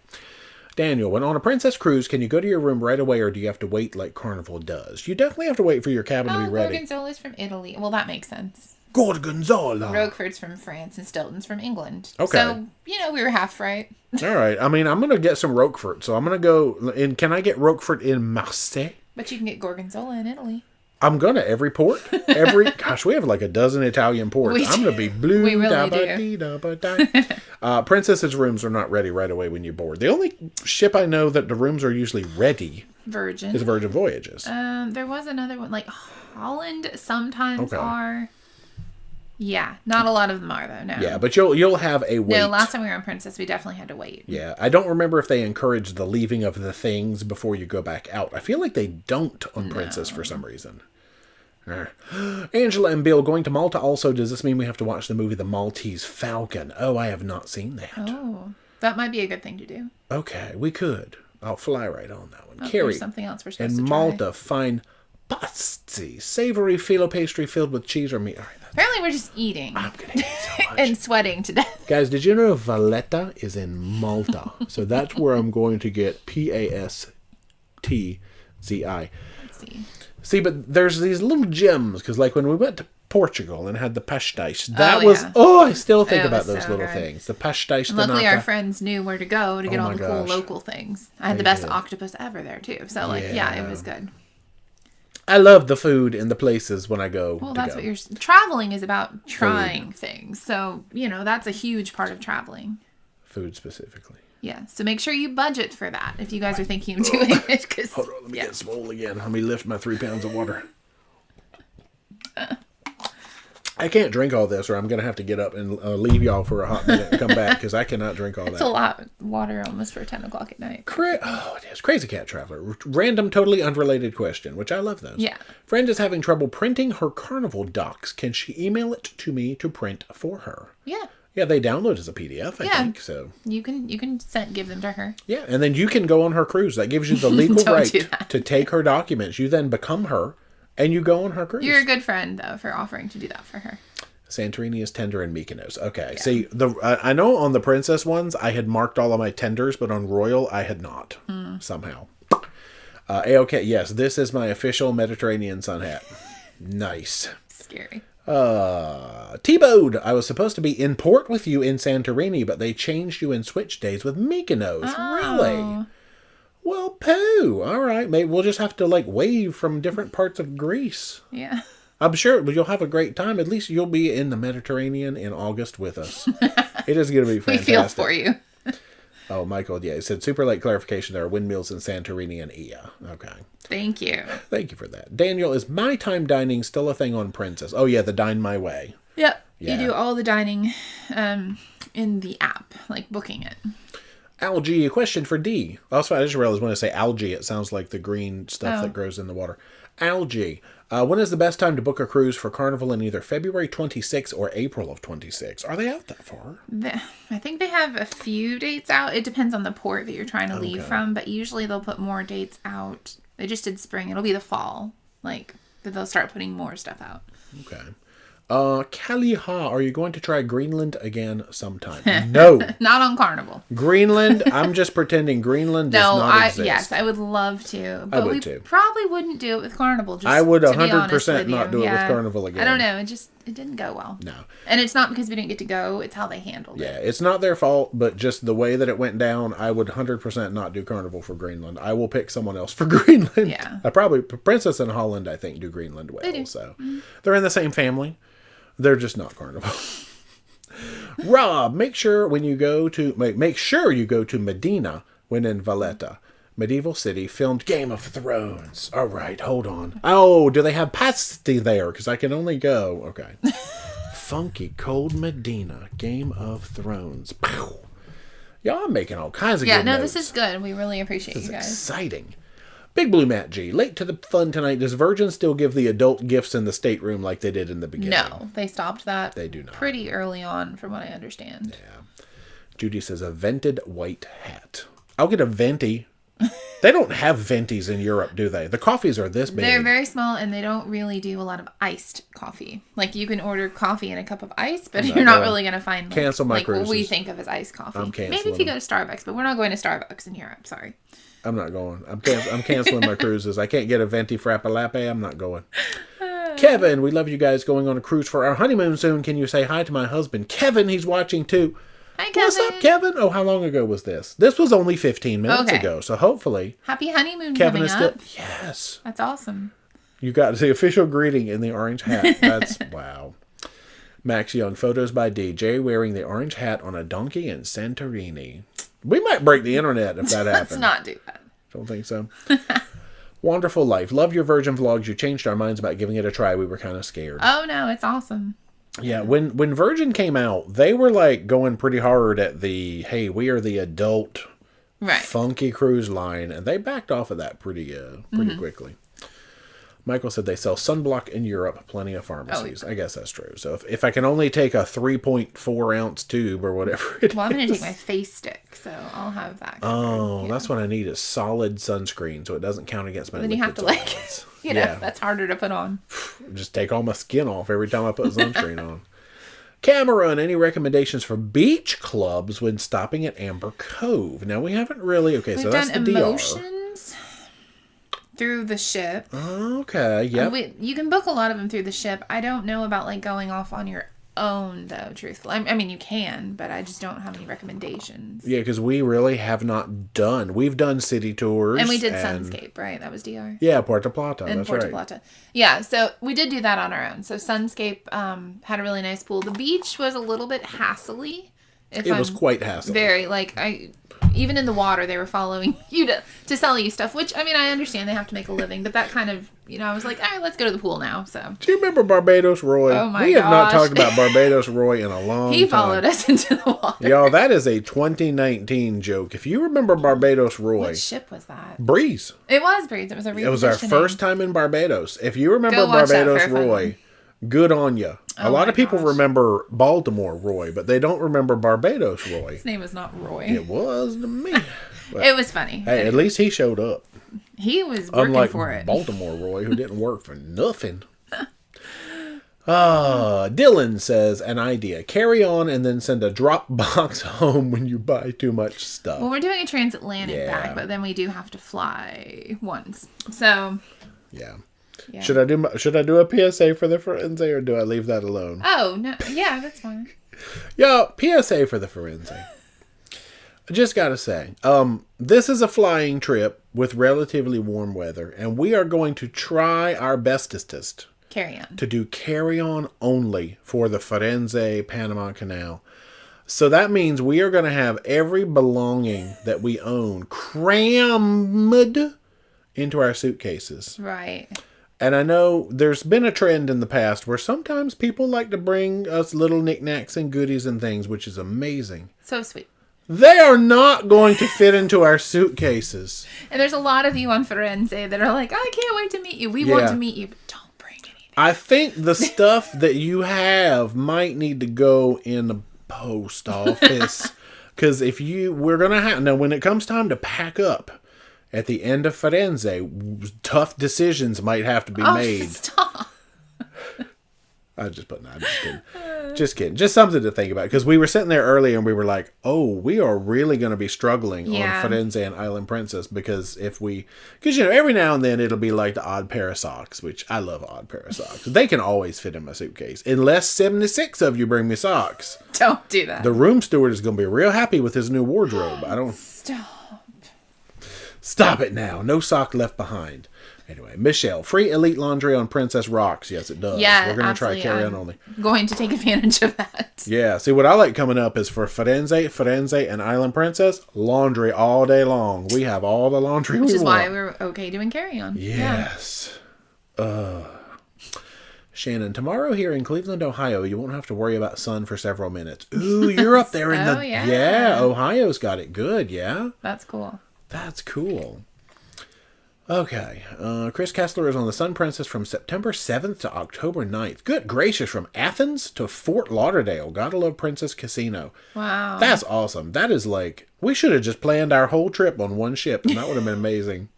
[SPEAKER 2] Daniel, when on a princess cruise, can you go to your room right away or do you have to wait like Carnival does? You definitely have to wait for your cabin to be ready.
[SPEAKER 1] Gorgonzola's from Italy. Well, that makes sense.
[SPEAKER 2] Gorgonzola.
[SPEAKER 1] Roquefort's from France and Stilton's from England.
[SPEAKER 2] Okay.
[SPEAKER 1] So, we were half right.
[SPEAKER 2] All right. I mean, I'm going to get some Roquefort. So I'm going to go in. Can I get Roquefort in Marseille?
[SPEAKER 1] But you can get Gorgonzola in Italy.
[SPEAKER 2] I'm going to every port. Gosh, we have like a dozen Italian ports. I'm going to be blue.
[SPEAKER 1] We really do.
[SPEAKER 2] Princesses' rooms are not ready right away when you board. The only ship I know that the rooms are usually ready
[SPEAKER 1] Virgin.
[SPEAKER 2] is Virgin Voyages.
[SPEAKER 1] There was another one. Like Holland sometimes
[SPEAKER 2] Okay.
[SPEAKER 1] are. Yeah. Not a lot of them are, though. No.
[SPEAKER 2] Yeah, but you'll have a wait.
[SPEAKER 1] No, last time we were on Princess, we definitely had to wait.
[SPEAKER 2] Yeah, I don't remember if they encourage the leaving of the things before you go back out. I feel like they don't on Princess for some reason. Angela and Bill, going to Malta also, does this mean we have to watch the movie The Maltese Falcon? Oh, I have not seen that.
[SPEAKER 1] Oh, that might be a good thing to do.
[SPEAKER 2] Okay, we could. I'll fly right on that one.
[SPEAKER 1] Oh,
[SPEAKER 2] Carrie,
[SPEAKER 1] there's something else we're supposed
[SPEAKER 2] in
[SPEAKER 1] to try.
[SPEAKER 2] Malta, find pasti, savory phyllo pastry filled with cheese or meat. All right,
[SPEAKER 1] Apparently, we're just eating
[SPEAKER 2] I'm going to eat so much.
[SPEAKER 1] and sweating to death.
[SPEAKER 2] Guys, did you know Valletta is in Malta? So that's where I'm going to get Pastzi.
[SPEAKER 1] Let's see.
[SPEAKER 2] See, but there's these little gems, because like when we went to Portugal and had the pastéis, I still think
[SPEAKER 1] It
[SPEAKER 2] about
[SPEAKER 1] was
[SPEAKER 2] those
[SPEAKER 1] so
[SPEAKER 2] little
[SPEAKER 1] good.
[SPEAKER 2] things. The pastéis de
[SPEAKER 1] Luckily, our
[SPEAKER 2] nata.
[SPEAKER 1] friends knew where to go to get all
[SPEAKER 2] my
[SPEAKER 1] the cool
[SPEAKER 2] gosh.
[SPEAKER 1] local things. I had the best octopus ever there, too. So, it was good.
[SPEAKER 2] I love the food and the places when I go.
[SPEAKER 1] Well, that's what you're... Traveling is about trying things. So, that's a huge part of traveling.
[SPEAKER 2] Food specifically.
[SPEAKER 1] Yeah, so make sure you budget for that if you guys are thinking of doing it. Cause,
[SPEAKER 2] Hold on, let me get swole again. Let me lift my 3 pounds of water. I can't drink all this or I'm going to have to get up and leave y'all for a hot minute and come back because I cannot drink all that.
[SPEAKER 1] It's a lot of water almost for 10 o'clock at night.
[SPEAKER 2] It is. Crazy Cat Traveler. Random, totally unrelated question, which I love those.
[SPEAKER 1] Yeah.
[SPEAKER 2] Friend is having trouble printing her Carnival docs. Can she email it to me to print for her?
[SPEAKER 1] Yeah.
[SPEAKER 2] Yeah, they download as a PDF, I think. So
[SPEAKER 1] You can give them to her.
[SPEAKER 2] yeah, and then you can go on her cruise. That gives you the legal
[SPEAKER 1] Don't
[SPEAKER 2] right
[SPEAKER 1] do that.
[SPEAKER 2] to take her documents. You then become her, and you go on her cruise.
[SPEAKER 1] You're a good friend, though, for offering to do that for her.
[SPEAKER 2] Santorini is tender and Mykonos. Okay, see, I know on the Princess ones, I had marked all of my tenders, but on Royal, I had not, somehow. A-OK, yes, this is my official Mediterranean sun hat. Nice.
[SPEAKER 1] Scary.
[SPEAKER 2] T-Bode, I was supposed to be in port with you in Santorini, but they changed you in switch days with Mykonos. Really? Well, poo. All right, maybe we'll just have to wave from different parts of Greece.
[SPEAKER 1] Yeah.
[SPEAKER 2] I'm sure you'll have a great time. At least you'll be in the Mediterranean in August with us. It is going to be fantastic.
[SPEAKER 1] We feel for you.
[SPEAKER 2] Oh, Michael, yeah, he said super late clarification. There are windmills in Santorini and Ia. Okay.
[SPEAKER 1] Thank you.
[SPEAKER 2] Thank you for that. Daniel, is my time dining still a thing on Princess? Oh, yeah, the Dine My Way.
[SPEAKER 1] Yep.
[SPEAKER 2] Yeah.
[SPEAKER 1] You do all the dining in the app, like booking it.
[SPEAKER 2] Algae, a question for D. Also, I just realized when I say algae, it sounds like the green stuff that grows in the water. Algae. When is the best time to book a cruise for Carnival in either February 26 or April of 26? Are they out that far?
[SPEAKER 1] I think they have a few dates out. It depends on the port that you're trying to leave from, but usually they'll put more dates out. They just did spring. It'll be the fall. They'll start putting more stuff out.
[SPEAKER 2] Okay. Kaliha, are you going to try Greenland again sometime? No.
[SPEAKER 1] Not on Carnival.
[SPEAKER 2] Greenland, I'm just pretending Greenland does not exist.
[SPEAKER 1] Yes, I would love to. But
[SPEAKER 2] would
[SPEAKER 1] we
[SPEAKER 2] too.
[SPEAKER 1] probably wouldn't do it with Carnival.
[SPEAKER 2] I would
[SPEAKER 1] to be honest
[SPEAKER 2] 100%
[SPEAKER 1] with
[SPEAKER 2] not
[SPEAKER 1] you.
[SPEAKER 2] do it with Carnival again.
[SPEAKER 1] I don't know. It didn't go well.
[SPEAKER 2] No.
[SPEAKER 1] And it's not because we didn't get to go. It's how they handled it.
[SPEAKER 2] Yeah, it's not their fault, but just the way that it went down, I would 100% not do Carnival for Greenland. I will pick someone else for Greenland.
[SPEAKER 1] Yeah.
[SPEAKER 2] Princess and Holland, I think, do Greenland well.
[SPEAKER 1] They do.
[SPEAKER 2] So they're in the same family. They're just not Carnival. Rob, make sure you go to Medina when in Valletta. Medieval city filmed Game of Thrones. All right, hold on. Oh, do they have pasti there? Because I can only go. Okay. Funky cold Medina. Game of Thrones. Pow. Y'all making all kinds of
[SPEAKER 1] good
[SPEAKER 2] notes.
[SPEAKER 1] Yeah, no, this is good. We really appreciate you guys.
[SPEAKER 2] Exciting. Big Blue Matt G. Late to the fun tonight. Does Virgin still give the adult gifts in the stateroom like they did in the beginning?
[SPEAKER 1] No, they stopped that.
[SPEAKER 2] They do not.
[SPEAKER 1] Pretty early on, from what I understand.
[SPEAKER 2] Yeah. Judy says a vented white hat. I'll get a venti. They don't have ventis in Europe, do they? The coffees are this big.
[SPEAKER 1] They're very small, and they don't really do a lot of iced coffee. Like, you can order coffee in a cup of ice, but you're not really going to find
[SPEAKER 2] cancel my
[SPEAKER 1] what we think of as iced coffee.
[SPEAKER 2] I'm canceling.
[SPEAKER 1] Maybe if you go to Starbucks, but we're not going to Starbucks in Europe. Sorry.
[SPEAKER 2] I'm not going. I'm canceling my cruises. I can't get a venti frappalappe. I'm not going. Kevin, we love you guys going on a cruise for our honeymoon soon. Can you say hi to my husband? Kevin, he's watching too.
[SPEAKER 1] Hi, Kevin.
[SPEAKER 2] What's up, Kevin? Oh, how long ago was this? This was only 15 minutes ago, so hopefully...
[SPEAKER 1] Happy honeymoon
[SPEAKER 2] Kevin
[SPEAKER 1] coming
[SPEAKER 2] is still...
[SPEAKER 1] up.
[SPEAKER 2] Yes.
[SPEAKER 1] That's awesome.
[SPEAKER 2] You got the official greeting in the orange hat. That's... wow. Max Young, photos by DJ wearing the orange hat on a donkey in Santorini. We might break the internet if that happens.
[SPEAKER 1] Let's not do that.
[SPEAKER 2] Don't think so. Wonderful life. Love your Virgin vlogs. You changed our minds about giving it a try. We were kind of scared.
[SPEAKER 1] Oh, no, it's awesome.
[SPEAKER 2] Yeah, when Virgin came out, they were like going pretty hard at the, hey, we are the adult funky cruise line, and they backed off of that pretty quickly. Michael said they sell sunblock in Europe, plenty of pharmacies. I guess that's true. So if I can only take a 3.4 ounce tube or whatever it is.
[SPEAKER 1] Well, I'm going to take my face stick, so I'll have that covered.
[SPEAKER 2] That's what I need is solid sunscreen, so it doesn't count against my
[SPEAKER 1] then you have to that's harder to put on.
[SPEAKER 2] Just take all my skin off every time I put sunscreen on. Cameron, any recommendations for beach clubs when stopping at Amber Cove? Now, we haven't really... Okay, so that's the DR.
[SPEAKER 1] Emotions through the ship.
[SPEAKER 2] Okay, yeah.
[SPEAKER 1] You can book a lot of them through the ship. I don't know about, like, going off on your own, though, truthfully. I mean, you can, but I just don't have any recommendations.
[SPEAKER 2] Yeah, because we really have not done... We've done city tours.
[SPEAKER 1] And we did Sunscape, right? That was DR.
[SPEAKER 2] Yeah, Puerto Plata,
[SPEAKER 1] and
[SPEAKER 2] that's
[SPEAKER 1] Puerto
[SPEAKER 2] right.
[SPEAKER 1] Plata. Yeah, so we did do that on our own. So Sunscape had a really nice pool. The beach was a little bit hassly.
[SPEAKER 2] It was quite hassly.
[SPEAKER 1] Very, like, even in the water, they were following you to sell you stuff, which, I mean, I understand they have to make a living, but that kind of, I was like, all right, let's go to the pool now, so.
[SPEAKER 2] Do you remember Barbados Roy?
[SPEAKER 1] Oh, my gosh.
[SPEAKER 2] We have not talked about Barbados Roy in a long time.
[SPEAKER 1] He followed us into the water.
[SPEAKER 2] Y'all, that is a 2019 joke. If you remember Barbados Roy.
[SPEAKER 1] What ship was that?
[SPEAKER 2] Breeze.
[SPEAKER 1] It was Breeze. It was a repositioning.
[SPEAKER 2] It was our first time in Barbados. If you remember Barbados Roy, good on you. A lot of people remember Baltimore Roy, but they don't remember Barbados Roy.
[SPEAKER 1] His name was not Roy.
[SPEAKER 2] It was to me.
[SPEAKER 1] But, it was funny.
[SPEAKER 2] Hey, at least he showed up.
[SPEAKER 1] He was working for it.
[SPEAKER 2] Baltimore Roy, who didn't work for nothing. Dylan says, an idea. Carry on and then send a drop box home when you buy too much stuff.
[SPEAKER 1] Well, we're doing a transatlantic bag, but then we do have to fly once. So...
[SPEAKER 2] Yeah. Should I do a PSA for the Firenze or do I leave that alone?
[SPEAKER 1] Oh, no. Yeah, that's fine.
[SPEAKER 2] Yeah, PSA for the Firenze. I just got to say, this is a flying trip with relatively warm weather, and we are going to try our bestest to do carry-on only for the Firenze Panama Canal. So that means we are going to have every belonging that we own crammed into our suitcases.
[SPEAKER 1] Right.
[SPEAKER 2] And I know there's been a trend in the past where sometimes people like to bring us little knickknacks and goodies and things, which is amazing.
[SPEAKER 1] So sweet.
[SPEAKER 2] They are not going to fit into our suitcases.
[SPEAKER 1] And there's a lot of you on Firenze that are like, I can't wait to meet you. We want to meet you, but don't bring anything.
[SPEAKER 2] I think the stuff that you have might need to go in the post office. Because we're going to have... Now, when it comes time to pack up, at the end of Firenze, tough decisions might have to be made.
[SPEAKER 1] Stop.
[SPEAKER 2] I'm just kidding. Just kidding. Just something to think about. Because we were sitting there earlier and we were like, oh, we are really going to be struggling on Firenze and Island Princess. Because every now and then it'll be like the odd pair of socks, which I love odd pair of socks. They can always fit in my suitcase. Unless 76 of you bring me socks.
[SPEAKER 1] Don't do that.
[SPEAKER 2] The room steward is going to be real happy with his new wardrobe. Stop it now. No sock left behind. Anyway, Michelle, free elite laundry on Princess Rocks. Yes, it does.
[SPEAKER 1] Yeah,
[SPEAKER 2] we're going to try carry on only.
[SPEAKER 1] Going to take advantage of that.
[SPEAKER 2] Yeah. See, what I like coming up is for Firenze, and Island Princess, laundry all day long. We have all the laundry we want.
[SPEAKER 1] Which is why we're okay doing carry on.
[SPEAKER 2] Yes. Shannon, tomorrow here in Cleveland, Ohio, you won't have to worry about sun for several minutes. Ooh, you're up there in the...
[SPEAKER 1] yeah.
[SPEAKER 2] Yeah, Ohio's got it good, yeah?
[SPEAKER 1] That's cool.
[SPEAKER 2] That's cool. Okay. Chris Kessler is on the Sun Princess from September 7th to October 9th. Good gracious, from Athens to Fort Lauderdale. Gotta love Princess Casino.
[SPEAKER 1] Wow.
[SPEAKER 2] That's awesome. That is like... We should have just planned our whole trip on one ship, and that would have been amazing.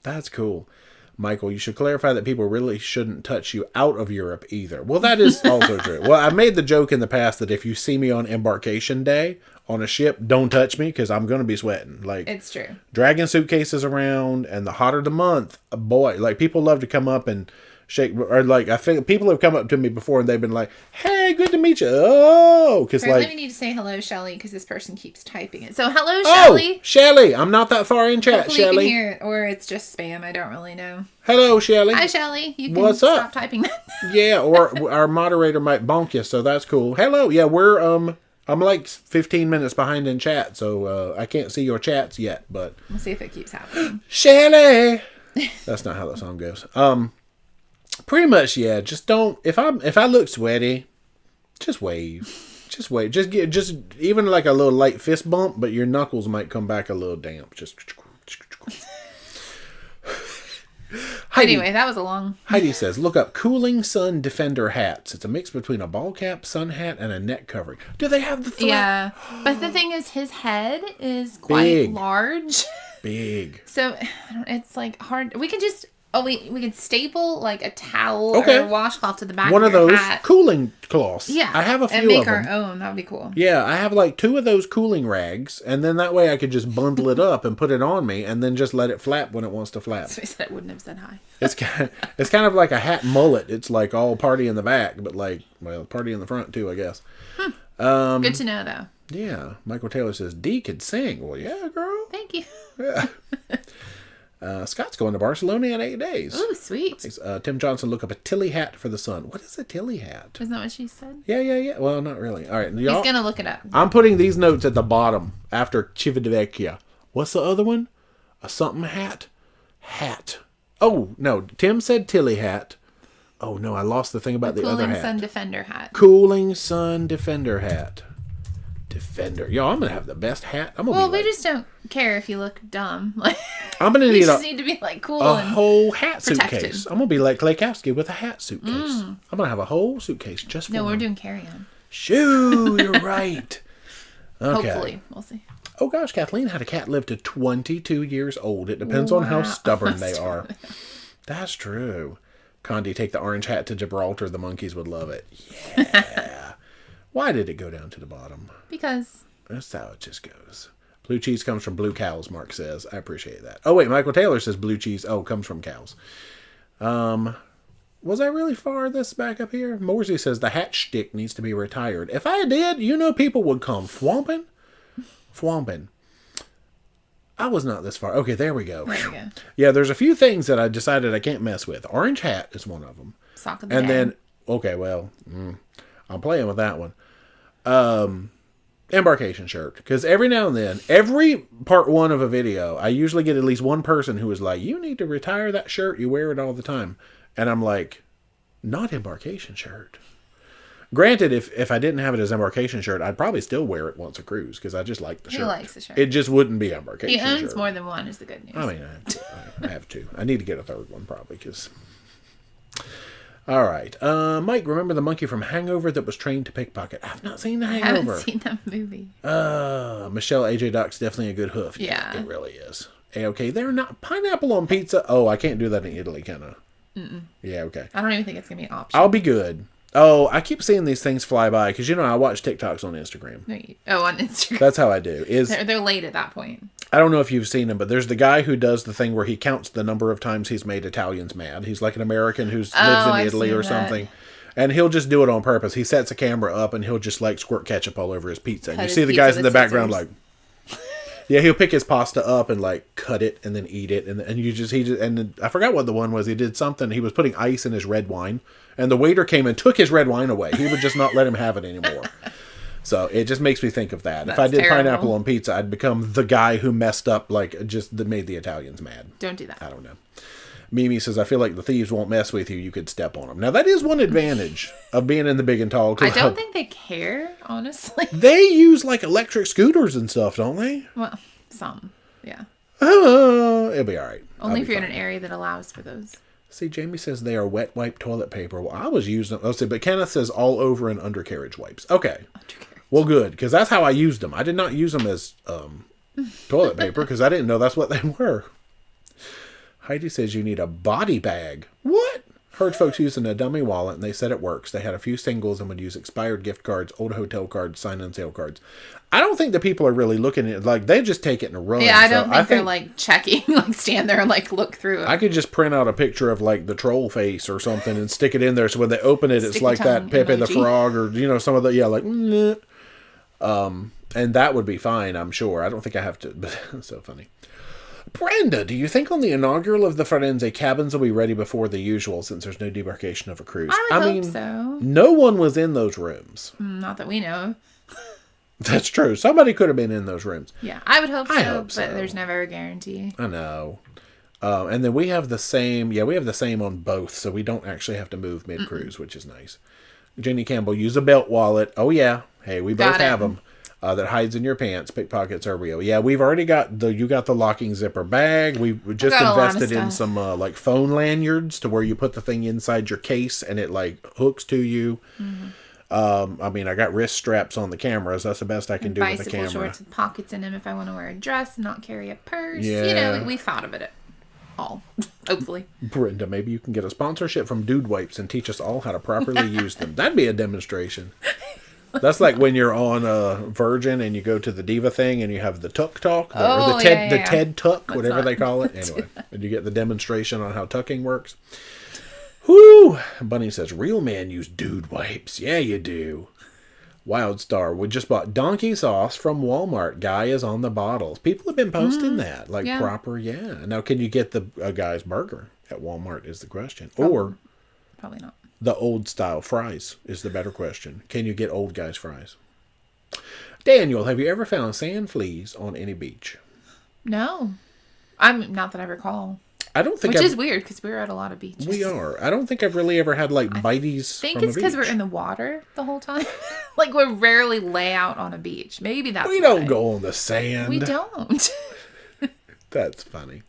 [SPEAKER 2] That's cool. Michael, you should clarify that people really shouldn't touch you out of Europe either. Well, that is also true. Well, I made the joke in the past that if you see me on embarkation day on a ship, don't touch me because I'm going to be sweating. Like,
[SPEAKER 1] it's true.
[SPEAKER 2] Dragging suitcases around, and the hotter the month, boy, like people love to come up and shake, or like I think people have come up to me before and they've been like, "Hey, good to meet you." Oh, because like,
[SPEAKER 1] we need to say hello, Shelly, because this person keeps typing it. So hello, Shelly.
[SPEAKER 2] Oh, Shelly, I'm not that far in chat,
[SPEAKER 1] Hopefully
[SPEAKER 2] Shelly.
[SPEAKER 1] you can hear it, or it's just spam. I don't really know.
[SPEAKER 2] Hello, Shelly.
[SPEAKER 1] Hi, Shelly. You can
[SPEAKER 2] What's
[SPEAKER 1] stop
[SPEAKER 2] up?
[SPEAKER 1] typing that.
[SPEAKER 2] Yeah, or our moderator might bonk you, so that's cool. Hello, yeah, we're I'm like 15 minutes behind in chat, so I can't see your chats yet, but
[SPEAKER 1] We'll see if it keeps happening.
[SPEAKER 2] Shelly. That's not how that song goes. Pretty much, yeah. Just don't. If I look sweaty, just wave. Just wave. Just even like a little light fist bump, but your knuckles might come back a little damp. Just. Heidi,
[SPEAKER 1] Anyway, that was a long...
[SPEAKER 2] Heidi says, look up Cooling Sun Defender hats. It's a mix between a ball cap, sun hat, and a neck covering. Do they have the thread?
[SPEAKER 1] Yeah. But the thing is, his head is quite
[SPEAKER 2] Big.
[SPEAKER 1] large.
[SPEAKER 2] Big.
[SPEAKER 1] So it's like hard. We could just... Oh, we could staple like a towel
[SPEAKER 2] Okay.
[SPEAKER 1] or a washcloth to the back
[SPEAKER 2] One
[SPEAKER 1] of
[SPEAKER 2] of
[SPEAKER 1] your
[SPEAKER 2] those
[SPEAKER 1] hat.
[SPEAKER 2] cooling cloths.
[SPEAKER 1] Yeah.
[SPEAKER 2] I have a few
[SPEAKER 1] and make
[SPEAKER 2] of them.
[SPEAKER 1] our own. That would be cool.
[SPEAKER 2] Yeah, I have like 2 of those cooling rags, and then that way I could just bundle it up and put it on me, and then just let it flap when it wants to flap.
[SPEAKER 1] So he said I wouldn't have said hi.
[SPEAKER 2] It's kind of like a hat mullet. It's like all party in the back, but like, well, party in the front too, I guess.
[SPEAKER 1] Good to know, though.
[SPEAKER 2] Yeah. Michael Taylor says, D could sing. Well, yeah, girl.
[SPEAKER 1] Thank you.
[SPEAKER 2] Yeah. Scott's going to Barcelona in 8 days.
[SPEAKER 1] Ooh, sweet.
[SPEAKER 2] Tim Johnson, look up a Tilly hat for the sun. What is a Tilly hat?
[SPEAKER 1] Isn't that what she said?
[SPEAKER 2] Yeah. Well, not really. All right. Y'all,
[SPEAKER 1] He's going to look it up.
[SPEAKER 2] I'm putting these notes at the bottom after Civitavecchia. What's the other one? A something hat? Hat. Oh, no. Tim said Tilly hat. Oh, no. I lost the thing about the other hat.
[SPEAKER 1] Cooling Sun Defender hat.
[SPEAKER 2] Cooling Sun Defender hat. Defender. Yo, I'm going to have the best hat.
[SPEAKER 1] We just don't care if you look dumb. Like,
[SPEAKER 2] I'm going to
[SPEAKER 1] you
[SPEAKER 2] need
[SPEAKER 1] just need to be like cool
[SPEAKER 2] a
[SPEAKER 1] and
[SPEAKER 2] whole hat
[SPEAKER 1] protected.
[SPEAKER 2] suitcase. I'm going to be like Klaykowski with a hat suitcase. I'm going to have a whole suitcase just for
[SPEAKER 1] No, we're
[SPEAKER 2] him.
[SPEAKER 1] doing carry-on.
[SPEAKER 2] Shoo, you're right. Okay.
[SPEAKER 1] Hopefully. We'll see.
[SPEAKER 2] Oh gosh, Kathleen had a cat live to 22 years old. It depends on how stubborn they are. That's true. Condi, take the orange hat to Gibraltar. The monkeys would love it. Yeah. Why did it go down to the bottom?
[SPEAKER 1] Because...
[SPEAKER 2] That's how it just goes. Blue cheese comes from blue cows, Mark says. I appreciate that. Oh, wait, Michael Taylor says blue cheese. Oh, comes from cows. Was I really far this back up here? Morsey says the hat shtick needs to be retired. If I did, people would come thwomping. I was not this far. Okay, there we go.
[SPEAKER 1] There we go.
[SPEAKER 2] Yeah, there's a few things that I decided I can't mess with. Orange hat is one of them.
[SPEAKER 1] Sock of the day.
[SPEAKER 2] Then, okay, well, I'm playing with that one. Embarkation shirt. Because every now and then, every part 1 of a video, I usually get at least one person who is like, you need to retire that shirt. You wear it all the time. And I'm like, not embarkation shirt. Granted, if I didn't have it as embarkation shirt, I'd probably still wear it once a cruise because I just like the shirt.
[SPEAKER 1] He likes the shirt.
[SPEAKER 2] It just wouldn't be embarkation
[SPEAKER 1] He owns
[SPEAKER 2] shirt.
[SPEAKER 1] more than one is the good news.
[SPEAKER 2] I mean, I have 2. I need to get a 3rd one probably because... All right. Mike, remember the monkey from Hangover that was trained to pickpocket? I've not seen The
[SPEAKER 1] I
[SPEAKER 2] Hangover.
[SPEAKER 1] haven't seen that movie.
[SPEAKER 2] Michelle AJ Doc's definitely a good hoof.
[SPEAKER 1] Yeah.
[SPEAKER 2] It really is. Okay, they're not... Pineapple on pizza? Oh, I can't do that in Italy, can I? Yeah, okay.
[SPEAKER 1] I don't even think it's going to be an option.
[SPEAKER 2] I'll be good. Oh, I keep seeing these things fly by because, I watch TikToks on Instagram.
[SPEAKER 1] On Instagram.
[SPEAKER 2] That's how I do.
[SPEAKER 1] They're late at that point.
[SPEAKER 2] I don't know if you've seen him, but there's the guy who does the thing where he counts the number of times he's made Italians mad. He's like an American who lives in
[SPEAKER 1] I've
[SPEAKER 2] Italy
[SPEAKER 1] seen
[SPEAKER 2] or
[SPEAKER 1] that.
[SPEAKER 2] something. And he'll just do it on purpose. He sets a camera up and he'll just like squirt ketchup all over his pizza. And
[SPEAKER 1] Cut
[SPEAKER 2] you
[SPEAKER 1] his
[SPEAKER 2] see the
[SPEAKER 1] pizza
[SPEAKER 2] guys in
[SPEAKER 1] with
[SPEAKER 2] the background
[SPEAKER 1] scissors.
[SPEAKER 2] like... Yeah, he'll pick his pasta up and like cut it and then eat it. And then I forgot what the one was. He did something. He was putting ice in his red wine. And the waiter came and took his red wine away. He would just not let him have it anymore. So it just makes me think of that.
[SPEAKER 1] That's
[SPEAKER 2] if I did
[SPEAKER 1] terrible.
[SPEAKER 2] pineapple on pizza, I'd become the guy who messed up, like, just made the Italians mad.
[SPEAKER 1] Don't do that.
[SPEAKER 2] I don't know. Mimi says, I feel like the thieves won't mess with you. You could step on them. Now, that is one advantage of being in the big and tall.
[SPEAKER 1] I don't think they care, honestly.
[SPEAKER 2] They use, like, electric scooters and stuff, don't they?
[SPEAKER 1] Well, some. Yeah.
[SPEAKER 2] It'll be all right.
[SPEAKER 1] Only if you're in an area that allows for those.
[SPEAKER 2] See, Jamie says they are wet wipe toilet paper. Well, I was using them. Let's see, but Kenneth says all over and undercarriage wipes. Okay. Well, good, because that's how I used them. I did not use them as toilet paper because I didn't know that's what they were. Heidi says you need a body bag. What? Heard folks using a dummy wallet, and they said it works. They had a few singles and would use expired gift cards, old hotel cards, sign-on sale cards. I don't think the people are really looking at it. Like, they just take it and run.
[SPEAKER 1] Yeah, I don't think they're, like, checking, like, stand there and, like, look through it.
[SPEAKER 2] I could just print out a picture of, like, the troll face or something and stick it in there, so when they open it, it's like that Pepe the Frog or, you know, some of the, yeah, like, and that would be fine, I'm sure. I don't think I have to, but it's so funny. Brenda, do you think on the inaugural of the Firenze cabins will be ready before the usual since there's no debarkation of a cruise?
[SPEAKER 1] I would hope so.
[SPEAKER 2] No one was in those rooms.
[SPEAKER 1] Not that we know.
[SPEAKER 2] That's true. Somebody could have been in those rooms.
[SPEAKER 1] Yeah, I would hope so,
[SPEAKER 2] I hope so.
[SPEAKER 1] But there's never a guarantee.
[SPEAKER 2] I know. And then we have the same, we have the same on both, so we don't actually have to move mid-cruise, which is nice. Jenny Campbell, use a belt wallet. Oh, yeah. Hey, we both have them. That hides in your pants. Pickpockets are real. Yeah, we've already got you got the locking zipper bag. We just invested in some like phone lanyards to where you put the thing inside your case and it like hooks to you. Mm-hmm. I mean, I got wrist straps on the cameras. That's the best I can do with the camera.
[SPEAKER 1] Bicycle shorts with pockets in them if I want to wear a dress and not carry a purse.
[SPEAKER 2] Yeah.
[SPEAKER 1] You know, we thought of it all. Hopefully.
[SPEAKER 2] Brenda, maybe you can get a sponsorship from Dude Wipes and teach us all how to properly use them. That'd be a demonstration. That's like when you're on Virgin and you go to the Diva thing and you have the Tuck Talk, or the TED Tuck, whatever they call it. Anyway, and you get the demonstration on how tucking works. Whoo! Bunny says, real men use Dude Wipes. Yeah, you do. Wildstar, we just bought donkey sauce from Walmart. Guy is on the bottles. People have been posting that. Like proper, Now, can you get the guy's burger at Walmart is the question.
[SPEAKER 1] Probably not.
[SPEAKER 2] The old style fries is the better question. Can you get old guy's fries? Daniel, have you ever found sand fleas on any beach?
[SPEAKER 1] No. I'm not that I recall.
[SPEAKER 2] I don't think
[SPEAKER 1] Which is weird because we're at a lot of beaches.
[SPEAKER 2] We are. I don't think I've really ever had like bites.
[SPEAKER 1] I think it's because we're in the water the whole time. Like we rarely lay out on a beach. Maybe that's
[SPEAKER 2] We don't go on the sand.
[SPEAKER 1] We don't.
[SPEAKER 2] That's funny.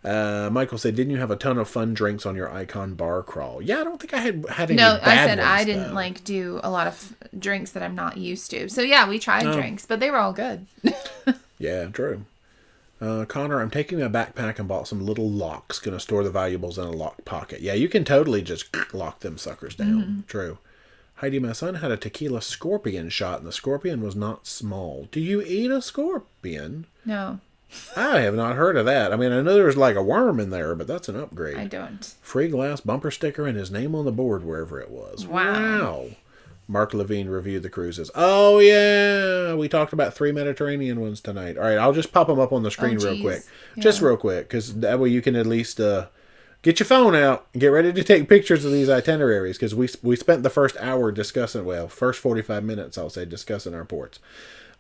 [SPEAKER 2] Michael said, didn't you have a ton of fun drinks on your Icon bar crawl? Yeah, I don't think I had any bad
[SPEAKER 1] I said
[SPEAKER 2] ones,
[SPEAKER 1] I didn't like do a lot of drinks that I'm not used to. So yeah, we tried drinks, but they were all good.
[SPEAKER 2] Yeah, true. Connor, I'm taking my backpack and bought some little locks. Gonna store the valuables in a locked pocket. Yeah, you can totally just lock them suckers down. Mm-hmm. True. Heidi, my son had a tequila scorpion shot, and the scorpion was not small. Do you eat a scorpion?
[SPEAKER 1] No.
[SPEAKER 2] I have not heard of that. I mean, I know there's like a worm in there, but that's an upgrade.
[SPEAKER 1] I don't.
[SPEAKER 2] Free glass bumper sticker and his name on the board wherever it was. Wow. Mark Levine reviewed the cruises. Oh, yeah. We talked about 3 Mediterranean ones tonight. All right, I'll just pop them up on the screen real quick. Yeah. Just real quick, because that way you can at least get your phone out and get ready to take pictures of these itineraries, because we spent the first hour discussing, first 45 minutes, I'll say, discussing our ports.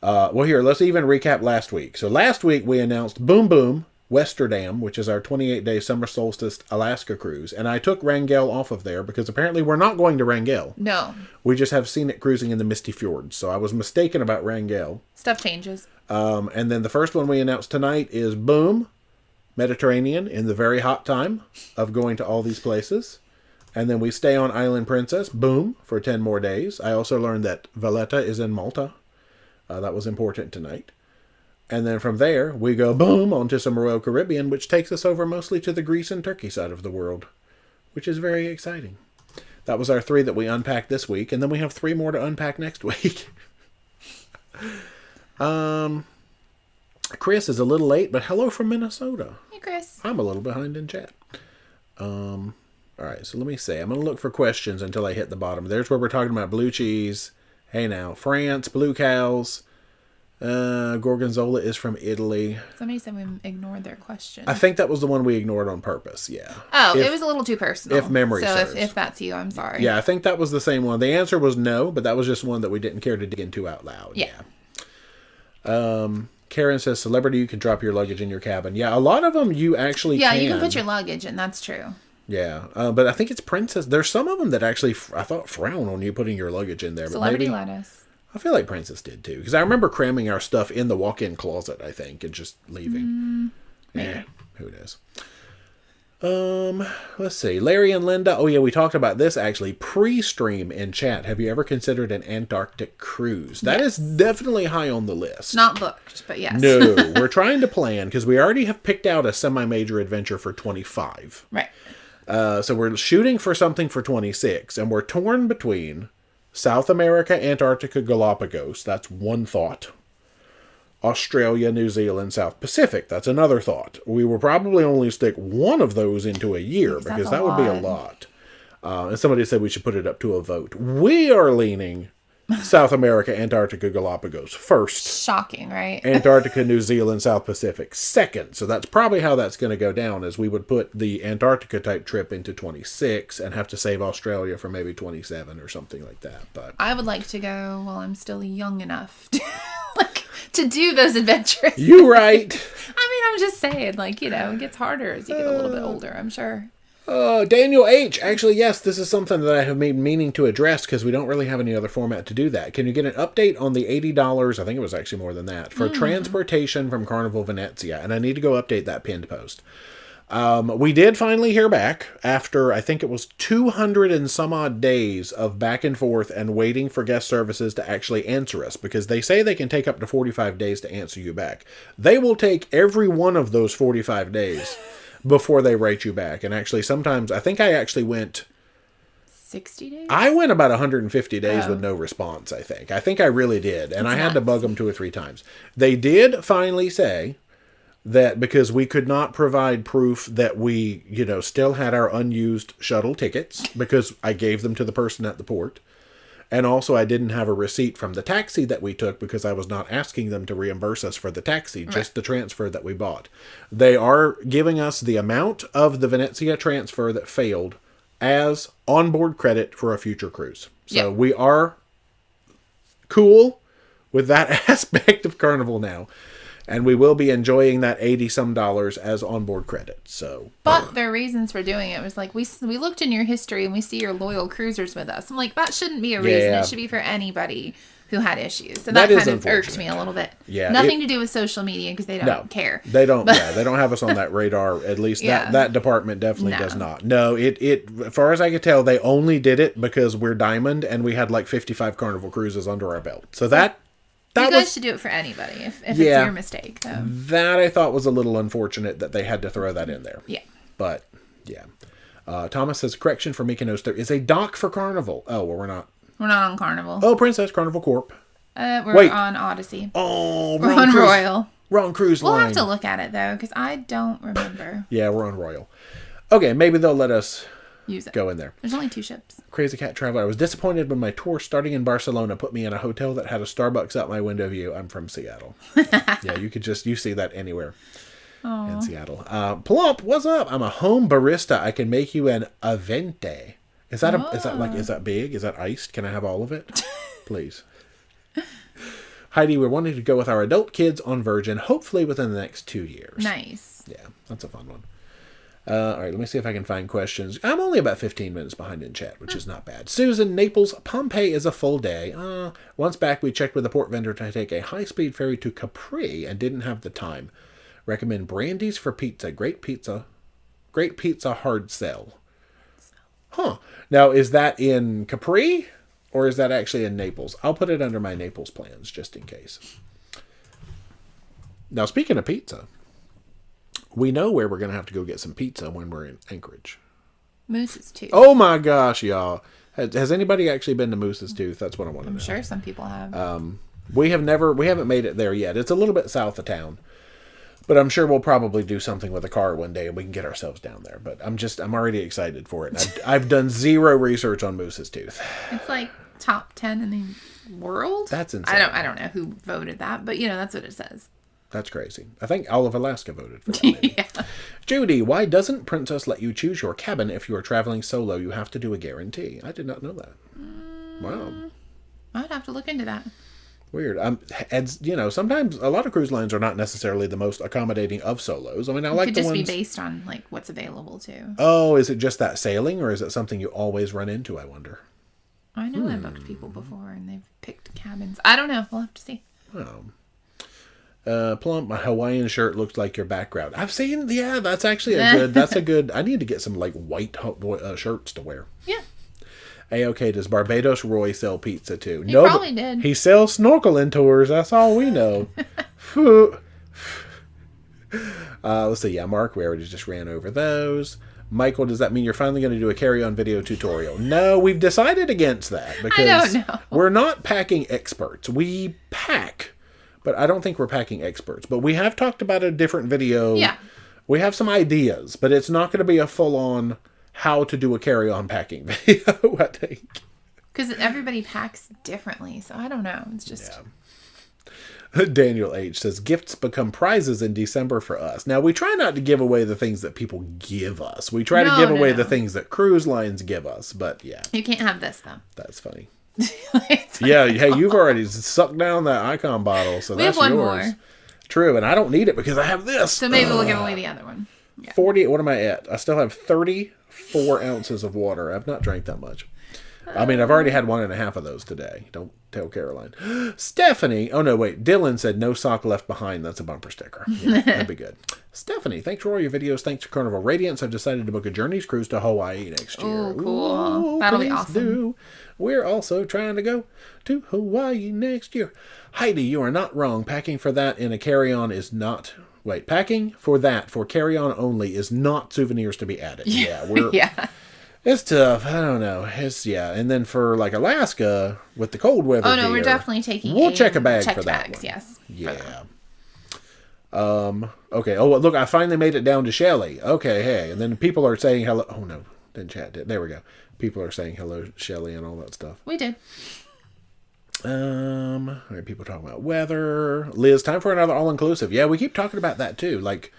[SPEAKER 2] Here, let's even recap last week. So last week we announced Boom Boom Westerdam, which is our 28-day summer solstice Alaska cruise. And I took Wrangell off of there because apparently we're not going to Wrangell.
[SPEAKER 1] No.
[SPEAKER 2] We just have seen it cruising in the misty fjords. So I was mistaken about Wrangell.
[SPEAKER 1] Stuff changes.
[SPEAKER 2] And then the first one we announced tonight is Boom Mediterranean in the very hot time of going to all these places. And then we stay on Island Princess, Boom, for 10 more days. I also learned that Valletta is in Malta. That was important tonight. And then from there, we go boom onto some Royal Caribbean, which takes us over mostly to the Greece and Turkey side of the world, which is very exciting. That was our 3 that we unpacked this week, and then we have 3 more to unpack next week. Chris is a little late, but hello from Minnesota.
[SPEAKER 1] Hey, Chris.
[SPEAKER 2] I'm a little behind in chat. All right, so let me see. I'm going to look for questions until I hit the bottom. There's where we're talking about blue cheese. Hey now, France, blue cows. Gorgonzola is from Italy.
[SPEAKER 1] Somebody said we ignored their question.
[SPEAKER 2] I think that was the one we ignored on purpose, yeah.
[SPEAKER 1] Oh, it was a little too personal.
[SPEAKER 2] If memory serves.
[SPEAKER 1] So if that's you, I'm sorry.
[SPEAKER 2] Yeah, I think that was the same one. The answer was no, but that was just one that we didn't care to dig into out loud.
[SPEAKER 1] Yeah.
[SPEAKER 2] Karen says, celebrity, you can drop your luggage in your cabin. Yeah, a lot of them you actually
[SPEAKER 1] Yeah,
[SPEAKER 2] can.
[SPEAKER 1] you can put your luggage in. That's true.
[SPEAKER 2] Yeah, but I think it's Princess. There's some of them that actually, I thought, frown on you putting your luggage in there.
[SPEAKER 1] Celebrity
[SPEAKER 2] but maybe,
[SPEAKER 1] lettuce.
[SPEAKER 2] I feel like Princess did too. Because I remember cramming our stuff in the walk-in closet, I think, and just leaving. Who knows? Let's see. Larry and Linda. Oh, yeah, we talked about this actually pre-stream in chat. Have you ever considered an Antarctic cruise? That is definitely high on the list.
[SPEAKER 1] Not booked, but yes.
[SPEAKER 2] No, we're trying to plan because we already have picked out a semi-major adventure for 25.
[SPEAKER 1] Right.
[SPEAKER 2] So we're shooting for something for 26, and we're torn between South America, Antarctica, Galapagos. That's one thought. Australia, New Zealand, South Pacific. That's another thought. We will probably only stick one of those into a year because that would be a lot. And somebody said we should put it up to a vote. We are leaning South America, Antarctica, Galapagos first.
[SPEAKER 1] Shocking, right?
[SPEAKER 2] Antarctica, New Zealand, South Pacific second. So that's probably how that's going to go down, is we would put the Antarctica type trip into 26 and have to save Australia for maybe 27 or something like that. But
[SPEAKER 1] I would like to go while I'm still young enough to do those adventures.
[SPEAKER 2] You right.
[SPEAKER 1] I mean, I'm just saying, it gets harder as you get a little bit older, I'm sure.
[SPEAKER 2] Daniel H. Actually, yes, this is something that I have been meaning to address because we don't really have any other format to do that. Can you get an update on the $80, I think it was actually more than that, for transportation from Carnival Venezia? And I need to go update that pinned post. We did finally hear back after, I think it was 200 and some odd days of back and forth and waiting for guest services to actually answer us, because they say they can take up to 45 days to answer you back. They will take every one of those 45 days before they write you back. And actually, sometimes, I think I actually went
[SPEAKER 1] 60 days?
[SPEAKER 2] I went about 150 days with no response, I think. I think I really did. And I had to bug them 2 or 3 times. They did finally say that because we could not provide proof that we, still had our unused shuttle tickets, because I gave them to the person at the port. And also I didn't have a receipt from the taxi that we took because I was not asking them to reimburse us for the taxi, just the transfer that we bought. They are giving us the amount of the Venezia transfer that failed as onboard credit for a future cruise. So we are cool with that aspect of Carnival now. And we will be enjoying that $80-some as onboard credit. So,
[SPEAKER 1] but their reasons for doing it was we looked in your history and we see your loyal cruisers with us. I'm like, that shouldn't be a reason. It should be for anybody who had issues. So that kind of irked me a little bit. Yeah, nothing to do with social media because they don't care.
[SPEAKER 2] They don't. They don't have us on that radar. At least that department definitely does not. No, it as far as I could tell, they only did it because we're Diamond and we had 55 Carnival cruises under our belt. So that.
[SPEAKER 1] You guys should do it for anybody if it's your mistake, though.
[SPEAKER 2] That I thought was a little unfortunate that they had to throw that in there.
[SPEAKER 1] Yeah.
[SPEAKER 2] But, yeah. Thomas says, correction for Mykonos, there is a dock for Carnival. Oh, well, we're not.
[SPEAKER 1] We're not on Carnival.
[SPEAKER 2] Oh, Princess Carnival Corp.
[SPEAKER 1] We're on Odyssey.
[SPEAKER 2] Oh,
[SPEAKER 1] we're on Royal.
[SPEAKER 2] Wrong cruise line.
[SPEAKER 1] We'll have to look at it, though, because I don't remember.
[SPEAKER 2] Yeah, we're on Royal. Okay, maybe they'll let us
[SPEAKER 1] use it.
[SPEAKER 2] Go in there.
[SPEAKER 1] There's only 2 ships.
[SPEAKER 2] Crazy Cat Traveler. I was disappointed when my tour starting in Barcelona put me in a hotel that had a Starbucks out my window view. I'm from Seattle. Yeah, you see that anywhere in Seattle. Plump, what's up? I'm a home barista. I can make you an Avente. Is that big? Is that iced? Can I have all of it? Please. Heidi, we're wanting to go with our adult kids on Virgin, hopefully within the next 2 years.
[SPEAKER 1] Nice.
[SPEAKER 2] Yeah, that's a fun one. All right, let me see if I can find questions. I'm only about 15 minutes behind in chat, which is not bad. Susan, Naples, Pompeii is a full day. Once back, we checked with the port vendor to take a high-speed ferry to Capri and didn't have the time. Recommend Brandy's for pizza. Great pizza, hard sell. Huh. Now, is that in Capri or is that actually in Naples? I'll put it under my Naples plans just in case. Now, speaking of pizza, we know where we're going to have to go get some pizza when we're in Anchorage.
[SPEAKER 1] Moose's Tooth.
[SPEAKER 2] Oh my gosh, y'all. Has anybody actually been to Moose's Tooth? That's what I want to know.
[SPEAKER 1] I'm sure some people have.
[SPEAKER 2] We haven't made it there yet. It's a little bit south of town. But I'm sure we'll probably do something with a car one day and we can get ourselves down there. But I'm already excited for it. I've done zero research on Moose's Tooth.
[SPEAKER 1] It's top 10 in the world.
[SPEAKER 2] That's insane.
[SPEAKER 1] I don't know who voted that, but that's what it says.
[SPEAKER 2] That's crazy. I think all of Alaska voted for that. Maybe. Yeah. Judy, why doesn't Princess let you choose your cabin if you are traveling solo? You have to do a guarantee. I did not know that. Wow.
[SPEAKER 1] I'd have to look into that.
[SPEAKER 2] Weird. And sometimes a lot of cruise lines are not necessarily the most accommodating of solos. I mean, I like the ones. It could just
[SPEAKER 1] be based on like what's available too.
[SPEAKER 2] Oh, is it just that sailing, or is it something you always run into? I wonder.
[SPEAKER 1] I know I booked people before, and they've picked cabins. I don't know. We'll have to see.
[SPEAKER 2] Plump, my Hawaiian shirt looks like your background. I've seen. Yeah, that's actually that's a good. I need to get some like white shirts to wear.
[SPEAKER 1] Yeah.
[SPEAKER 2] A-OK, does Barbados Roy sell pizza too?
[SPEAKER 1] He probably did.
[SPEAKER 2] He sells snorkeling tours. That's all we know. Let's see. Yeah, Mark, we already just ran over those. Michael, does that mean you're finally going to do a carry-on video tutorial? No, we've decided against that because we're not packing experts. We pack, but I don't think we're packing experts. But we have talked about a different video.
[SPEAKER 1] Yeah.
[SPEAKER 2] We have some ideas, but it's not going to be a full-on how to do a carry-on packing video, I think.
[SPEAKER 1] Because everybody packs differently, so I don't know. It's just...
[SPEAKER 2] Yeah. Daniel H. says, gifts become prizes in December for us. Now, we try not to give away the things that people give us. We try to give away the things that cruise lines give us, but yeah.
[SPEAKER 1] You can't have this, though.
[SPEAKER 2] That's funny. Yeah, hey, you've already sucked down that Icon bottle, so that's yours. We have one more. True, and I don't need it because I have this.
[SPEAKER 1] So maybe we'll give away the other one.
[SPEAKER 2] Yeah. 40, what am I at? I still have 34 ounces of water. I've not drank that much. I mean, I've already had 1.5 of those today. Don't tell Caroline. Stephanie. Oh, no, wait. Dylan said no sock left behind. That's a bumper sticker. Yeah, that'd be good. Stephanie, thanks for all your videos. Thanks to Carnival Radiance. I've decided to book a Journeys cruise to Hawaii next year.
[SPEAKER 1] Oh, cool. That'll be awesome. Do.
[SPEAKER 2] We're also trying to go to Hawaii next year. Heidi, you are not wrong. Packing for that in a carry-on is not... Wait, packing for that for carry-on only is not souvenirs to be added. Yeah, we're...
[SPEAKER 1] Yeah.
[SPEAKER 2] It's tough. I don't know. And then for like Alaska with the cold weather.
[SPEAKER 1] Oh no, we're definitely taking.
[SPEAKER 2] We'll check a bag for that one.
[SPEAKER 1] Yes.
[SPEAKER 2] Yeah. Okay. Oh look, I finally made it down to Shelly. Okay. Hey, and then people are saying hello. Oh no, didn't chat. There we go. People are saying hello, Shelly, and all that stuff.
[SPEAKER 1] We did.
[SPEAKER 2] All right. People talking about weather. Liz, time for another all-inclusive. Yeah, we keep talking about that too. Like.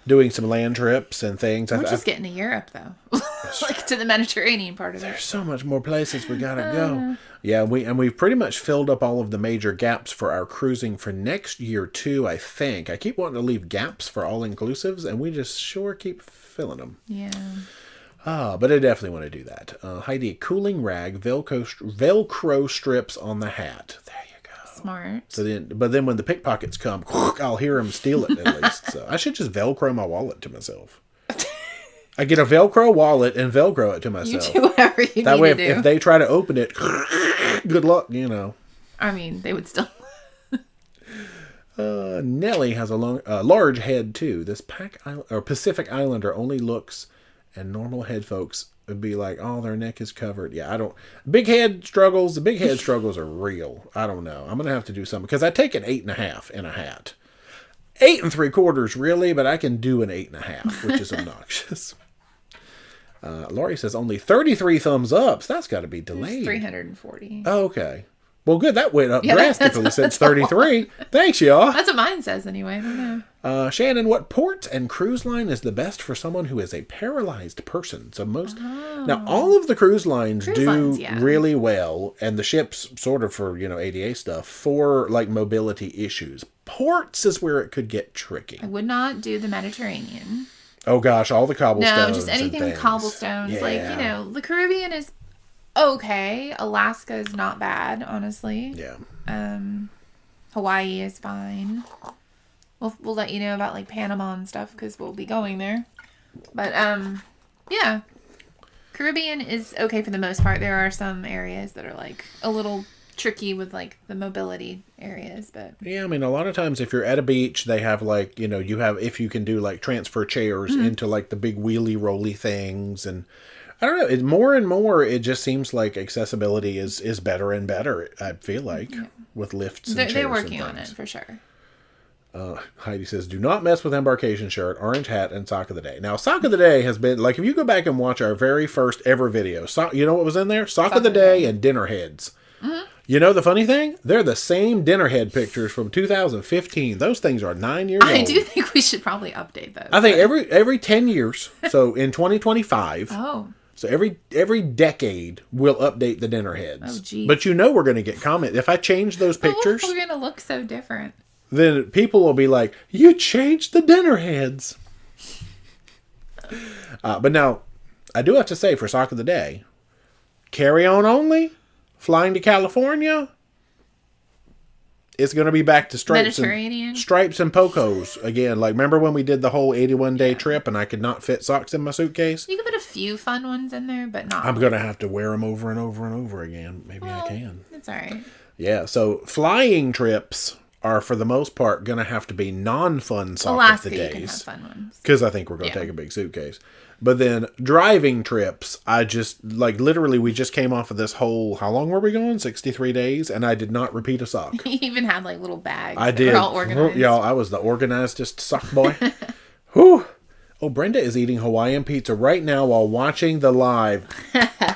[SPEAKER 2] Doing some land trips and things.
[SPEAKER 1] We're just getting to Europe, though. Like to the Mediterranean part of it.
[SPEAKER 2] There's so much more places we gotta go. Yeah, we've pretty much filled up all of the major gaps for our cruising for next year, too, I think. I keep wanting to leave gaps for all-inclusives, and we just sure keep filling them.
[SPEAKER 1] Yeah.
[SPEAKER 2] But I definitely want to do that. Heidi, cooling rag, Velcro strips on the hat. There you go.
[SPEAKER 1] Smart.
[SPEAKER 2] But then when the pickpockets come, I'll hear them steal it at least. So I should just Velcro my wallet to myself. I get a Velcro wallet and Velcro it to myself.
[SPEAKER 1] You do whatever you
[SPEAKER 2] that
[SPEAKER 1] need
[SPEAKER 2] way,
[SPEAKER 1] to do.
[SPEAKER 2] If they try to open it, good luck, you know.
[SPEAKER 1] I mean, they would still.
[SPEAKER 2] Nellie has a large head too. This Pacific Islander only looks, and normal head folks would be like, oh, their neck is covered. Yeah, I don't. The big head struggles are real. I don't know. I'm gonna have to do something because I take an 8.5 in a hat. 8 3/4 really, but I can do an 8.5, which is obnoxious. Laurie says only 33 thumbs ups. That's got to be delayed.
[SPEAKER 1] 340.
[SPEAKER 2] Oh, okay. Well, good. That went up drastically since 33. Thanks, y'all.
[SPEAKER 1] That's what mine says anyway. I don't know.
[SPEAKER 2] Shannon, what port and cruise line is the best for someone who is a paralyzed person? So now all of the cruise lines really well, and the ships sort of for ADA stuff for like mobility issues. Ports is where it could get tricky.
[SPEAKER 1] I would not do the Mediterranean.
[SPEAKER 2] Oh gosh, all the cobblestones.
[SPEAKER 1] No, just anything with cobblestones. Yeah. Like the Caribbean is okay. Alaska is not bad, honestly.
[SPEAKER 2] Yeah.
[SPEAKER 1] Hawaii is fine. We'll let you know about like Panama and stuff because we'll be going there. But yeah, Caribbean is okay for the most part. There are some areas that are like a little tricky with like the mobility areas, but
[SPEAKER 2] yeah, I mean a lot of times if you're at a beach, they have like if you can do like transfer chairs into like the big wheelie rolly things, and I don't know, it more and more it just seems like accessibility is better and better. I feel like with lifts and chairs. They're working on it for sure. Heidi says, do not mess with embarkation shirt, orange hat, and sock of the day. Now, sock of the day has been, like, if you go back and watch our very first ever video, you know what was in there? Sock of the day and dinner heads. Mm-hmm. You know the funny thing? They're the same dinner head pictures from 2015. Those things are 9 years old.
[SPEAKER 1] I do think we should probably update those.
[SPEAKER 2] I think every 10 years, so in 2025, So every decade we'll update the dinner heads.
[SPEAKER 1] Oh, geez.
[SPEAKER 2] But we're going to get comment. If I change those pictures,
[SPEAKER 1] we're going to look so different.
[SPEAKER 2] Then people will be like, "You changed the dinner heads." But now, I do have to say for sock of the day, carry on only, flying to California. It's going to be back to stripes and pocos again. Like, remember when we did the whole 81-day trip and I could not fit socks in my suitcase?
[SPEAKER 1] You can put a few fun ones in there, but not.
[SPEAKER 2] I'm going to have to wear them over and over and over again. Maybe I can.
[SPEAKER 1] It's all right.
[SPEAKER 2] Yeah, so flying trips are, for the most part, going to have to be non-fun sock
[SPEAKER 1] Alaska,
[SPEAKER 2] of the days.
[SPEAKER 1] you can have fun ones.
[SPEAKER 2] Because I think we're going to take a big suitcase. But then driving trips, I just, like, literally, we just came off of this whole, how long were we going? 63 days, and I did not repeat a sock.
[SPEAKER 1] You even had, like, little bags.
[SPEAKER 2] I did.
[SPEAKER 1] Were all organized.
[SPEAKER 2] Y'all, I was the organizedest sock boy. Whew. Oh, Brenda is eating Hawaiian pizza right now while watching the live. I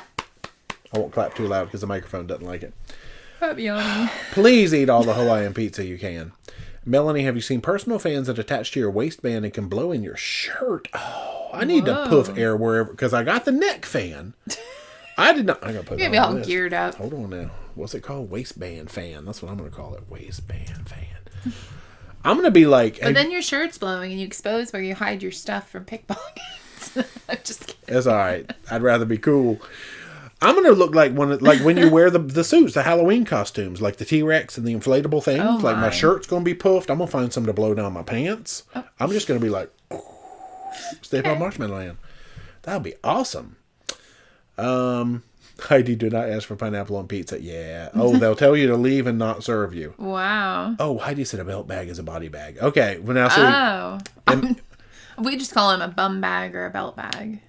[SPEAKER 2] won't clap too loud because the microphone doesn't like it. Please eat all the Hawaiian pizza you can. Melanie, have you seen personal fans that attach to your waistband and can blow in your shirt? Oh, I need to poof air wherever, because I got the neck fan. I did not. I'm gonna put it on
[SPEAKER 1] be all
[SPEAKER 2] this.
[SPEAKER 1] geared up.
[SPEAKER 2] Hold on now. What's it called? Waistband fan. That's what I'm gonna call it. Waistband fan. I'm gonna be like.
[SPEAKER 1] But then your shirt's blowing and you expose where you hide your stuff from pickpockets. I'm just kidding.
[SPEAKER 2] That's all right. I'd rather be cool. I'm gonna look like when you wear the suits, the Halloween costumes, like the T-Rex and the inflatable things.
[SPEAKER 1] Oh,
[SPEAKER 2] like my shirt's gonna be puffed. I'm gonna find something to blow down my pants. Oh. I'm just gonna be like, stay on Marshmallow Land. That'll be awesome. Heidi, do not ask for pineapple on pizza. Yeah. Oh, they'll tell you to leave and not serve you.
[SPEAKER 1] Wow.
[SPEAKER 2] Oh, Heidi said a belt bag is a body bag. Okay. Well, now
[SPEAKER 1] we just call them a bum bag or a belt bag.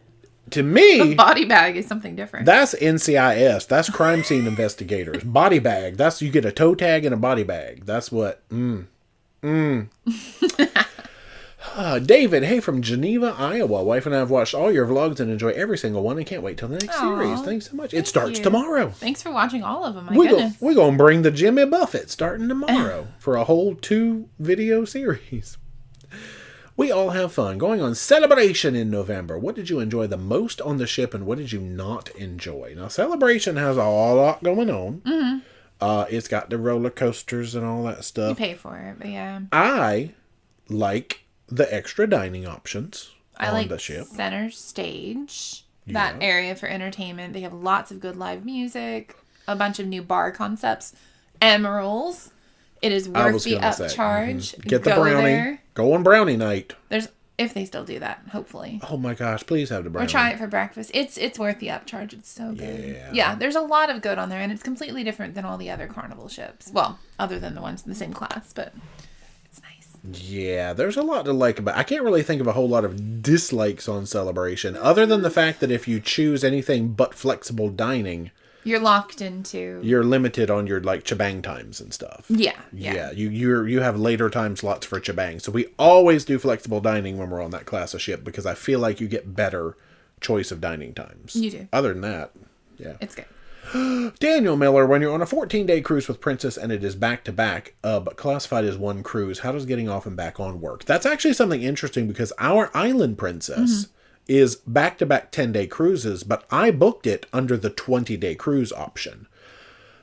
[SPEAKER 2] To me,
[SPEAKER 1] a body bag is something different.
[SPEAKER 2] That's NCIS. That's crime scene investigators. Body bag. That's, you get a toe tag and a body bag. That's what. David, hey, from Geneva, Iowa. Wife and I have watched all your vlogs and enjoy every single one and can't wait till the next series. Thanks so much. It starts tomorrow.
[SPEAKER 1] Thanks for watching all of them. My goodness.
[SPEAKER 2] We're going to bring the Jimmy Buffett starting tomorrow for a whole 2 video series. We all have fun. Going on Celebration in November. What did you enjoy the most on the ship and what did you not enjoy? Now, Celebration has a lot going on. Mm-hmm. It's got the roller coasters and all that stuff.
[SPEAKER 1] You pay for it, but yeah.
[SPEAKER 2] I like the extra dining options on the ship.
[SPEAKER 1] Center stage. That area for entertainment. They have lots of good live music. A bunch of new bar concepts. Emeralds. It is worth the upcharge.
[SPEAKER 2] Get the brownie. There. Go on brownie night.
[SPEAKER 1] If they still do that, hopefully.
[SPEAKER 2] Oh my gosh, please have the brownie.
[SPEAKER 1] Or try it for breakfast. It's worth the upcharge. It's so good. Yeah, there's a lot of good on there, and it's completely different than all the other Carnival ships. Well, other than the ones in the same class, but it's nice.
[SPEAKER 2] Yeah, there's a lot to like about it. I can't really think of a whole lot of dislikes on Celebration, other than the fact that if you choose anything but flexible dining,
[SPEAKER 1] you're locked into.
[SPEAKER 2] You're limited on your like chebang times and stuff.
[SPEAKER 1] Yeah.
[SPEAKER 2] You have later time slots for chebang. So we always do flexible dining when we're on that class of ship because I feel like you get better choice of dining times.
[SPEAKER 1] You do.
[SPEAKER 2] Other than that, yeah,
[SPEAKER 1] it's good.
[SPEAKER 2] Daniel Miller, when you're on a 14-day cruise with Princess and it is back to back, but classified as one cruise, how does getting off and back on work? That's actually something interesting because our Island Princess. Mm-hmm. is back-to-back 10-day cruises, but I booked it under the 20-day cruise option.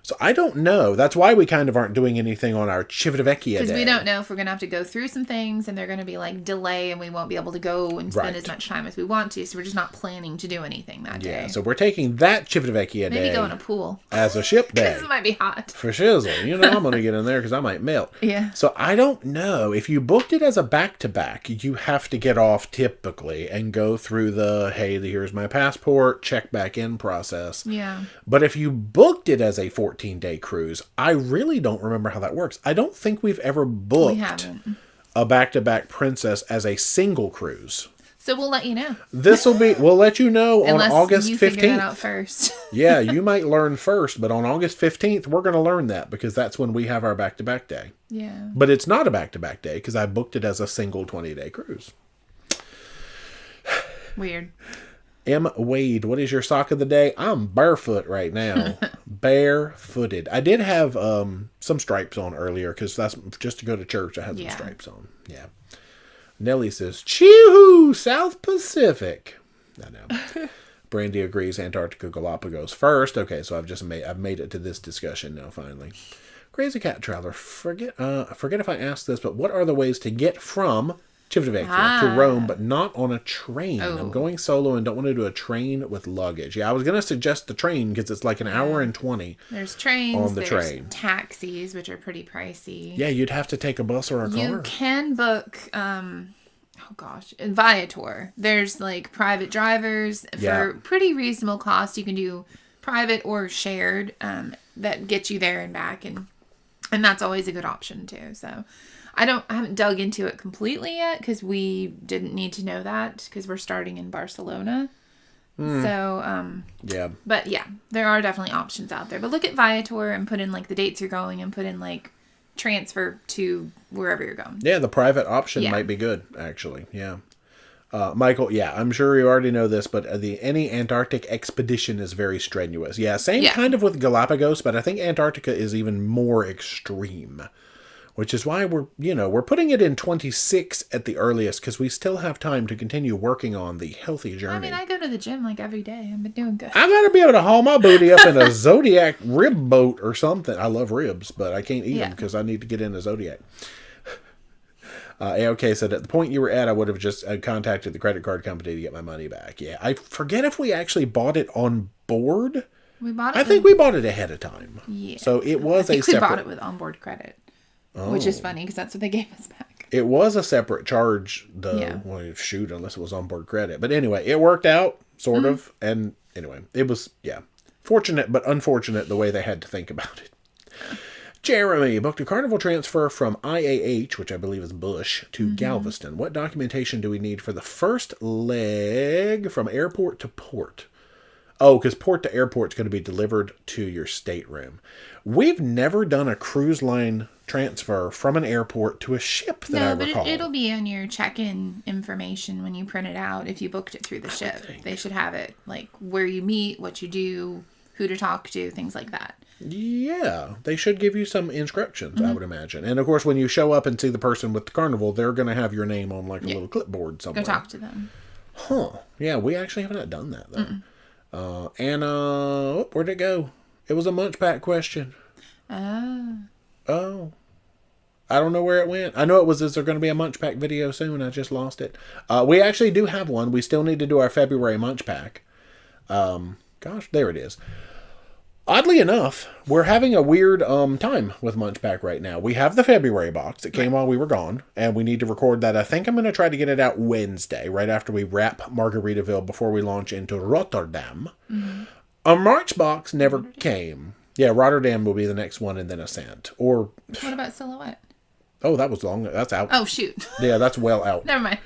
[SPEAKER 2] So I don't know. That's why we kind of aren't doing anything on our Civitavecchia day.
[SPEAKER 1] Because we don't know if we're going to have to go through some things and they're going to be like delay and we won't be able to go and spend as much time as we want to. So we're just not planning to do anything that day.
[SPEAKER 2] Yeah, so we're taking that Civitavecchia day.
[SPEAKER 1] Maybe go in a pool.
[SPEAKER 2] As a ship day.
[SPEAKER 1] Because it might be hot.
[SPEAKER 2] For shizzle. You know I'm going to get in there because I might melt.
[SPEAKER 1] Yeah.
[SPEAKER 2] So I don't know. If you booked it as a back-to-back, you have to get off typically and go through the, hey, here's my passport, check back in process.
[SPEAKER 1] Yeah.
[SPEAKER 2] But if you booked it as a 14-day cruise, I really don't remember how that works. I don't think we've ever booked a back-to-back Princess as a single cruise.
[SPEAKER 1] So we'll let you know.
[SPEAKER 2] We'll let you know on August 15th. Unless you figure that
[SPEAKER 1] out first.
[SPEAKER 2] Yeah, you might learn first, but on August 15th, we're going to learn that because that's when we have our back-to-back day.
[SPEAKER 1] Yeah.
[SPEAKER 2] But it's not a back-to-back day because I booked it as a single 20-day cruise.
[SPEAKER 1] Weird.
[SPEAKER 2] M. Wade, what is your sock of the day? I'm barefoot right now. Barefooted. I did have some stripes on earlier because that's just to go to church. I had some stripes on. Yeah. Nellie says, Choo-hoo, South Pacific. I know. Brandy agrees Antarctica Galapagos first. Okay, so I've made it to this discussion now finally. Crazy Cat Traveler, forget if I asked this, but what are the ways to get from Civitavecchia to Rome, but not on a train? I'm going solo and don't want to do a train with luggage. Yeah, I was going to suggest the train because it's like an hour and 20.
[SPEAKER 1] There's trains.
[SPEAKER 2] On the
[SPEAKER 1] there's
[SPEAKER 2] train.
[SPEAKER 1] Taxis, which are pretty pricey.
[SPEAKER 2] Yeah, you'd have to take a bus or a car.
[SPEAKER 1] You can book, Viator. There's like private drivers for pretty reasonable cost. You can do private or shared that get you there and back, and that's always a good option too. So I haven't dug into it completely yet because we didn't need to know that because we're starting in Barcelona. So, but yeah, there are definitely options out there. But look at Viator and put in like the dates you're going and put in like transfer to wherever you're going.
[SPEAKER 2] Yeah, the private option might be good, actually. Yeah. Michael, I'm sure you already know this, but any Antarctic expedition is very strenuous. Yeah, same kind of with Galapagos, but I think Antarctica is even more extreme. Which is why we're putting it in 26 at the earliest, because we still have time to continue working on the healthy journey.
[SPEAKER 1] I mean, I go to the gym like every day. I've been doing good.
[SPEAKER 2] I gotta be able to haul my booty up in a Zodiac rib boat or something. I love ribs, but I can't eat them because I need to get in a Zodiac. AOK said, at the point you were at, I would have just contacted the credit card company to get my money back. Yeah, I forget if we actually bought it on board.
[SPEAKER 1] We bought it.
[SPEAKER 2] I think we bought it ahead of time.
[SPEAKER 1] Yeah.
[SPEAKER 2] So it was
[SPEAKER 1] we bought it with onboard credit. Which is funny because that's what they gave us back.
[SPEAKER 2] It was a separate charge, though. Yeah. Well, shoot, unless it was onboard credit. But anyway, it worked out, sort of. And anyway, it was, fortunate but unfortunate the way they had to think about it. Jeremy booked a Carnival transfer from IAH, which I believe is Bush, to Galveston. What documentation do we need for the first leg from airport to port? Oh, because port to airport is going to be delivered to your stateroom. We've never done a cruise line transfer from an airport to a ship that I recall.
[SPEAKER 1] But it'll be on your check-in information when you print it out if you booked it through the ship. They should have it, like where you meet, what you do, who to talk to, things like that.
[SPEAKER 2] Yeah, they should give you some instructions, I would imagine. And of course, when you show up and see the person with the Carnival, they're going to have your name on like a little clipboard somewhere.
[SPEAKER 1] Go talk to them.
[SPEAKER 2] Huh. Yeah, we actually haven't done that, though. Anna, where'd it go? It was a Munch Pack question. Oh. I don't know where it went. I know it was, is there going to be a Munch Pack video soon? I just lost it. We actually do have one. We still need to do our February Munch Pack. Gosh, there it is. Oddly enough, we're having a weird time with Munch Pack right now. We have the February box that came while we were gone, and we need to record that. I think I'm going to try to get it out Wednesday, right after we wrap Margaritaville before we launch into Rotterdam. A March box never came. Yeah, Rotterdam will be the next one, and then Ascent. Or
[SPEAKER 1] what about Silhouette?
[SPEAKER 2] Oh, that was long. That's out.
[SPEAKER 1] Oh, shoot.
[SPEAKER 2] Yeah, that's well out.
[SPEAKER 1] Never mind.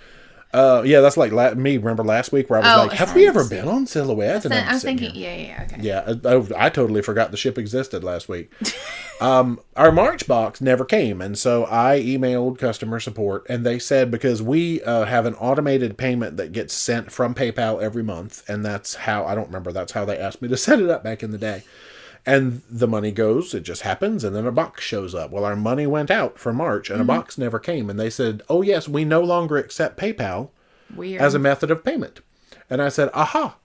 [SPEAKER 2] Yeah, that's like me. Remember last week where I was like, have we ever been on Silhouette?
[SPEAKER 1] And I was thinking, okay.
[SPEAKER 2] Yeah, I totally forgot the ship existed last week. Our March box never came, and so I emailed customer support, and they said because we have an automated payment that gets sent from PayPal every month, and that's how, I don't remember, that's how they asked me to set it up back in the day. And the money goes, it just happens, and then a box shows up. Well, our money went out for March, and a box never came. And they said, oh, yes, we no longer accept PayPal as a method of payment. And I said, aha,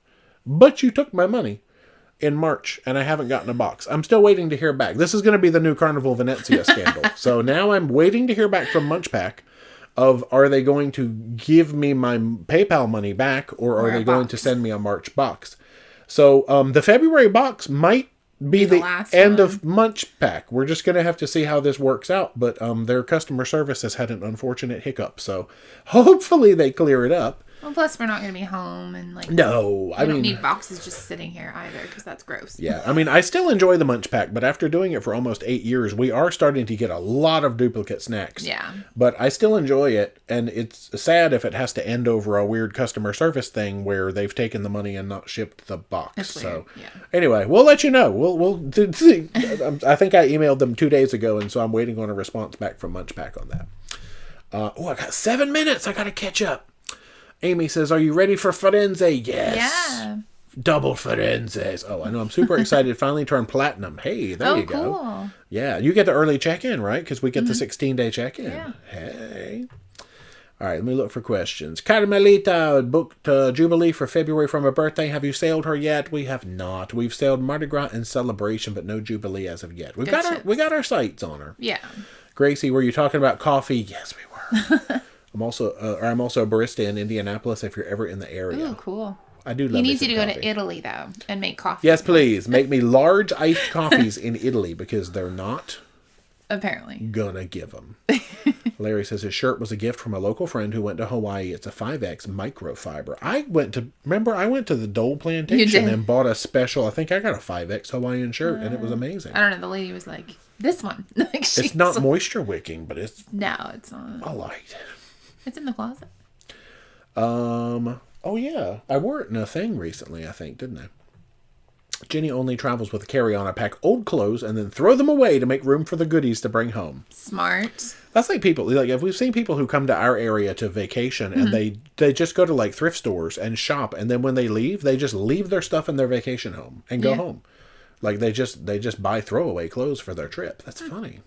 [SPEAKER 2] but you took my money in March, and I haven't gotten a box. I'm still waiting to hear back. This is going to be the new Carnival Venezia scandal. So now I'm waiting to hear back from Munch Pack of, are they going to give me my PayPal money back, or are they going to send me a March box? So the February box might be the end of Munch Pack. We're just going to have to see how this works out. But their customer service has had an unfortunate hiccup. So hopefully they clear it up.
[SPEAKER 1] Well, plus we're not going to be home, and like
[SPEAKER 2] no, I
[SPEAKER 1] don't need boxes just sitting here either, because that's gross.
[SPEAKER 2] Yeah, I mean, I still enjoy the Munch Pack, but after doing it for almost 8 years, we are starting to get a lot of duplicate snacks.
[SPEAKER 1] Yeah,
[SPEAKER 2] but I still enjoy it, and it's sad if it has to end over a weird customer service thing where they've taken the money and not shipped the box.
[SPEAKER 1] That's
[SPEAKER 2] so
[SPEAKER 1] weird. Yeah.
[SPEAKER 2] Anyway, we'll let you know. We'll I think I emailed them 2 days ago, and so I'm waiting on a response back from Munch Pack on that. I got 7 minutes. I got to catch up. Amy says, are you ready for Firenze? Yes.
[SPEAKER 1] Yeah.
[SPEAKER 2] Double Firenzes. Oh, I know. I'm super excited. Finally turned platinum. Hey, there you go. Cool. Yeah. You get the early check-in, right? Because we get the 16-day check-in.
[SPEAKER 1] Yeah.
[SPEAKER 2] Hey. All right, let me look for questions. Carmelita booked Jubilee for February from her birthday. Have you sailed her yet? We have not. We've sailed Mardi Gras and Celebration, but no Jubilee as of yet. We got our sights on her.
[SPEAKER 1] Yeah.
[SPEAKER 2] Gracie, were you talking about coffee? Yes, we were. I'm also a barista in Indianapolis. If you're ever in the area.
[SPEAKER 1] Ooh, cool.
[SPEAKER 2] I do love.
[SPEAKER 1] He needs you to go to Italy though and make coffee.
[SPEAKER 2] Yes, please make me large iced coffees in Italy because they're not.
[SPEAKER 1] Apparently.
[SPEAKER 2] Gonna give them. Larry says his shirt was a gift from a local friend who went to Hawaii. It's a 5X microfiber. I went to the Dole Plantation and bought a special. I think I got a 5X Hawaiian shirt and it was amazing.
[SPEAKER 1] I don't know. The lady was like, this one. Like,
[SPEAKER 2] it's not moisture wicking, but it's.
[SPEAKER 1] No, it's not.
[SPEAKER 2] I liked.
[SPEAKER 1] It's in the closet.
[SPEAKER 2] Oh yeah. I wore it in a thing recently, I think, didn't I? Jenny only travels with a carry-on. I pack old clothes and then throw them away to make room for the goodies to bring home.
[SPEAKER 1] Smart.
[SPEAKER 2] That's like people, like if we've seen people who come to our area to vacation and they just go to like thrift stores and shop, and then when they leave, they just leave their stuff in their vacation home and go home. Like they just buy throwaway clothes for their trip. That's funny.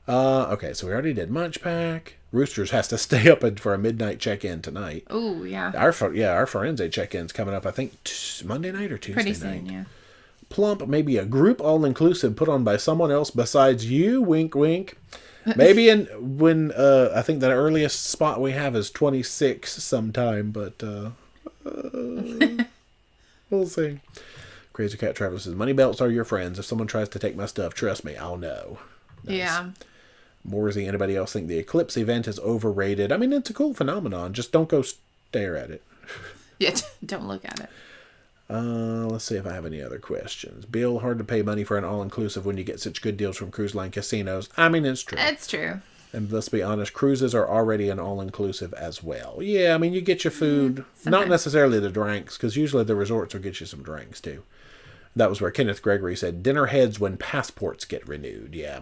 [SPEAKER 2] Okay, so we already did Munch Pack. Roosters has to stay up for a midnight check-in tonight.
[SPEAKER 1] Oh, yeah.
[SPEAKER 2] Our Forense check-in's coming up, I think, Monday night or Tuesday night.
[SPEAKER 1] Pretty soon, yeah.
[SPEAKER 2] Plump, maybe a group all-inclusive put on by someone else besides you, wink, wink. Maybe when I think the earliest spot we have is 26 sometime, but we'll see. Crazy Cat Traveler says, money belts are your friends. If someone tries to take my stuff, trust me, I'll know. Nice. Yeah. Morsey, anybody else think the eclipse event is overrated? I mean, it's a cool phenomenon. Just don't go stare at it.
[SPEAKER 1] Yeah, don't look at it.
[SPEAKER 2] Let's see if I have any other questions. Bill, hard to pay money for an all-inclusive when you get such good deals from cruise line casinos. I mean, it's true.
[SPEAKER 1] It's true.
[SPEAKER 2] And let's be honest, cruises are already an all-inclusive as well. Yeah, I mean, you get your food, not necessarily the drinks, because usually the resorts will get you some drinks, too. That was where Kenneth Gregory said, dinner heads when passports get renewed. Yeah.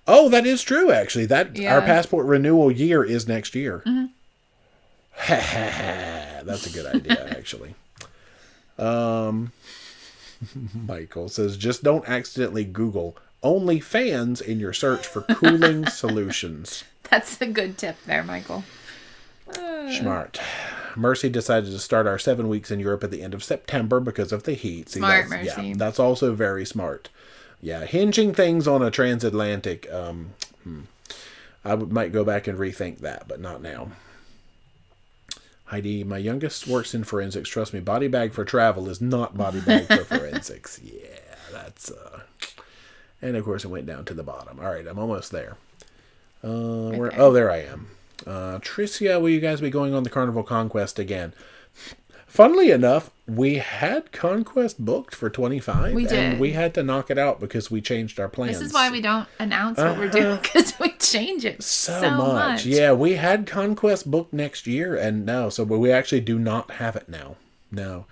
[SPEAKER 2] Oh, that is true, actually. Our passport renewal year is next year. That's a good idea, actually. Michael says, just don't accidentally Google OnlyFans in your search for cooling solutions.
[SPEAKER 1] That's a good tip there, Michael.
[SPEAKER 2] Smart. Mercy decided to start our 7 weeks in Europe at the end of September because of the heat.
[SPEAKER 1] Smart, Mercy.
[SPEAKER 2] Yeah, that's also very smart. Yeah, hinging things on a transatlantic, I might go back and rethink that, but not now. Heidi, my youngest works in forensics. Trust me, body bag for travel is not body bag for forensics. Yeah, that's... And, of course, it went down to the bottom. All right, I'm almost there. Okay. Oh, there I am. Tricia, will you guys be going on the Carnival Conquest again? Funnily enough, we had Conquest booked for 25.
[SPEAKER 1] We did.
[SPEAKER 2] And we had to knock it out because we changed our plans.
[SPEAKER 1] This is why we don't announce what we're doing, because we change it so much.
[SPEAKER 2] Yeah, we had Conquest booked next year, and so we actually do not have it now. No.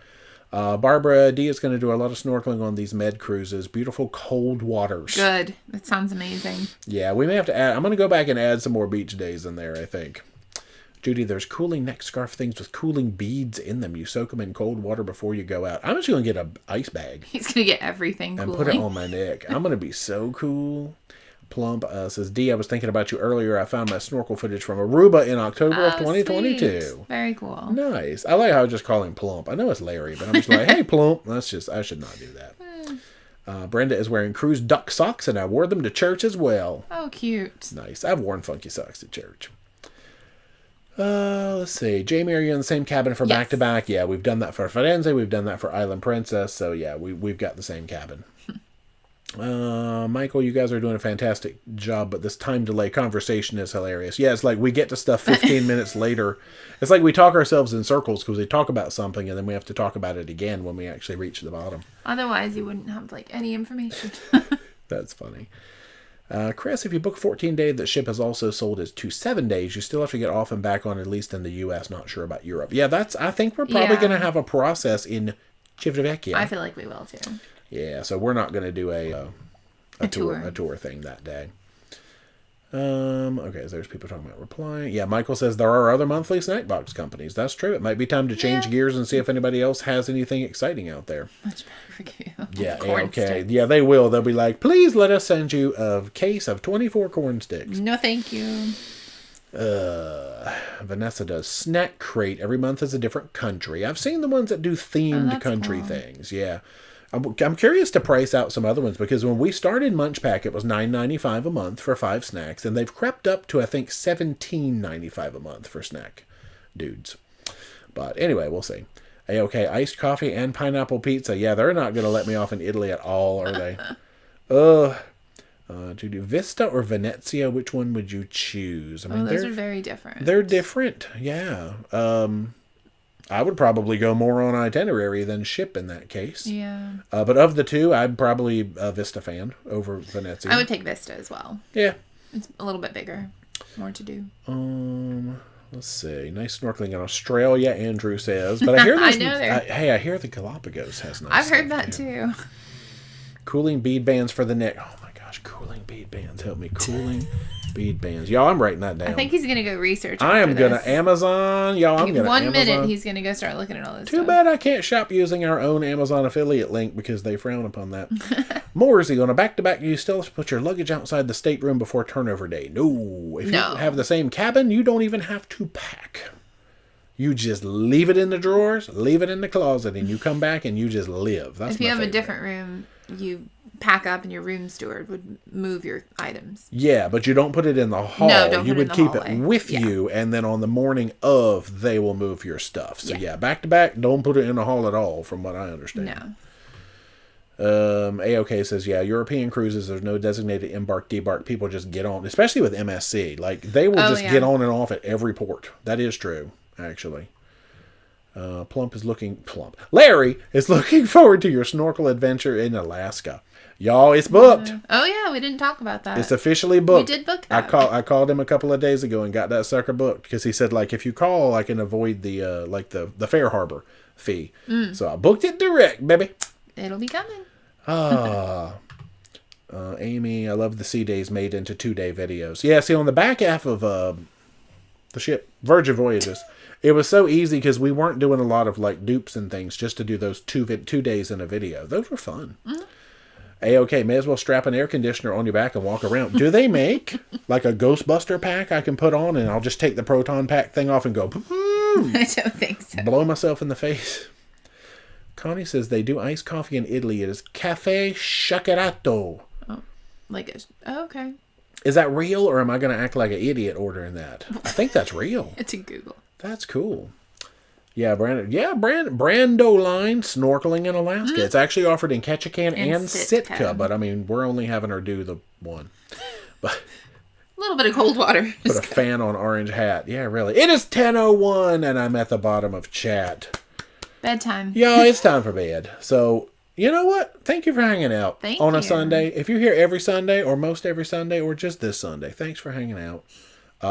[SPEAKER 2] Barbara D is going to do a lot of snorkeling on these med cruises. Beautiful cold waters.
[SPEAKER 1] Good. That sounds amazing.
[SPEAKER 2] Yeah, we may have to add... I'm going to go back and add some more beach days in there, I think. Judy, there's cooling neck scarf things with cooling beads in them. You soak them in cold water before you go out. I'm just going to get an ice bag.
[SPEAKER 1] He's going to get everything
[SPEAKER 2] and put it on my neck. I'm going to be so cool. Plump says, D, I was thinking about you earlier. I found my snorkel footage from Aruba in October of 2022.
[SPEAKER 1] Sweet. Very cool.
[SPEAKER 2] Nice. I like how I just call him Plump. I know it's Larry, but I'm just like, hey, Plump. I should not do that. Brenda is wearing cruise duck socks, and I wore them to church as well.
[SPEAKER 1] Oh, cute.
[SPEAKER 2] Nice. I've worn funky socks to church. Let's see. Jamie, are you in the same cabin for back-to-back? Yeah, we've done that for Firenze. We've done that for Island Princess. So, yeah, we've got the same cabin. Michael, you guys are doing a fantastic job, but this time delay conversation is hilarious. Yeah, it's like we get to stuff 15 minutes later. It's like we talk ourselves in circles because we talk about something and then we have to talk about it again when we actually reach the bottom.
[SPEAKER 1] Otherwise, you wouldn't have any information.
[SPEAKER 2] That's funny. Chris, if you book 14-day, the ship is also sold as to 7 days. You still have to get off and back on, at least in the U.S. Not sure about Europe. Yeah, I think we're probably going to have a process in Civitavecchia.
[SPEAKER 1] I feel like we will, too.
[SPEAKER 2] Yeah, so we're not going to do a tour thing that day. Okay, so there's people talking about replying. Yeah, Michael says there are other monthly snack box companies. That's true. It might be time to change gears and see if anybody else has anything exciting out there.
[SPEAKER 1] Much better for you.
[SPEAKER 2] Yeah, okay. Sticks. Yeah, they will. They'll be like, please let us send you a case of 24 corn sticks.
[SPEAKER 1] No, thank you.
[SPEAKER 2] Vanessa does Snack Crate. Every month is a different country. I've seen the ones that do themed country things. Yeah. I'm curious to price out some other ones because when we started Munch Pack, it was $9.95 a month for 5 snacks, and they've crept up to I think $17.95 a month for snack dudes. But anyway, we'll see. Okay, iced coffee and pineapple pizza. Yeah, they're not going to let me off in Italy at all, are they? To do Vista or Venezia, which one would you choose? I mean,
[SPEAKER 1] those are very different.
[SPEAKER 2] They're different, yeah. I would probably go more on itinerary than ship in that case. Yeah. But of the two, I'd probably a Vista fan over Venezia.
[SPEAKER 1] I would take Vista as well.
[SPEAKER 2] Yeah.
[SPEAKER 1] It's a little bit bigger. More to do.
[SPEAKER 2] Let's see. Nice snorkeling in Australia, Andrew says. But I hear
[SPEAKER 1] I know there.
[SPEAKER 2] I hear the Galapagos has nice
[SPEAKER 1] I've heard that too.
[SPEAKER 2] Cooling bead bands for the neck. Oh my gosh, cooling bead bands. Help me. Cooling bead bands. Y'all, I'm writing that down.
[SPEAKER 1] I think he's going to go research.
[SPEAKER 2] I am going to Amazon. Y'all, I'm going to Amazon.
[SPEAKER 1] 1 minute, he's going to go start looking at all this
[SPEAKER 2] Too bad I can't shop using our own Amazon affiliate link because they frown upon that. Moorsey, on a back-to-back, you still have to put your luggage outside the stateroom before turnover day. No. If you have the same cabin, you don't even have to pack. You just leave it in the drawers, leave it in the closet, and you come back and you just live. That's
[SPEAKER 1] if you have a different room, you pack up and your room steward would move your items.
[SPEAKER 2] Yeah, but you don't put it in the hall.
[SPEAKER 1] No, don't
[SPEAKER 2] you
[SPEAKER 1] put it in the
[SPEAKER 2] keep
[SPEAKER 1] hallway.
[SPEAKER 2] it with you, and then on the morning of, they will move your stuff. So yeah, back to back, don't put it in the hall at all, from what I understand. No. AOK says, yeah, European cruises, there's no designated embark, debark. People just get on, especially with MSC. Like, they will just get on and off at every port. That is true, actually. Larry is looking forward to your snorkel adventure in Alaska. Y'all, it's booked.
[SPEAKER 1] Oh, yeah, we didn't talk about that.
[SPEAKER 2] It's officially booked.
[SPEAKER 1] We did book that.
[SPEAKER 2] I called him a couple of days ago and got that sucker booked because he said, like, if you call, I can avoid the the Fair Harbor fee. So I booked it direct, baby.
[SPEAKER 1] It'll be coming.
[SPEAKER 2] Amy, I love the sea days made into 2-day videos. Yeah, see, on the back half of the ship, Virgin Voyages, it was so easy because we weren't doing a lot of, like, dupes and things just to do those 2 days in a video. Those were fun. A-OK, may as well strap an air conditioner on your back and walk around. Do they make, like, a Ghostbuster pack I can put on and I'll just take the proton pack thing off and go,
[SPEAKER 1] I don't think so.
[SPEAKER 2] Blow myself in the face. Connie says they do iced coffee in Italy. It is Caffè Shakerato.
[SPEAKER 1] Oh, okay.
[SPEAKER 2] Is that real, or am I going to act like an idiot ordering that? I think that's real.
[SPEAKER 1] It's a Google.
[SPEAKER 2] That's cool. Yeah, Brando Line, snorkeling in Alaska. It's actually offered in Ketchikan and Sitka, but I mean, we're only having her do the one. But
[SPEAKER 1] a little bit of cold water.
[SPEAKER 2] Put a fan on orange hat. Yeah, really. It is 10:01, and I'm at the bottom of chat.
[SPEAKER 1] Bedtime.
[SPEAKER 2] Yeah, it's time for bed. So, you know what? Thank you for hanging out on a Sunday. If you're here every Sunday, or most every Sunday, or just this Sunday, thanks for hanging out.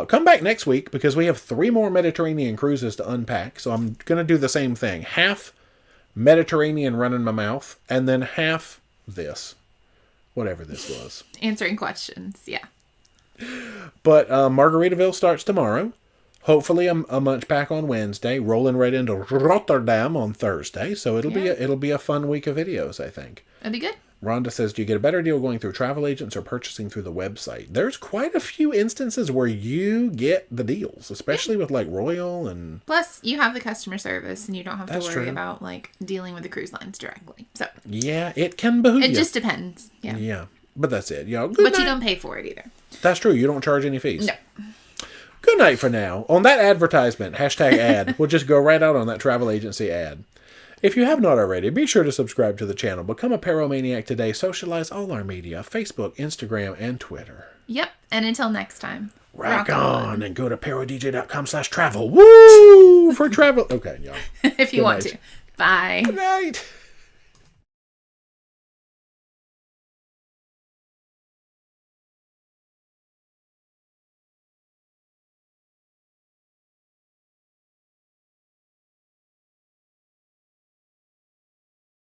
[SPEAKER 2] Come back next week because we have 3 more Mediterranean cruises to unpack. So I'm going to do the same thing. Half Mediterranean running my mouth, and then half this. Whatever this was.
[SPEAKER 1] Answering questions, yeah.
[SPEAKER 2] But Margaritaville starts tomorrow. Hopefully a Munch Pack on Wednesday. Rolling right into Rotterdam on Thursday. So it'll be a fun week of videos, I think.
[SPEAKER 1] It'll be good.
[SPEAKER 2] Rhonda says, do you get a better deal going through travel agents or purchasing through the website? There's quite a few instances where you get the deals, especially with like Royal and...
[SPEAKER 1] Plus, you have the customer service and you don't have to worry about like dealing with the cruise lines directly. So yeah,
[SPEAKER 2] it can behoove you.
[SPEAKER 1] It just depends. Yeah.
[SPEAKER 2] Yeah. But that's it. Good
[SPEAKER 1] but
[SPEAKER 2] night.
[SPEAKER 1] You don't pay for it either.
[SPEAKER 2] That's true. You don't charge any fees.
[SPEAKER 1] No.
[SPEAKER 2] Good night for now. On that advertisement, #ad, we'll just go right out on that travel agency ad. If you have not already, be sure to subscribe to the channel. Become a Paromaniac today. Socialize all our media. Facebook, Instagram, and Twitter.
[SPEAKER 1] Yep. And until next time.
[SPEAKER 2] Rock on. And go to ParoDeeJay.com/travel. Woo! For travel. Okay, y'all.
[SPEAKER 1] If you want to. Bye.
[SPEAKER 2] Good night.